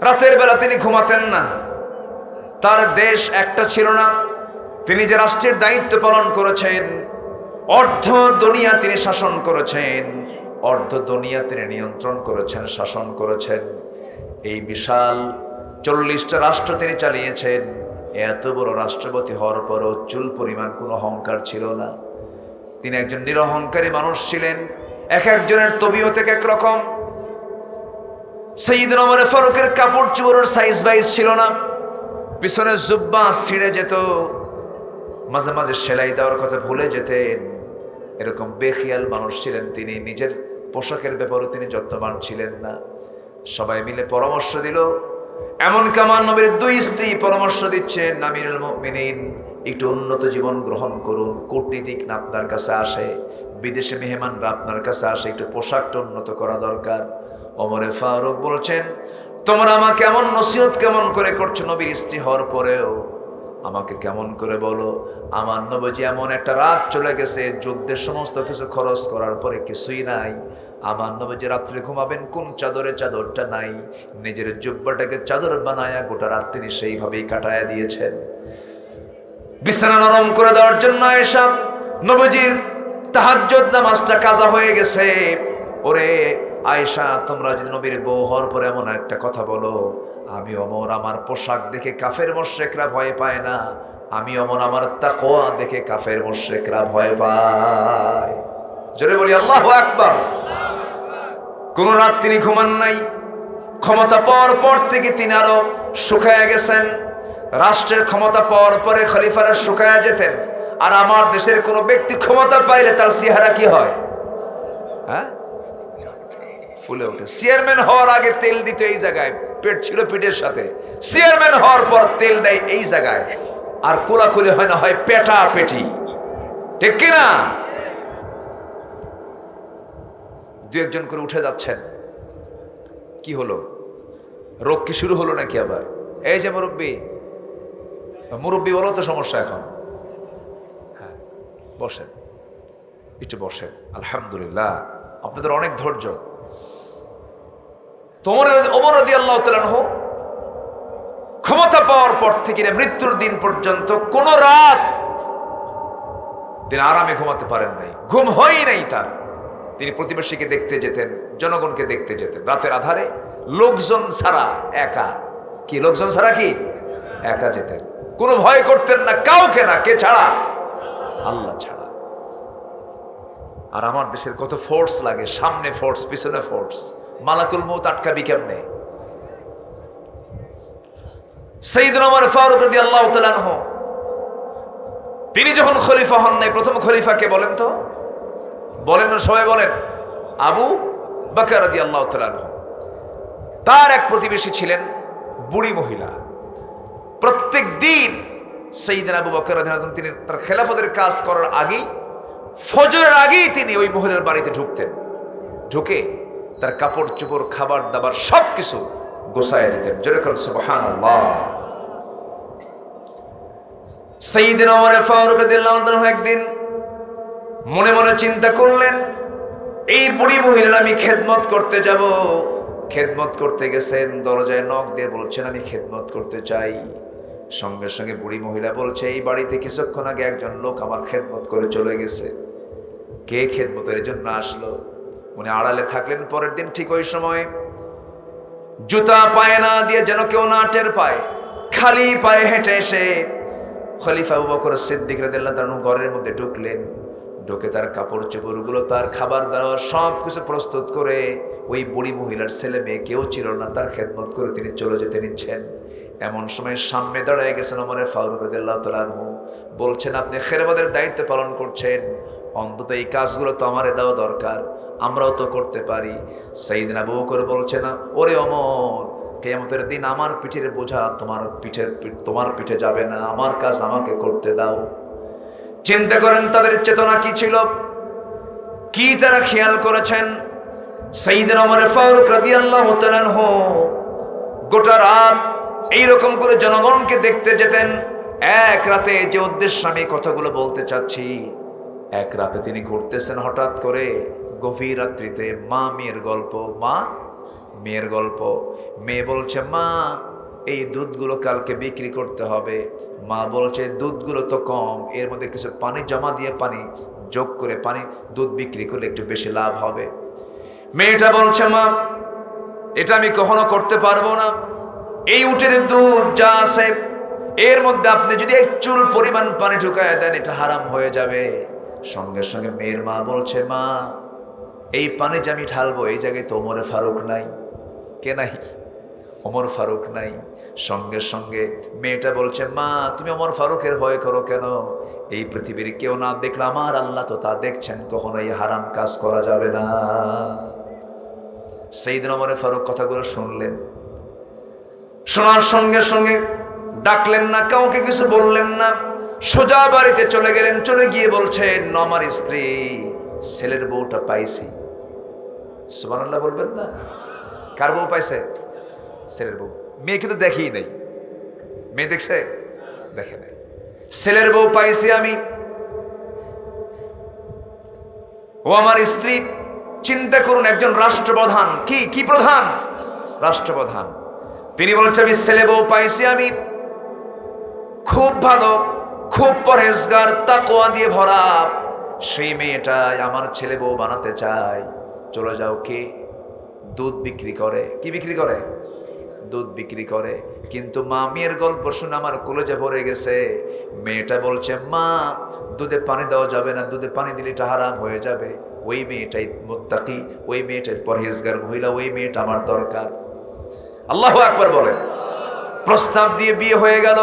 [SPEAKER 1] রাতের বেলা তিনি ঘুমাতেন না। তার দেশ একটা ছিল না। তিনি যে রাষ্ট্রের দায়িত্ব পালন করেছেন, অর্ধ দুনিয়া তিনি শাসন করেছেন, অর্ধ দুনিয়া তিনি নিয়ন্ত্রণ করেছেন, শাসন করেছেন। এই বিশাল 40টা রাষ্ট্র তিনি চালিয়েছেন। এত বড় রাষ্ট্রপতি হওয়ার পরও চুল পরিমাণ কোনো অহংকার ছিল না। তিনি একজন নিরহংকারী মানুষ ছিলেন। এক একজনের তবিয়ত এক রকম। সাইয়েদনা ওমর ফারুকের কাপড় চোপড়ের সাইজ বাইজ ছিল না। পিছনের জুব্বা ছিঁড়ে যেত, মাঝে মাঝে সেলাই দেওয়ার কথা ভুলে যেতেন। এরকম বেখিয়াল মানুষ ছিলেন তিনি। নিজের পোশাকের ব্যাপারে তিনি যত্নবান ছিলেন না। সবাই মিলে পরামর্শ দিল। এমনকি আমার নবীর 2 স্ত্রী পরামর্শ দিচ্ছেন, আমিরুল মুমিনিন একটু উন্নত জীবন গ্রহণ করুন। কূটনীতিক না আপনার কাছে আসে, বিদেশে মেহমানরা আপনার কাছে আসে, একটু পোশাকটা উন্নত করা দরকার। ওমর ফারুক বলছেন, তোমরা আমাকে এমন নসিহত কেমন করে করছো নবীর স্ত্রী হওয়ার পরেও? আমাকে কেমন করে বলো। আমার নবীজি এমন একটা রাত চলে গেছে, যুদ্ধের সমস্ত কিছু খরচ করার পরে কিছুই নাই। আমার নবীজি রাত্রে ঘুমাবেন কোন চাদরে, চাদরটা নাই। নিজের জুব্বাটাকে চাদর বানায়া গোটা রাত তিনি সেইভাবেই কাটায়া দিয়েছেন। বিছানা নরম করে দেওয়ার জন্য আয়েশা, নবীজির তাহাজ্জুদ নামাজটা কাজা হয়ে গেছে। ওরে আয়েশা, তোমরা যদি নবীর বউ হওয়ার পরে এমন একটা কথা বলো, আমি ওমর আমার পোশাক দেখে কাফের মুশরিকরা ভয় পায় না, আমি ওমর আমার তাকওয়া দেখে কাফের মুশরিকরা ভয় পায়। জোরে বলি আল্লাহু আকবার। কোন রাত তিনি ঘুমান নাই। ক্ষমতা পাওয়ার পর থেকে তিনি আরো শুকায়া গেছেন। রাষ্ট্রের ক্ষমতা পাওয়ার পরে খলিফারা শুকায়া যেতেন। আর আমার দেশের কোন ব্যক্তি ক্ষমতা পাইলে তার চেহারা কি হয়? হ্যাঁ, ফুলে ওঠে। চেয়ারম্যান হওয়ার আগে তেল দিত এই জায়গায়, পেট ছিল পিঠের সাথে। চেয়ারম্যান হওয়ার পর তেল দেয় এই জায়গায়। আর কোলাকুলি হয় না, হয় পেটা পেটি, ঠিক কিনা? 2-1 করে উঠে যাচ্ছেন। কি হলো? রোগ কি শুরু হলো নাকি আবার? এই যে মুরব্বী বলো তো সমস্যা এখন। হ্যাঁ, বসেন, একটু বসেন। আলহামদুলিল্লাহ, আপনাদের অনেক ধৈর্য। ওমর রাদিয়াল্লাহু তাআলা আনহু ক্ষমতা পাওয়ার পর থেকে মৃত্যুর দিন পর্যন্ত কোন রাত তিনি আরামে ঘুমাতে পারেন নাই, ঘুম হয়ই নাই তার। তিনি প্রতিবেশীকে দেখতে যেতেন, জনগণকে দেখতে যেতেন রাতের আধারে, লোকজন ছাড়া একা। কি লোকজন ছাড়া? কি একা যেতেন। কোনো ভয় করতেন না কাউকে, না কে ছাড়া? আল্লাহ ছাড়া। আর আমার দেশের কত ফোর্স লাগে, সামনে ফোর্স, পিছনে ফোর্স। মালাকুল মউত আটকাবি কেমনে? সাইয়েদনা ওমর ফারুক রাদিয়াল্লাহু তাআলা আনহু তিনি যখন খলিফা হন নাই, প্রথম খলিফা কে বলেন তো? বলেন না, সবাই বলেন। আবু বকর রাদিয়াল্লাহু তাআলা আনহু। তার এক প্রতিবেশী ছিলেন বুড়ি মহিলা। প্রত্যেক দিন সাইয়েদনা আবু বকর রাদিয়াল্লাহু আনহু তিনি তার খেলাফতের কাজ করার আগেই ফজরের আগেই তিনি ওই মহিলার বাড়িতে ঢুকতেন, ঢুকে তার কাপড় চোপড় খাবার দাবার সবকিছু গোছায় দিতেন। যেরকম সুবহানাল্লাহ। সাইয়েদনা ওমর ফারুক রাদিয়াল্লাহু আনহু একদিন মনে মনে চিন্তা করলেন, এই বুড়ি মহিলার আমি খেদমত করতে যাব। খেদমত করতে গেছেন, দরজায় নক দিয়ে বলছেন আমি খেদমত করতে চাই। সঙ্গে সঙ্গে বুড়ি মহিলা বলছে, এই বাড়িতে কিছুক্ষণ আগে একজন লোক আমার খেদমত করে চলে গেছে। কে খেদমতের জন্য আসলো? উনি আড়ালে থাকলেন। পরের দিন ঠিক ওই সময় জুতা পায়ে না দিয়ে, যেন কেউ না টের পায়, খালি পায়ে হেঁটে এসে খলিফা আবু বকর সিদ্দিক রাদিয়াল্লাহু তাআলা ঘরের মধ্যে ঢুকলেন। ঢুকে তার কাপড় চোপড়গুলো, তার খাবার দাবার সব কিছু প্রস্তুত করে ওই বুড়ি মহিলার ছেলে মেয়ে কেউ ছিল না, তার খেদমত করে তিনি চলে যেতে নিচ্ছেন। এমন সময় সামনে দাঁড়ায় গেছেন ওমর ফারুক রাদিয়াল্লাহু তাআলা আনহু। বলছেন, আপনি খেদমতের দায়িত্ব পালন করছেন, অন্তত এই কাজগুলো তো আমারে দেওয়া দরকার, আমরাও তো করতে পারি। সাইয়েদনা আবু বকর বলছে না, ওরে ওমর, কিয়ামতের দিন আমার পিঠের বোঝা তোমার পিঠে যাবে না, আমার কাজ আমাকে করতে দাও। চিন্তা করেন তাদের চেতনা কি ছিল, কি তারা খেয়াল করেছেন। সাইয়েদনা ওমর ফারুক রাদিয়াল্লাহু তাআলা আনহু গোটা রাত এইরকম করে জনগণকে দেখতে যেতেন। এক রাতে, যে উদ্দেশ্যে আমি কথাগুলো বলতে চাচ্ছি, এক রাতে তিনি ঘুরতেছেন, হঠাৎ করে গভীর রাত্রিতে মা মেয়ের গল্প, মা মেয়ের গল্প। মেয়ে বলছে, মা এই দুধগুলো কালকে বিক্রি করতে হবে। মা বলছে, দুধগুলো তো কম, এর মধ্যে কিছু পানি জমা দিয়ে পানি যোগ করে দুধ বিক্রি করলে একটু বেশি লাভ হবে। মেয়েটা বলছে, মা এটা আমি কখনো করতে পারবো না, এই উটের দুধ যা আছে এর মধ্যে আপনি যদি এক চুল পরিমাণ পানি ঢুকায় দেন এটা হারাম হয়ে যাবে। সঙ্গে সঙ্গে মেয়ের মা বলছে, মা এই পানি যে আমি ঢালবো এই জায়গায় তো ওমর ফারুক নাই। কে নাই? ওমর ফারুক নাই। সঙ্গে সঙ্গে মেয়েটা বলছে, মা তুমি ওমর ফারুকের ভয় করো কেন? এই পৃথিবীর কেউ না দেখলে আমার আল্লাহ তো তা দেখছেন, কখনো এই হারাম কাজ করা যাবে না। সাইয়েদনা ওমর ফারুক কথাগুলো শুনলেন, শোনার সঙ্গে সঙ্গে ডাকলেন না, কাউকে কিছু বললেন না, সোজা বাড়িতে চলে গেলেন। চলে গিয়ে বলছেন, আমার স্ত্রী ছেলের বউটা পাইছি। সুবহানাল্লাহ বলবেন না? কার বউ পাইছে? ছেলের বউ। মেয়ে কিন্তু দেখেই নাই। মেয়ে দেখছে? দেখে নাই। ছেলের বউ পাইছি আমি। ও আমার স্ত্রী, চিন্তা করুন, একজন রাষ্ট্রপ্রধান, কি প্রধান? রাষ্ট্রপ্রধান। তিনি বলছেন, আমি ছেলে বউ পাইছি, আমি খুব ভালো, খুব পরহেজগার, তাকওয়া দিয়ে ভরা, সেই মেয়েটাই আমার ছেলে বউ বানাতে চাই। চলে যাও। কে? দুধ বিক্রি করে। কি বিক্রি করে? দুধ বিক্রি করে। কিন্তু মা মেয়ের গল্প শুনে আমার কলেজে ভরে গেছে। মেয়েটা বলছে, মা দুধে পানি দেওয়া যাবে না, দুধে পানি দিলে এটা হারাম হয়ে যাবে। ওই মেয়েটাই মুত্তাকি, ওই মেয়েটাই পরহেজগার মহিলা, ওই মেয়েটা আমার দরকার। আল্লাহু আকবার বলেন। প্রস্তাব দিয়ে বিয়ে হয়ে গেল।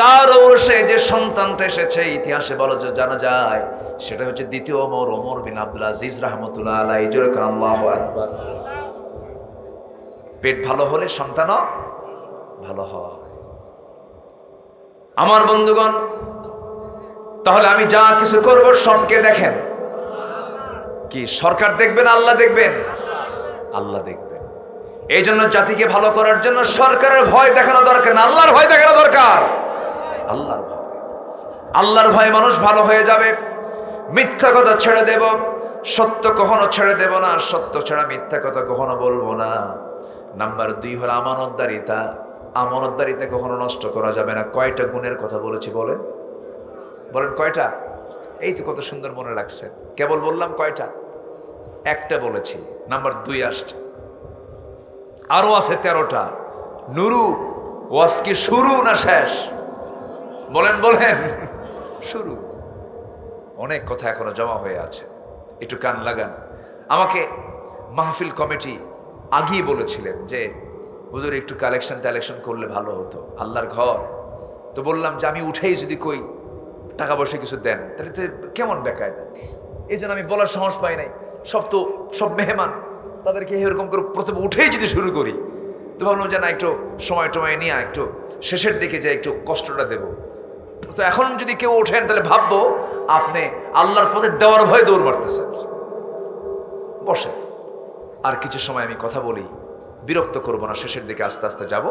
[SPEAKER 1] তার ঔরসে যে সন্তানটা এসেছে ইতিহাসে জানা যায়, সেটা হচ্ছে দ্বিতীয় ওমর বিন আব্দুল আজিজ রাহমাতুল্লাহ আলাইহি। জোরে করে আল্লাহু আকবার। পেট ভালো হলে সন্তানও ভালো হয়। আমার বন্ধুগণ, তাহলে আমি যা কিছু করব সবকে দেখেন। কি সরকার দেখবেন? আল্লাহ দেখবেন? আল্লাহ দেখবেন। এই জন্য জাতিকে ভালো করার জন্য সরকারের ভয় দেখানো দরকার না, আল্লাহর ভয় দেখানো দরকার। আল্লাহর ভয়, আল্লাহর ভয় মানুষ ভালো হয়ে যাবে। মিথ্যা কথা ছেড়ে দেব, সত্য কখনো ছেড়ে দেব না, সত্য ছাড়া মিথ্যা কথা কখনো বলবো না। নাম্বার 2 হলো আমানতদারিতা। আমানতদারিতা কখনো নষ্ট করা যাবে না। কয়টা গুণের কথা বলেছি বলেন? বলেন কয়টা? এই তো কত সুন্দর মনে রাখছেন। কেবল বললাম কয়টা? একটা বলেছি, নাম্বার 2 আসছে, আরো আছে 13টা। নুরু ওয়াজ কি শুরু না শেষ? বলেন বলেন। শুরু। অনেক কথা এখনো জমা হয়ে আছে, একটু কান লাগান। আমাকে মাহফিল কমিটি আগেই বলেছিলেন যে হুজুর একটু কালেকশন করলে ভালো হতো, আল্লাহর ঘর। তো বললাম যে আমি উঠেই যদি কই টাকা পয়সা কিছু দেন তাহলে তো কেমন বেকায় দেন। এই জন্য আমি বলার সাহস পাই নাই। সব মেহমান, তাদেরকে এরকম করে প্রথমে উঠেই যদি শুরু করি তো ভাবলাম যে না, একটু সময় টময় নিয়ে একটু শেষের দিকে যে একটু কষ্টটা দেব। তো এখন যদি কেউ ওঠেন তাহলে ভাববো আপনি আল্লাহর পথে দেওয়ার ভয়ে দৌড় মারতেছেন। বসে আর কিছু সময় আমি কথা বলি, বিরক্ত করব না, শেষের দিকে আস্তে আস্তে যাব।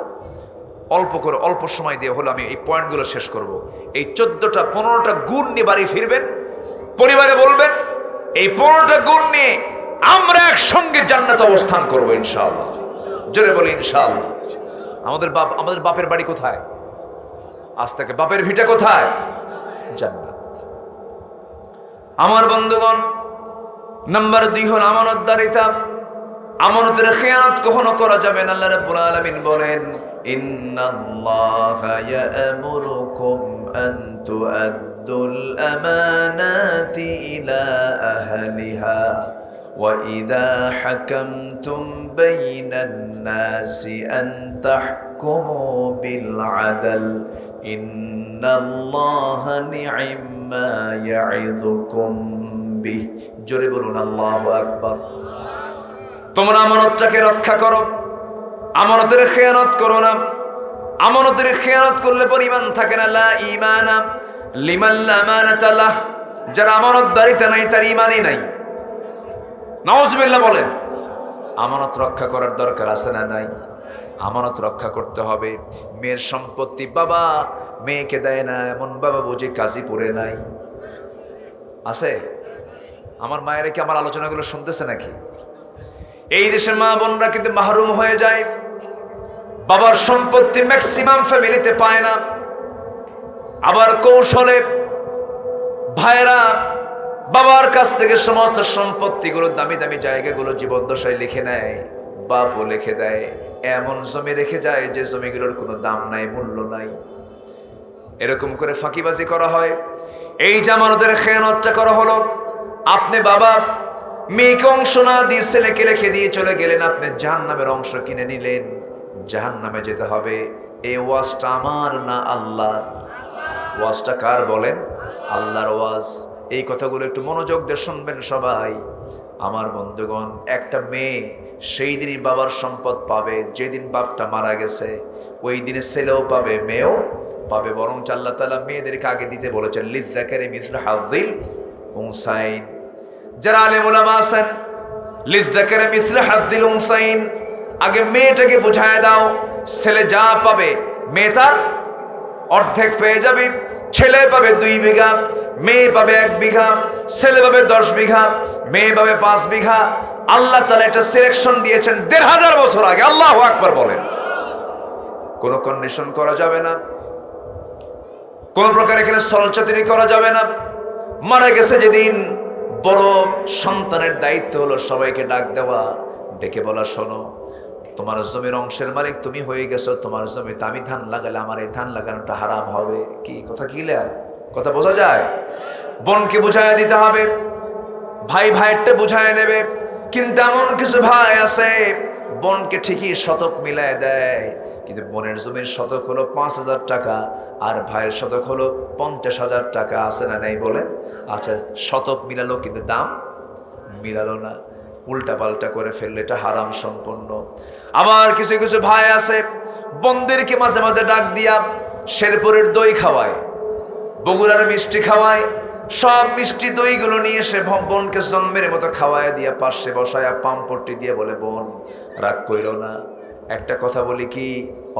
[SPEAKER 1] অল্প করে অল্প সময় দিয়ে হলো আমি এই পয়েন্টগুলো শেষ করব। এই 14টা 15টা গুণ নিয়ে বাড়ি ফিরবেন, পরিবারে বলবেন এই 15টা গুণ নিয়ে আমরা একসঙ্গে জান্নাতে অবস্থান করব ইনশাআল্লাহ। জোরে বলি ইনশাআল্লাহ। আমাদের বাপের বাড়ি কোথায়? আজ থেকে বাপের ভিটা কোথায়? জান্নাত। আমার বন্ধুগণ, নাম্বার 2 হল আমানতদারিতা। আমানতের খেয়ানত কখনো করা যাবে না। আল্লাহ রাব্বুল আলামিন বলেন, ইন্নাল্লাহা ইয়া'মুরুকুম আন তু'আদ্দুল আমানাতি ইলা আহলিহা ওয়া ইযা হাকামতুম বাইনান নাসি আন তাহকুমু বিল আদল ইন্নাল্লাহা নি'ম্মা ইয়া'ইযুকুম বিহি। জোরে বলুন আল্লাহু আকবার। তোমরা আমানতটাকে রক্ষা করো, আমানতের খেয়ানত করো না। আমানতের খেয়ানত করলে পর ঈমান থাকে না। লা ঈমানা লিমান লা আমানাতা লাহ। যার আমানতদারিতা নাই তার ঈমানই নাই। নাউজুবিল্লাহ বলেন। আমানত রক্ষা করার দরকার আছে না নাই? আমানত রক্ষা করতে হবে। মেয়ের সম্পত্তি বাবা মেয়েকে দেয় না, এমন বাবা বুঝে কাজী পড়ে নাই আছে? আমার মায়েরা কি আমার আলোচনাগুলো শুনতেছে নাকি? এই দেশের মা বোনরা কিন্তু মাহরুম হয়ে যায়, বাবার সম্পত্তি ম্যাক্সিমাম ফ্যামিলিতে পায় না। আবার কৌশলে ভাইরা বাবার কাছ থেকে সমস্ত সম্পত্তিগুলো, দামি দামি জায়গাগুলো জীবদ্দশায় লিখে নেয়, বাপও লিখে দেয়। এমন জমি রেখে যায় যে জমিগুলোর কোনো দাম নাই, মূল্য নাই। এরকম করে ফাঁকিবাজি করা হয়। এই জামানতের খেয়ানতটা করা হলো। আপনি বাবা মেয়েকে অংশ না দিয়ে ছেলেকে রেখে দিয়ে চলে গেলেন, আপনি জাহান্নামের অংশ কিনে নিলেন। জাহান্নামে যেতে হবে। এই ওয়াজটা আমার না আল্লাহর? ওয়াজটা কার বলেন? আল্লাহর ওয়াজ। এই কথাগুলো একটু মনোযোগ দিয়ে শুনবেন সবাই। আমার বন্ধুগণ, একটা মেয়ে সেই দিনই বাবার সম্পদ পাবে যেদিন বাপটা মারা গেছে। ওই দিনে ছেলেও পাবে, মেয়েও পাবে। বরং আল্লাহ তাআলা মেয়েদেরকে আগে দিতে বলেছেন, লিযযাকারি মিসলু হাযযিল উনসাইন। যারা আলেম উলামা আছেন, লিযযাকারি মিসলু হাযযিল উনসাইন, আগে মেয়েটাকে বুঝায় দাও ছেলে যা পাবে মেয়ে তার অর্ধেক পেয়ে যাবে। ছেলে পাবে 2 বিঘা, মেয়ে পাবে 1 বিঘা। ছেলে পাবে 10 বিঘা, মেয়ে পাবে 5 বিঘা। আল্লাহ তাআলা এটা সিলেকশন দিয়েছেন 1500 বছর আগে। আল্লাহু আকবার বলেন। কোনো কন্ডিশন করা যাবে না, কোন প্রকার এখানে ছলচাতুরি করা যাবে না। মারা গেছে যেদিন, বড় সন্তানের দায়িত্ব হলো সবাইকে ডাক দেওয়া, ডেকে বলা, শোনো তোমার জমির অংশের মালিক তুমি হয়ে গেছো, তোমার জমিতে আমি ধান লাগালে আমার এই ধান লাগানোটা হারাম হবে। কি কথা ক্লিয়ার? কথা বোঝা যায়? বোনকে বুঝায় দিতে হবে, ভাই ভাইয়েরটা বুঝায় নেবে। কিন্তু এমন কিছু ভাই আছে বোনকে ঠিকই শতক মিলায় দেয়, কিন্তু বোনের জমির শতক হলো 5,000 টাকা আর ভাইয়ের শতক হলো 50,000 টাকা। আছে না নাই বলে? আচ্ছা, শতক মিলালো কিন্তু দাম মিলালো না, উল্টা পাল্টা করে ফেললে এটা হারাম সম্পন্ন। আবার কিছু কিছু ভাই আছে বোনদেরকে মাঝে মাঝে ডাক দিয়া শেরপুরের দই খাওয়ায়, বগুড়ার মিষ্টি খাওয়ায়। সব মিষ্টি দইগুলো নিয়ে এসে বোনকে জন্মের মতো খাওয়ায় দিয়া পাশে বসায়া পাম্পট্টি দিয়ে বলে, বোন রাগ কইল না, একটা কথা বলি কি,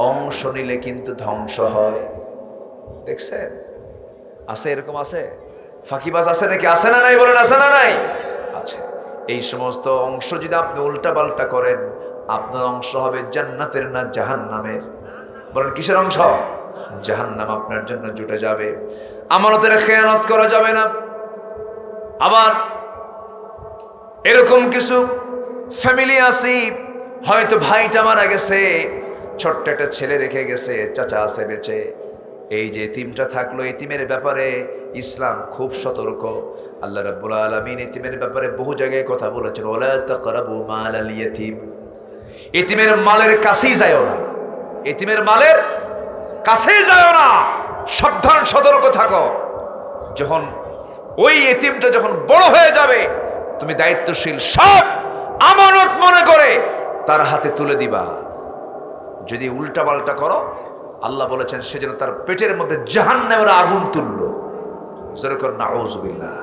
[SPEAKER 1] অংশ নিলে কিন্তু ধ্বংস হয়। দেখছেন? আছে, এরকম আছে ফাঁকিবাজ আছে নাকি? আছে না নাই বলেন? আছে না নাই? আছে। এই সমস্ত অংশ যদি আপনি উল্টা পাল্টা করেন, আপনার অংশ হবে জান্নাতের না জাহান্নামের? বলেন কিসের অংশ? জাহান্নাম আপনার জন্য জুটে যাবে। আমানতের খেয়ানত করা যাবে না। আবার এরকম কিছু ফ্যামিলি আছে, হয়তো ভাইটা মারা গেছে, ছোট্ট একটা ছেলে রেখে গেছে, চাচা আছে বেঁচে। এই যে এতিমটা থাকলো, এতিমের ব্যাপারে ইসলাম খুব সতর্ক। আল্লাহ রাব্বুল আলামিন এতিমের ব্যাপারে বহু জায়গায় কথা বলেছেন, ওয়ালা তাকরাবু মালাল ইয়াতীম। এতিমের মালের কাছেই যায়ও না, এতিমের মালের কাছেই যায়ও না, সাবধান সতর্ক থাকো। যখন ওই এতিমটা যখন বড় হয়ে যাবে, তুমি দায়িত্বশীল, সব আমানত মনে করে তার হাতে তুলে দিবা। যদি উল্টাপাল্টা করো, আল্লাহ বলেছেন সেজন্য তার পেটের মধ্যে জাহান্নামের আগুন তুললো। যেরকম নাউযুবিল্লাহ।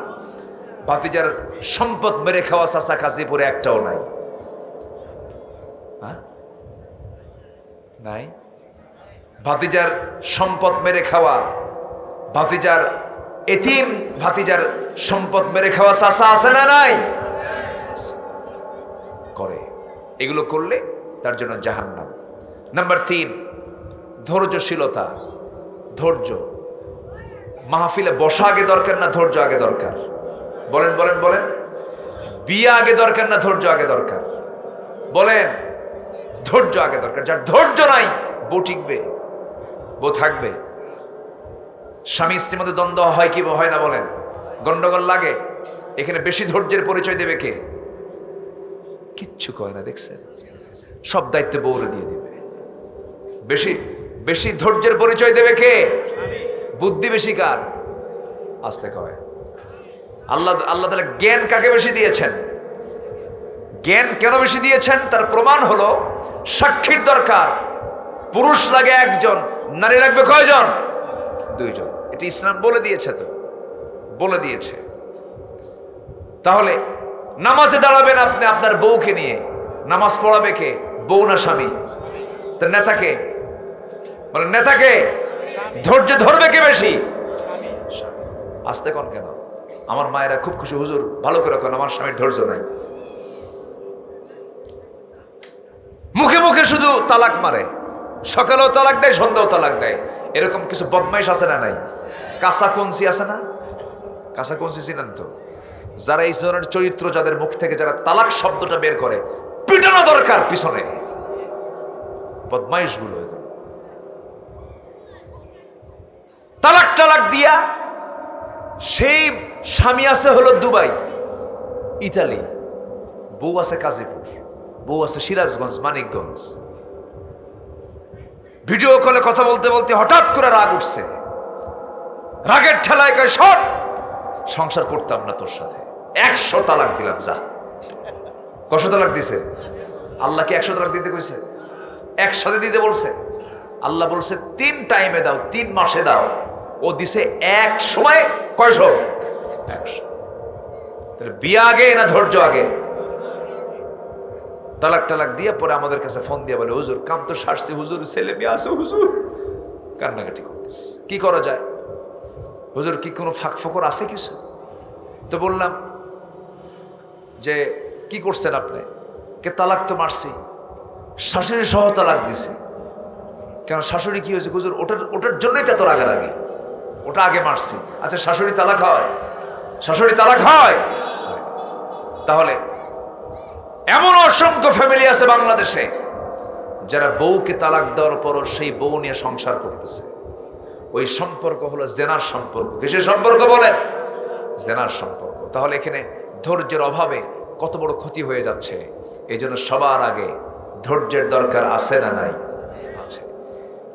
[SPEAKER 1] ভাতিজার সম্পদ মেরে খাওয়া চাচা কাজীপুরে একটাও নাই, নাই। ভাতিজার সম্পদ মেরে খাওয়া, ভাতিজার এতিম ভাতিজার সম্পদ মেরে খাওয়া চাচা আছে না নাই? করে। এগুলো করলে তার জন্য জাহান্নাম। নাম্বার 3, ধৈর্যশীলতা। ধৈর্য। মাহফিলে বসা আগে দরকার না ধৈর্য আগে দরকার? বলেন বলেন বলেন। বিয়ে আগে দরকার না ধৈর্য আগে দরকার? বলেন। ধৈর্য আগে দরকার। যার ধৈর্য নাই বউ টিকবে? বউ থাকবে? স্বামী স্ত্রীর মধ্যে দ্বন্দ্ব হয় কি হয় না বলেন? গন্ডগোল লাগে। এখানে বেশি ধৈর্যের পরিচয় দেবে কে? কিচ্ছু কয় না, দেখছেন? সব দায়িত্ব বউরে দিয়ে দিবে। বেশি বেশি ধৈর্যের পরিচয় দেবে কে? বুদ্ধি বেশি কার? আস্তে কয়। আল্লাহ তাআলা জ্ঞান কাকে বেশি দিয়েছেন? জ্ঞান কেন বেশি দিয়েছেন তার প্রমাণ হলো সাক্ষীর দরকার। পুরুষ লাগে একজন, নারী লাগবে কয়জন? 2 জন। এটা ইসলাম বলে দিয়েছে, তো বলে দিয়েছে। তাহলে নামাজে দাঁড়াবেন আপনি আপনার বউকে নিয়ে, নামাজ পড়াবে কে? বউ না স্বামী? তার নেতাকে বলেন, নেতাকে? ধৈর্য ধরবে কে বেশি? আস্তে কোন কেন? আমার মায়েরা খুব খুশি, হুজুর ভালো করে কোন, আমার স্বামীর ধৈর্য নাই। মুখে মুখে শুধু তালাক মারে, সকালেও তালাক দেয়, সন্ধ্যাও তালাক দেয়। এরকম কিছু বদমাইশ আছে না নাই? কাঁচা কঞ্চি আছে না? কাঁচা কঞ্চি চিনেন তো? যারা এই ধরনের চরিত্র, যাদের মুখ থেকে যারা তালাক শব্দটা বের করে, পিটানো দরকার পিছনে। বদমাইশ গুলো তালাক টালাক দিয়া, সেই স্বামী আছে হলো দুবাই, ইতালি, বউ আছে গাজীপুর, বউ আছে সিরাজগঞ্জ, মানিকগঞ্জ। ভিডিও কলে কথা বলতে বলতে হঠাৎ করে রাগ উঠছে, রাগের ঠেলায় কয় সব সংসার করতাম না তোর সাথে, 100 তালাক দিলাম। যা। কত তালাক দিছে? আল্লাহ কি 100 তালাক দিতে কইছে? একসাথে দিতে বলছে? আল্লাহ বলছে 3 টাইমে দাও, 3 মাসে দাও। ও দিছে এক সময়। কয়শো? 100। তাহলে বিয়ে আগে না ধৈর্য আগে? তালাক টালাক দিয়ে পরে আমাদের কাছে ফোন দিয়ে বলে, হুজুর কাম তো সারছি, হুজুর ছেলে মেয়ে আছে, হুজুর কান্নাকাটি করতেছে, কি করা যায়? হুজুর কি কোনো ফাঁক ফোকর আছে কিছু? তো বললাম যে কি করছেন আপনি? কে তালাক তো মারছি, শাশুড়ি সহ তালাক দিছে। কেন শাশুড়ি কি হয়েছে? হুজুর ওটার জন্যই তো রাগারাগি, ওটা আগে মারছি। আচ্ছা শাশুড়ি তালাক হয়? শাশুড়ি তালাক হয়? তাহলে এমন অসংখ্য ফ্যামিলি আছে বাংলাদেশে যারা বউকে তালাক দেওয়ার পরও সেই বউ নিয়ে সংসার করতেছে। ওই সম্পর্ক হলো জেনার সম্পর্ক। কিসের সম্পর্ক বলেন? জেনার সম্পর্ক। তাহলে এখানে ধৈর্যের অভাবে কত বড় ক্ষতি হয়ে যাচ্ছে। এই জন্য সবার আগে ধৈর্যের দরকার আছে না নাই? আছে।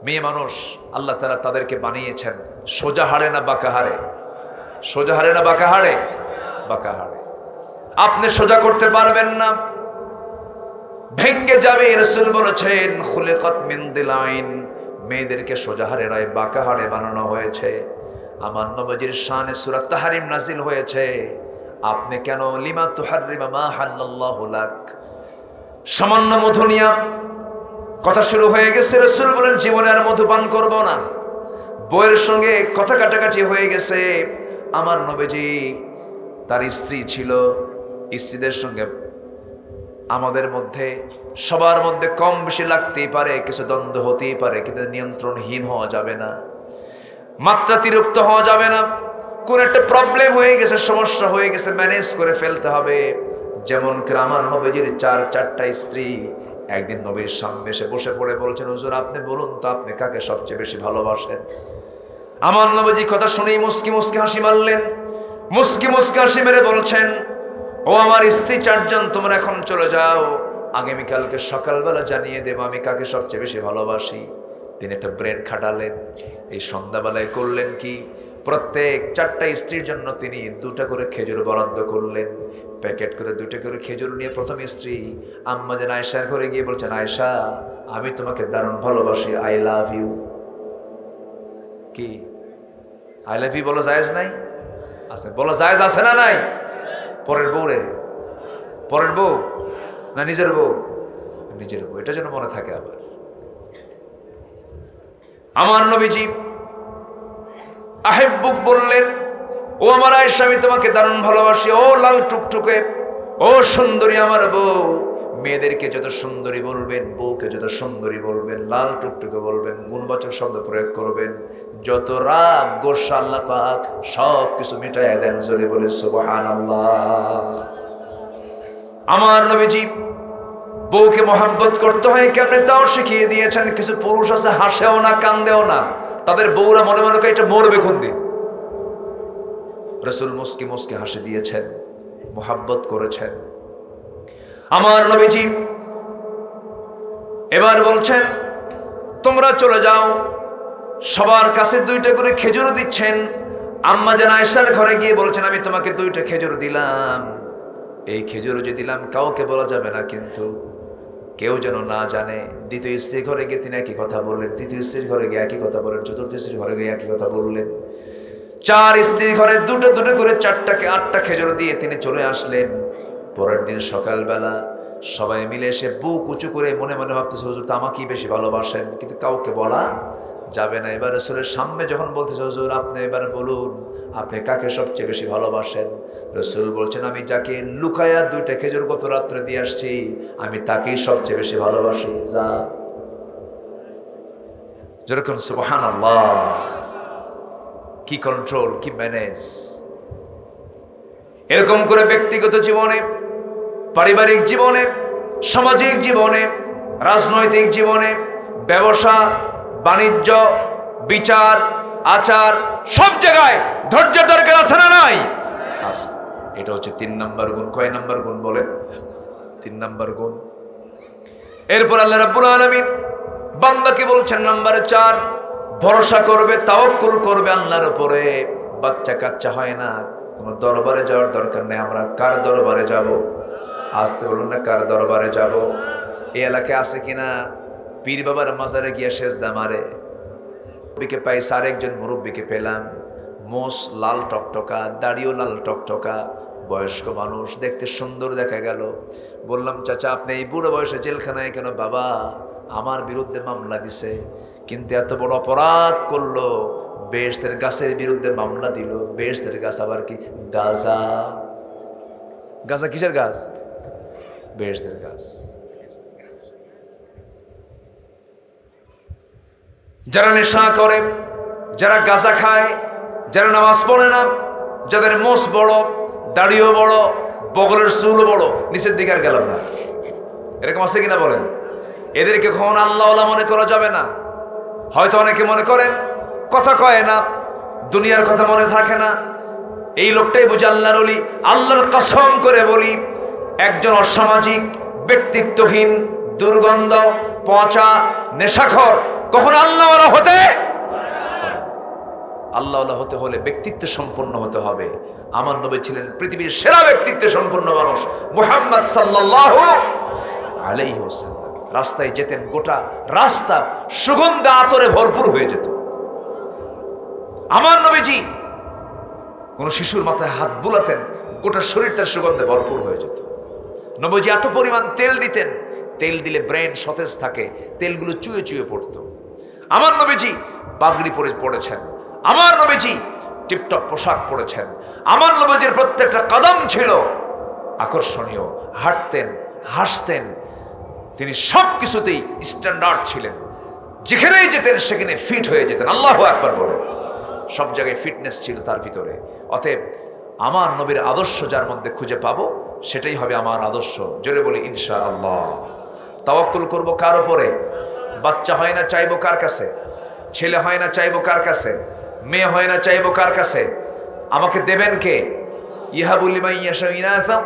[SPEAKER 1] মেয়ে মানুষ আল্লাহ তাআলা তাদেরকে বানিয়েছেন সোজা হাড়ে না বাঁকা হাড়ে? সোজা হাড়ে না বাঁকা হাড়ে? বাঁকা হাড়ে। আপনি সোজা করতে পারবেন না, ভেঙ্গে যাবে। রাসূল বলেছেন খুলিকাত মিন দিলাইন, মেয়েদেরকে সোজা হাড়ে নয় বাঁকা হাড়ে বানানো হয়েছে। আমার নবীর শানে সূরা তাহরিম নাজিল হয়েছে, আপনি কেন লিমা তুহাররিমা মা হাল্লাল্লাহু লাক। সামান্য মধু নিয়া কথা শুরু হয়ে গেছে, রাসূল বলেন জীবনে আর মধু পান করব না। বউয়ের সঙ্গে কথা কাটাকাটি হয়ে গেছে, আমার নবীজি তার স্ত্রী ছিল, স্ত্রীদের সঙ্গে আমাদের মধ্যে সবার মধ্যে কম বেশি লাগতেই পারে, কিছু দ্বন্দ্ব হতেই পারে, কিন্তু নিয়ন্ত্রণহীন হওয়া যাবে না, মাত্রাতিরিক্ত হওয়া যাবে না। কোন একটা প্রবলেম হয়ে গেছে, সমস্যা হয়ে গেছে, ম্যানেজ করে ফেলতে হবে। যেমন করে আমার নবীজির 4টা স্ত্রী একদিন নবীর সামনে এসে বসে পড়ে বলছেন, হুজুর আপনি বলুন তো আপনি কাকে সবচেয়ে বেশি ভালোবাসেন? আমার নবীজি কথা শুনেই মুস্কি মুস্কি হাসি মারলেন, মুস্কি মুস্কি হাসি মেরে বলছেন, ও আমার স্ত্রী 4 জন, তোমরা এখন চলে যাও, আগামীকালকে সকালবেলা জানিয়ে দেব আমি কাকে সবচেয়ে বেশি ভালোবাসি। তিনি একটা ব্রেন খাটালেন। এই সন্ধ্যাবেলায় করলেন কি, প্রত্যেক 4টা স্ত্রীর জন্য তিনি 2টা করে খেজুর বরাদ্দ করলেন। প্যাকেট করে 2টা করে খেজুর নিয়ে প্রথম স্ত্রী আম্মা জান আয়েশার ঘরে গিয়ে বলছেন, আয়েশা আমি তোমাকে দারুণ ভালোবাসি, আই লাভ ইউ। কি আই লাভ ইউ বলা জায়েজ নাই? আছে, বলা জায়েজ আছে না নাই? পরের বউ রে, পরের বউ না নিজের বউ? নিজের বউ, এটা যেন মনে থাকে। আবার আমার নবীজি আহিব্বুক বললেন, ও আমার আয়েশা আমি তোমাকে দারুণ ভালোবাসি, ও লাল টুকটুকে, ও সুন্দরী আমার বউ। মেয়েদেরকে যত সুন্দরী বলবেন, বউকে যত সুন্দরী বলবেন, লাল টুকটুকে বলবেন, গুণবাচক শব্দ প্রয়োগ করবেন, যত রাগ গোসা আল্লাহ পাক সব কিছু মিটাইয়া দেন। জোরে বলে সুবহানাল্লাহ। আমার নবীজি বউকে মহাব্বত করতে হয় কেমনে তাও শিখিয়ে দিয়েছেন। কিছু পুরুষ আছে হাসেও না কান্দেও না, তাদের বউরা মনে মনে করে এটা মরবে কোন দিন। রাসূল মুস্কি মুস্কি হাসি দিয়েছেন, মহাব্বত করেছেন। আমার নবীজি এবার বলছেন তোমরা চলে যাও। সবার কাছে 2টা করে খেজুর দিচ্ছেন। আম্মা জান আয়েশার ঘরে গিয়ে বলছেন, আমি তোমাকে 2টা খেজুর দিলাম, এই খেজুর যে দিলাম কাউকে বলা যাবে না, কিন্তু কেউ যেন না জানে। দ্বিতীয় স্ত্রীর ঘরে গিয়ে তিনি একই কথা বললেন, তৃতীয় স্ত্রীর ঘরে গিয়ে একই কথা বললেন, চতুর্থ স্ত্রীর ঘরে গিয়ে একই কথা বললেন। 4 স্ত্রীর ঘরে 2টা করে 8টা খেজুর দিয়ে তিনি চলে আসলেন। পরের দিন সকালবেলা সবাই মিলে এসে বুক উঁচু করে মনে মনে ভাবতেছে, হুজুর তো আমাকেই বেশি ভালোবাসেন, কিন্তু কাউকে বলা যাবে না। এবার রাসূলের সামনে যখন বলতেছে, হুজুর আপনি এবার বলুন আপনি কাকে সবচেয়ে বেশি ভালোবাসেন? রাসূল বলছেন, আমি যাকে লুকায়া 2টা খেজুর গত রাত্রে দিয়ে আসছি আমি তাকেই সবচেয়ে বেশি ভালোবাসি। যা যেরকম সুবহানাল্লাহ, কি কন্ট্রোল, কি ম্যানেজ। এরকম করে ব্যক্তিগত জীবনে, পারিবারিক জীবনে, সামাজিক জীবনে, রাজনৈতিক জীবনে, ব্যবসা বাণিজ্য, বিচার আচার, সব জায়গায় ধৈর্যের দরকার আছে না নাই? আছে। এটা হচ্ছে 3 নম্বর গুণ। কয় নম্বর গুণ বলেন? 3 নম্বর গুণ। এরপর আল্লাহ রাব্বুল আলামিন বান্দাকে বলছেন নাম্বার 4, ভরসা করবে, তাওয়াক্কুল করবে আল্লাহর উপরে। বাচ্চা কাচ্চা হয় না, কোনো দরবারে যাওয়ার দরকার নেই। আমরা কার দরবারে যাব? আসতে বলুন না, কার দরবারে যাব? এই এলাকায় আছে কিনা পীর বাবার মাজারে গিয়া সেজদা মারে? মুরব্বিকে পাইছে, আরেকজন মুরব্বিকে পেলাম, মোষ লাল টকটকা, দাড়িও লাল টকটকা, বয়স্ক মানুষ, দেখতে সুন্দর দেখা গেল। বললাম, চাচা আপনি এই বুড়ো বয়সে জেলখানায় কেন? বাবা আমার বিরুদ্ধে মামলা দিছে, কিন্তু এত বড় অপরাধ করলো, বেহেশতের গাছের বিরুদ্ধে মামলা দিল। বেহেশতের গাছ আবার কি? গাঁজা। গাঁজা কিসের গাছ? বেহেশতের গাছ। যারা নেশা করে, যারা গাঁজা খায়, যারা নামাজ পড়ে না, যাদের মোষ বড়, দাড়িও বড়, বগলের চুল বড়, নিচের দিকে আর গেলাম না, এরকম আছে কিনা বলেন? এদেরকে কখনো আল্লাহওয়ালা মনে করা যাবে না। হয়তো অনেকে মনে করেন কথা কয় না, দুনিয়ার কথা মনে থাকে না, এই লোকটাই বুঝি আল্লাহর ওলি। আল্লাহর কসম করে বলি, একজন অসামাজিক, ব্যক্তিত্বহীন, দুর্গন্ধ, পচা, নেশাখোর কখনো আল্লাহওয়ালা হতে, আল্লাহওয়ালা হতে হলে ব্যক্তিত্ব সম্পন্ন হতে হবে। আমার নবী ছিলেন পৃথিবীর সেরা ব্যক্তিত্ব সম্পন্ন মানুষ, মুহাম্মদ সাল্লাল্লাহু আলাইহি ওয়াসাল্লাম। রাস্তায় যেতেন, গোটা রাস্তা সুগন্ধে আতরে ভরপুর হয়ে যেত। আমার নবীজি কোন শিশুর মাথায় হাত বুলাতেন, গোটা শরীর তার সুগন্ধে ভরপুর হয়ে যেত। নবীজি এত পরিমাণ তেল দিতেন, তেল দিলে ব্রেন সতেজ থাকে, তেলগুলো চুয়ে চুয়ে পড়তো। আমার নবীজি পাগড়ি পরেছেন, আমার নবীজি টিপটপ পোশাক পরেছেন, আমার নবীজির প্রত্যেকটা কদম ছিল আকর্ষণীয়, হাঁটতেন, হাসতেন, তিনি সব কিছুতেই স্ট্যান্ডার্ড ছিলেন। যেখানেই যেতেন সেখানে ফিট হয়ে যেতেন। আল্লাহু আকবার বলেন। সব জায়গায় ফিটনেস ছিল তার ভিতরে। অতএব আমার নবীর আদর্শ যার মধ্যে খুঁজে পাবো, সেটাই হবে আমার আদর্শ। জোরে বলি ইনশাআল্লাহ। তাওয়াক্কুল করব কার উপরে? বাচ্চা হয় না চাইবো কার কাছে? ছেলে হয় না চাইবো কার কাছে? মেয়ে হয় না চাইবো কার কাছে? আমাকে দেবেন কে? ইহাবু লিমান ইয়াশাউ ইনাসা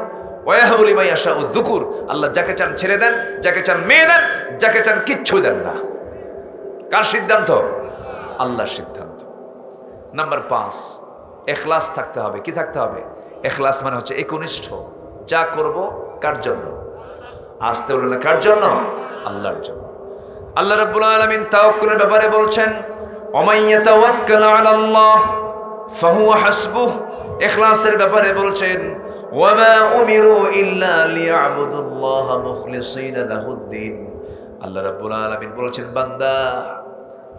[SPEAKER 1] ওয়া ইয়াহাবু লিমান ইয়াশাউ যুকুর। আল্লাহ যাকে চান ছেলে দেন, যাকে চান মেয়ে দেন, যাকে চান কিচ্ছু দেন না। কার সিদ্ধান্ত? আল্লাহর সিদ্ধান্ত। নাম্বার 5, ইখলাস থাকতে হবে। কি থাকতে হবে? ইখলাস মানে হচ্ছে একনিষ্ঠ। যা করব কার জন্য? আসতে হলো না, কার জন্য? আল্লাহর জন্য। আল্লাহ রাব্বুল আলামিন তাওয়াক্কুলের ব্যাপারে বলছেন, ওমান ইয়াতাওয়াক্কাল আলাল্লাহ ফাহুয়া হাসবুহ। ইখলাসের ব্যাপারে বলছেন, ওয়ামা উমিরু ইল্লা লিয়াবুদুল্লাহা মুখলিসিনা লাহুদ্দিন। আল্লাহ রাব্বুল আলামিন বলছেন, বান্দা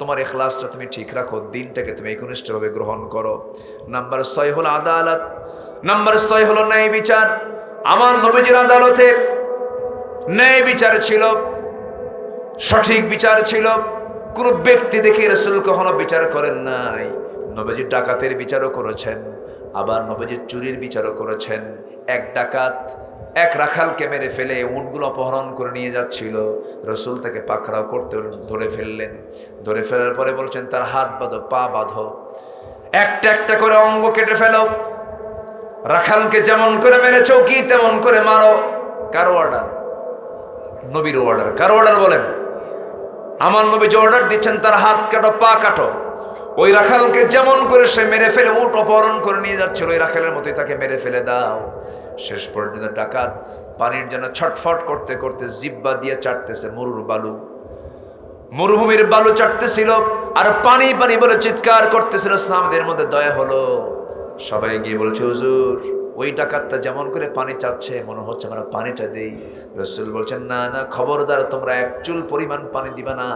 [SPEAKER 1] তোমার ইখলাসটা তুমি ঠিক রাখো, দিনটাকে তুমি একনিষ্ঠভাবে গ্রহণ করো। নাম্বার 6 হলো আদালত। নাম্বার 6 হলো ন্যায় বিচার। আমার নবীজির আদালতে ন্যায় বিচার ছিল, সঠিক বিচার ছিল। কোন ব্যক্তি দেখে রাসূল কখনো বিচার করেন নাই। নবীজি ডাকাতের বিচারও করেছেন, আবার নবীজি চুরির বিচারও করেছেন। এক ডাকাত এক রাখালকে মেরে ফেলে উটগুলো অপহরণ করে নিয়ে যাচ্ছিল। রাসূল তাকে পাকড়াও করতে ধরে ফেললেন। ধরে ফেলার পরে বলছেন, তার হাত বাঁধো, পা বাঁধো, একটা একটা করে অঙ্গ কেটে ফেলো। রাখালকে যেমন করে মেরেছো কি তেমন করে মারো। কার অর্ডার? নবীর অর্ডার। কার অর্ডার বলেন? আমার নবী যে অর্ডার দিচ্ছেন, তার হাত কাটো, পা কাটো। ওই রাখালকে যেমন করে সে মেরে ফেলে উট অপহরণ করে নিয়ে যাচ্ছিল, ওই রাখালের মতোই তাকে মেরে ফেলে দাও। শেষ পর্যন্ত ডাকাত পানির জন্য ছটফট করতে করতে জিব্বা দিয়ে চাটতেছে মরুর বালু, মরুভূমির বালু চাটতেছিল আর পানি পানি বলে চিৎকার করতেছিল। সাহাবাদের মধ্যে দয়া হলো, সবাই গিয়ে বলছে, হুজুর ওই ডাকাতটা যেমন করে পানি চাচ্ছে মনে হচ্ছে আমরা পানিটা দেই। রাসূল বলছেন, না না, খবরদার, তোমরা এক চুল পরিমাণ পানি দিবা না,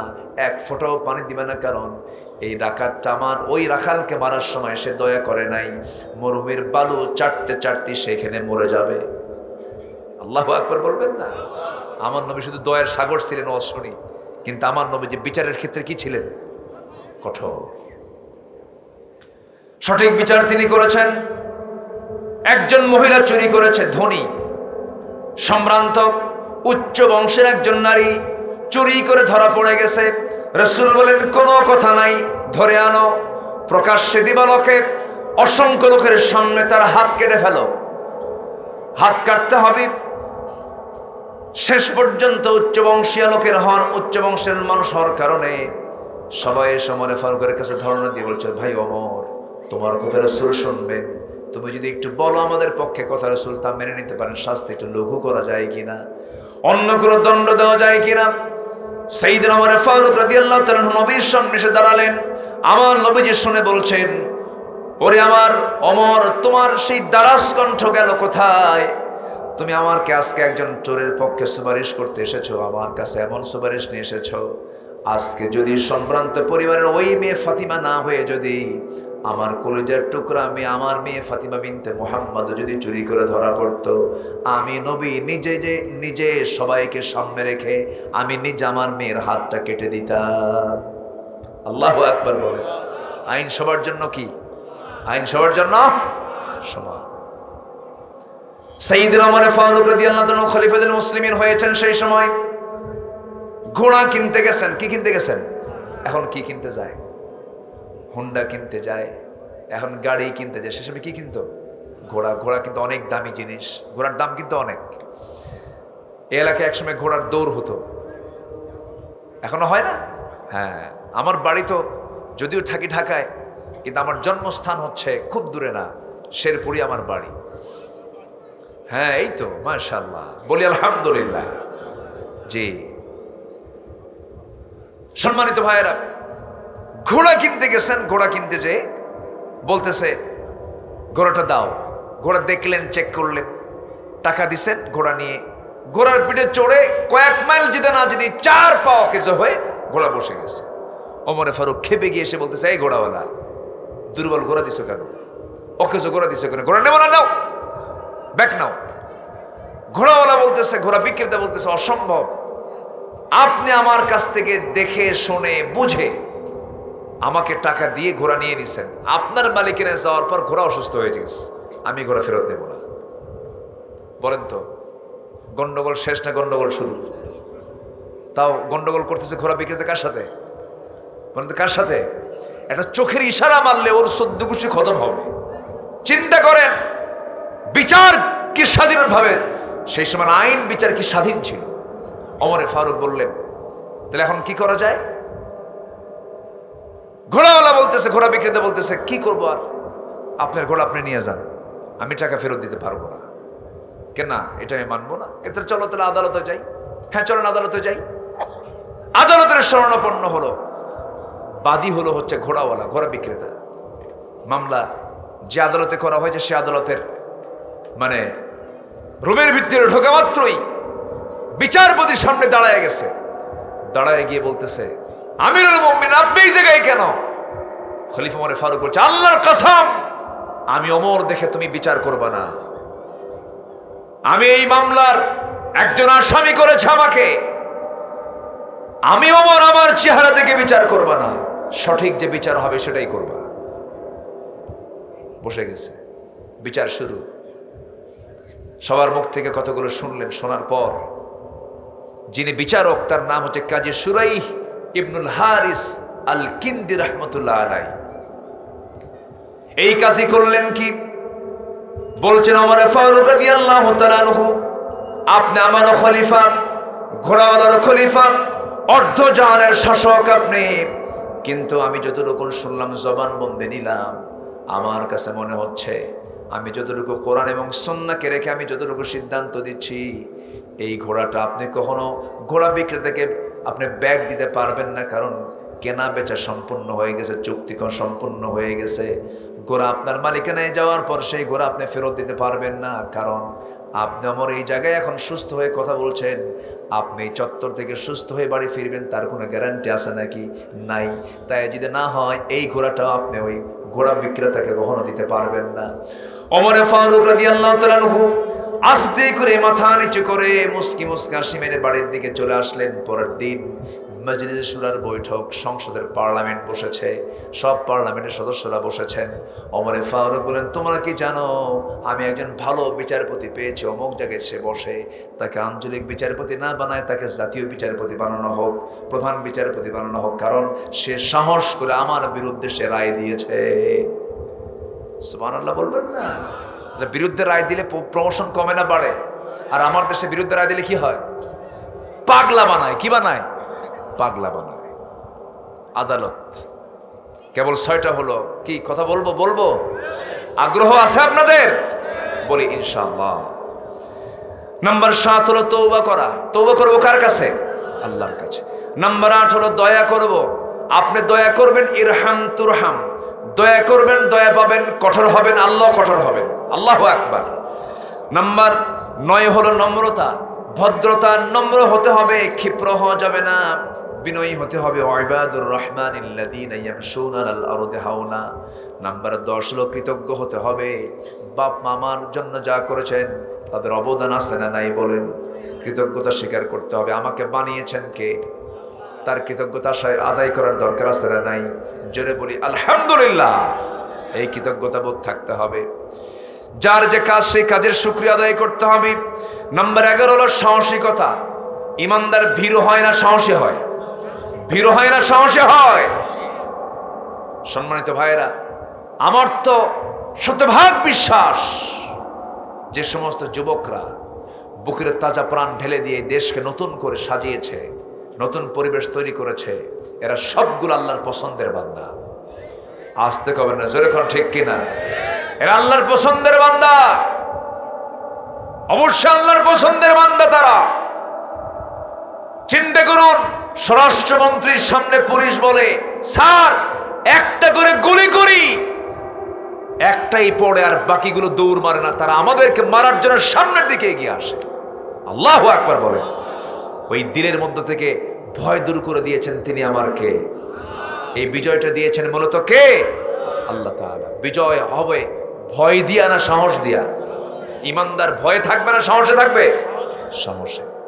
[SPEAKER 1] এক ফোঁটাও পানি দিবা না, কারণ এই ডাকাতটা আমার ওই রাখালকে মারার সময় সে দয়া করে নাই। মরুভূমির বালু চাটতে চাটতে সেখানে মরে যাবে। আল্লাহু আকবার বলবেন না? আমার নবী শুধু দয়ার সাগর ছিলেন অশনি, কিন্তু আমার নবী যে বিচারের ক্ষেত্রে কি ছিলেন? কঠোর। সঠিক বিচার তিনি করেছেন। একজন মহিলা চুরি করেছে, ধনী সম্ভ্রান্ত উচ্চ বংশের একজন নারী চুরি করে ধরা পড়ে গেছে। রাসূল বলেন, কোনো কথা নাই, ধরে আনো, প্রকাশ্যে দিবালোকে অসংখ্য লোকের সামনে তার হাত কেটে ফেলো। হাত কাটতে হবে। শেষ পর্যন্ত উচ্চ বংশীয় লোকের হন, উচ্চ বংশের মানুষ হওয়ার কারণে সবাই সমরে ফারুকের কাছে ধর্ণা দিয়ে বলছে, ভাই ওমর, তোমার কথা রাসূল শুনবেন, তুমি যদি একটু বলো আমাদের পক্ষে কথা, রাসূল তা মেনে নিতে পারেন, শাস্তি একটু লঘু করা যায় কিনা, অন্য কোনো দণ্ড দেওয়া যায় কিনা। সাইয়েদনা ওমর ফারুক রাদিয়াল্লাহু তাআলা নবীর সামনে এসে দাঁড়ালেন। আমার নবীজি শুনে বলছেন, ওরে আমার ওমর, তোমার সেই দারাজ কণ্ঠ গেল কোথায়? তুমি আমাকে আজকে একজন চোরের পক্ষে সুপারিশ করতে এসেছো, আমার কাছে এমন সুপারিশ নিয়ে এসেছো, আজকে যদি সম্ভ্রান্ত পরিবারের ওই মেয়ে ফাতিমা না হয়ে যদি আমার কলিজার টুকরা মেয়ে, আমার মেয়ে ফাতিমা বিনতে মুহাম্মদ যদি চুরি করে ধরা পড়তো, আমি নবী নিজে সবাইকে সামনে রেখে আমি নিজে আমার মেয়ের হাতটা কেটে দিতাম। আল্লাহু আকবার বলে। আইন সবার জন্য কি? আইন সবার জন্য সমান। সাইয়েদনা ওমর ফারুক রাদিয়াল্লাহু তাআলা খলিফাতুল মুসলিমিন হয়েছেন সেই সময়। ঘোড়া কিনতে গেছেন। কি কিনতে গেছেন? এখন কি কিনতে যায়? হুন্ডা কিনতে যায়, এখন গাড়ি কিনতে যায়। সেসব কি কিনতো? ঘোড়া। ঘোড়া কিন্তু অনেক দামি জিনিস, ঘোড়ার দাম কিন্তু অনেক। এই এলাকায় একসময় ঘোড়ার দৌড় হতো, এখনো হয় না? হ্যাঁ, আমার বাড়ি তো যদিও থাকি ঢাকায়, কিন্তু আমার জন্মস্থান হচ্ছে খুব দূরে না, শেরপুরে আমার বাড়ি। হ্যাঁ, এই তো মাশাআল্লাহ, বলি আলহামদুলিল্লাহ। জি, সম্মানিত ভাইয়েরা, ঘোড়া কিনতে গেছেন। ঘোড়া কিনতে যেয়ে বলতেছে, ঘোড়াটা দাও। ঘোড়া দেখলেন, চেক করলেন, টাকা দিছেন, ঘোড়া নিয়ে ঘোড়ার পিঠে চড়ে কয়েক মাইল যেতে না যেতে 4 পা অকেজো হয়ে ঘোড়া বসে গেছে। ওমর ফারুক খেপে গিয়ে এসে বলতেছে, এই ঘোড়াওয়ালা, দুর্বল ঘোড়া দিছো কেন? অকেজো ঘোড়া দিছো কেন? ঘোড়া নেবো না, নাও, ব্যাক নাও। ঘোড়াওয়ালা বলতেছে, ঘোড়া বিক্রেতা বলতেছে, অসম্ভব, আপনি আমার কাছ থেকে দেখে শুনে বুঝে আমাকে টাকা দিয়ে ঘোড়া নিয়ে নিছেন, আপনার মালিকের যাওয়ার পর ঘোড়া অসুস্থ হয়ে গেছে, আমি ঘোড়া ফেরত নেব না। বলেন তো, গন্ডগোল শেষ না গন্ডগোল শুরু? তাও গন্ডগোল করতেছে ঘোড়া বিক্রেতা কার সাথে? বলেন তো কার সাথে? একটা চোখের ইশারা মারলে ওর 14 গোষ্ঠী খতম হবে। চিন্তা করেন, বিচার কি স্বাধীনভাবে, সেই সময় আইন বিচার কি স্বাধীন ছিল? ওমর ফারুক বললেন, তাহলে এখন কি করা যায়? ঘোড়াওয়ালা বলতেছে, ঘোড়া বিক্রেতা বলতেছে, কি করবো আর, আপনার ঘোড়া আপনি নিয়ে যান, আমি টাকা ফেরত দিতে পারবো না। কেন না, এটা আমি মানবো না। এতে চলো তাহলে আদালতে যাই। হ্যাঁ চলেন আদালতে যাই। আদালতের শরণাপন্ন হলো। বাদী হলো হচ্ছে ঘোড়াওয়ালা, ঘোড়া বিক্রেতা। মামলা যে আদালতে করা হয়েছে সে আদালতের মানে রুমের ভিতরে ঢোকা মাত্রই বিচারপতির সামনে দাঁড়ায় গেছে। দাঁড়ায় গিয়ে বলতেছে, আমিরুল মুমিনিন আপনি এই জায়গায় কেন? খলিফা ওমর ফারুক বলছে, আল্লাহর কসম আমি ওমর দেখে তুমি বিচার করবা না। আমি এই মামলার একজন আসামি করেছে আমাকে, আমি ওমর আমার চেহারা দেখে বিচার করবা না, সঠিক যে বিচার হবে সেটাই করবা। বসে গেছে, বিচার শুরু। সবার মুখ থেকে কথাগুলো শুনলেন। শোনার পর যিনি বিচারক তার নাম হচ্ছে কাজী সুরাইহ ইবনুল হারিস আল কিন্দি রাহমাতুল্লাহ আলাইহি। এই কাজী করলেন কি, বলছেন ওমর ফারুক রাদিয়াল্লাহু তাআলা আনহু, আপনি আমারও খলিফা, ঘোড়াওয়ালার খলিফা, অর্ধ জাহানের শাসক আপনি, কিন্তু আমি যতটুকু শুনলাম জবানবন্দি নিলাম, আমার কাছে মনে হচ্ছে আমি যতটুকু কোরআন এবং সুন্নাহকে রেখে আমি যতটুকু সিদ্ধান্ত দিচ্ছি, এই ঘোড়াটা আপনি কখনো ঘোড়া বিক্রেতাকে আপনি ব্যাগ দিতে পারবেন না, কারণ কেনা বেচা সম্পূর্ণ হয়ে গেছে, চুক্তি সম্পূর্ণ হয়ে গেছে। ঘোড়া আপনার মালিকানায় যাওয়ার পর সেই ঘোড়া আপনি ফেরত দিতে পারবেন না, কারণ আপনি আমার এই জায়গায় এখন সুস্থ হয়ে কথা বলছেন, আপনি চত্বর থেকে সুস্থ হয়ে বাড়ি ফিরবেন তার কোনো গ্যারান্টি আছে নাকি? নাই। তাই যদি না হয় এই ঘোড়াটাও আপনি ওই ঘোড়া বিক্রেতাকে কখনো দিতে পারবেন না। ওমর ফারুক রাদিয়াল্লাহু তাআলা আনহু আস্তে করে মাথা নিচু করে মুস্কি মুস্কি হাসি মেরে বাড়ির দিকে চলে আসলেন। পরের দিন মজলিসে শুরার বৈঠক, সংসদের পার্লামেন্ট বসেছে, সব পার্লামেন্টের সদস্যরা বসেছেন। ওমর ফারুক বলেন, তোমরা কি জানো আমি একজন ভালো বিচারপতি পেয়েছি, অমুক জায়গায় সে বসে, তাকে আঞ্চলিক বিচারপতি না বানায় তাকে জাতীয় বিচারপতি বানানো হোক, প্রধান বিচারপতি বানানো হোক, কারণ সে সাহস করে আমার বিরুদ্ধে সে রায় দিয়েছে। সুবহানাল্লাহ বলবেন না? বিরুদ্ধে রায় দিলে প্রমোশন কমে না বাড়ে? আর আমার দেশে বিরুদ্ধে রায় দিলে কি হয়? পাগলা বানায়। কি বানায়? পাগলা বানায়। আদালত কেবল 6টা হলো। কি কথা বলবো? বলবো? আগ্রহ আছে আপনাদের? বলি ইনশাআল্লাহ। নাম্বার 7 হলো তওবা করা। তওবা করবো কার কাছে? আল্লাহর কাছে। নাম্বার 8 হলো দয়া করব। আপনি দয়া করবেন, ইরহাম তুরহাম, দয়া করবেন দয়া পাবেন, কঠোর হবেন আল্লাহ কঠোর হবেন। আল্লাহু আকবার। নাম্বার 9 হলো নম্রতা, ভদ্রতা, নম্র হতে হবে, ক্ষিপ্র হওয়া যাবে না, বিনয়ী হতে হবে। ইবাদুর রহমানিল্লাযীনা ইয়ামশুনা আলাল আরদি হাওনা। নাম্বার 10 হলো কৃতজ্ঞ হতে হবে। বাপ মামার জন্য যা করেছেন তাদের অবদান আছে না নাই বলেন? কৃতজ্ঞতা স্বীকার করতে হবে। আমাকে বানিয়েছেন কে, তার কৃতজ্ঞতা আদায় করার দরকার আছে না নাই? জোরে বলি আলহামদুলিল্লাহ। এই কৃতজ্ঞতা বোধ থাকতে হবে। যার যে কাজ সেই কাজের শুকরিয়া আদায় করতে হবে। নাম্বার 11 হলো সাহসিকতা। ইমানদার ভীরু হয় না সাহসী হয়? ভীরু হয় না সাহসী হয়? সম্মানিত ভাইয়েরা, আমার তো শতভাগ বিশ্বাস যে সমস্ত যুবকরা বুকের তাজা প্রাণ ঢেলে দিয়ে দেশকে নতুন করে সাজিয়েছে, নতুন পরিবেশ তৈরি করেছে, এরা সবগুলো আল্লাহর পছন্দের বান্দা। আসতে কবে না, জোরে কোন ঠিক কিনা? এরা আল্লাহর পছন্দের বান্দা, অবশ্যই আল্লাহর পছন্দের বান্দা তারা। চিন্তা করুন, স্বরাষ্ট্রমন্ত্রীর সামনে পুলিশ বলে, স্যার একটা করে গুলি করি, একটাই পড়ে আর বাকিগুলো দৌড় মারে না, তারা আমাদেরকে মারার জন্য সামনের দিকে এগিয়ে আসে। আল্লাহু আকবার বলে। ওই দিলের মধ্য থেকে ভয় দূর করে দিয়েছেন তিনি আমার কে? এই বিজয়টা দিয়েছেন মূলত কে? আল্লাহ তাআলা। বিজয় হবে ভয় দিয়া না সাহস দিয়া? ইমানদার ভয়ে থাকবে না সাহসে থাকবে? সাহসে।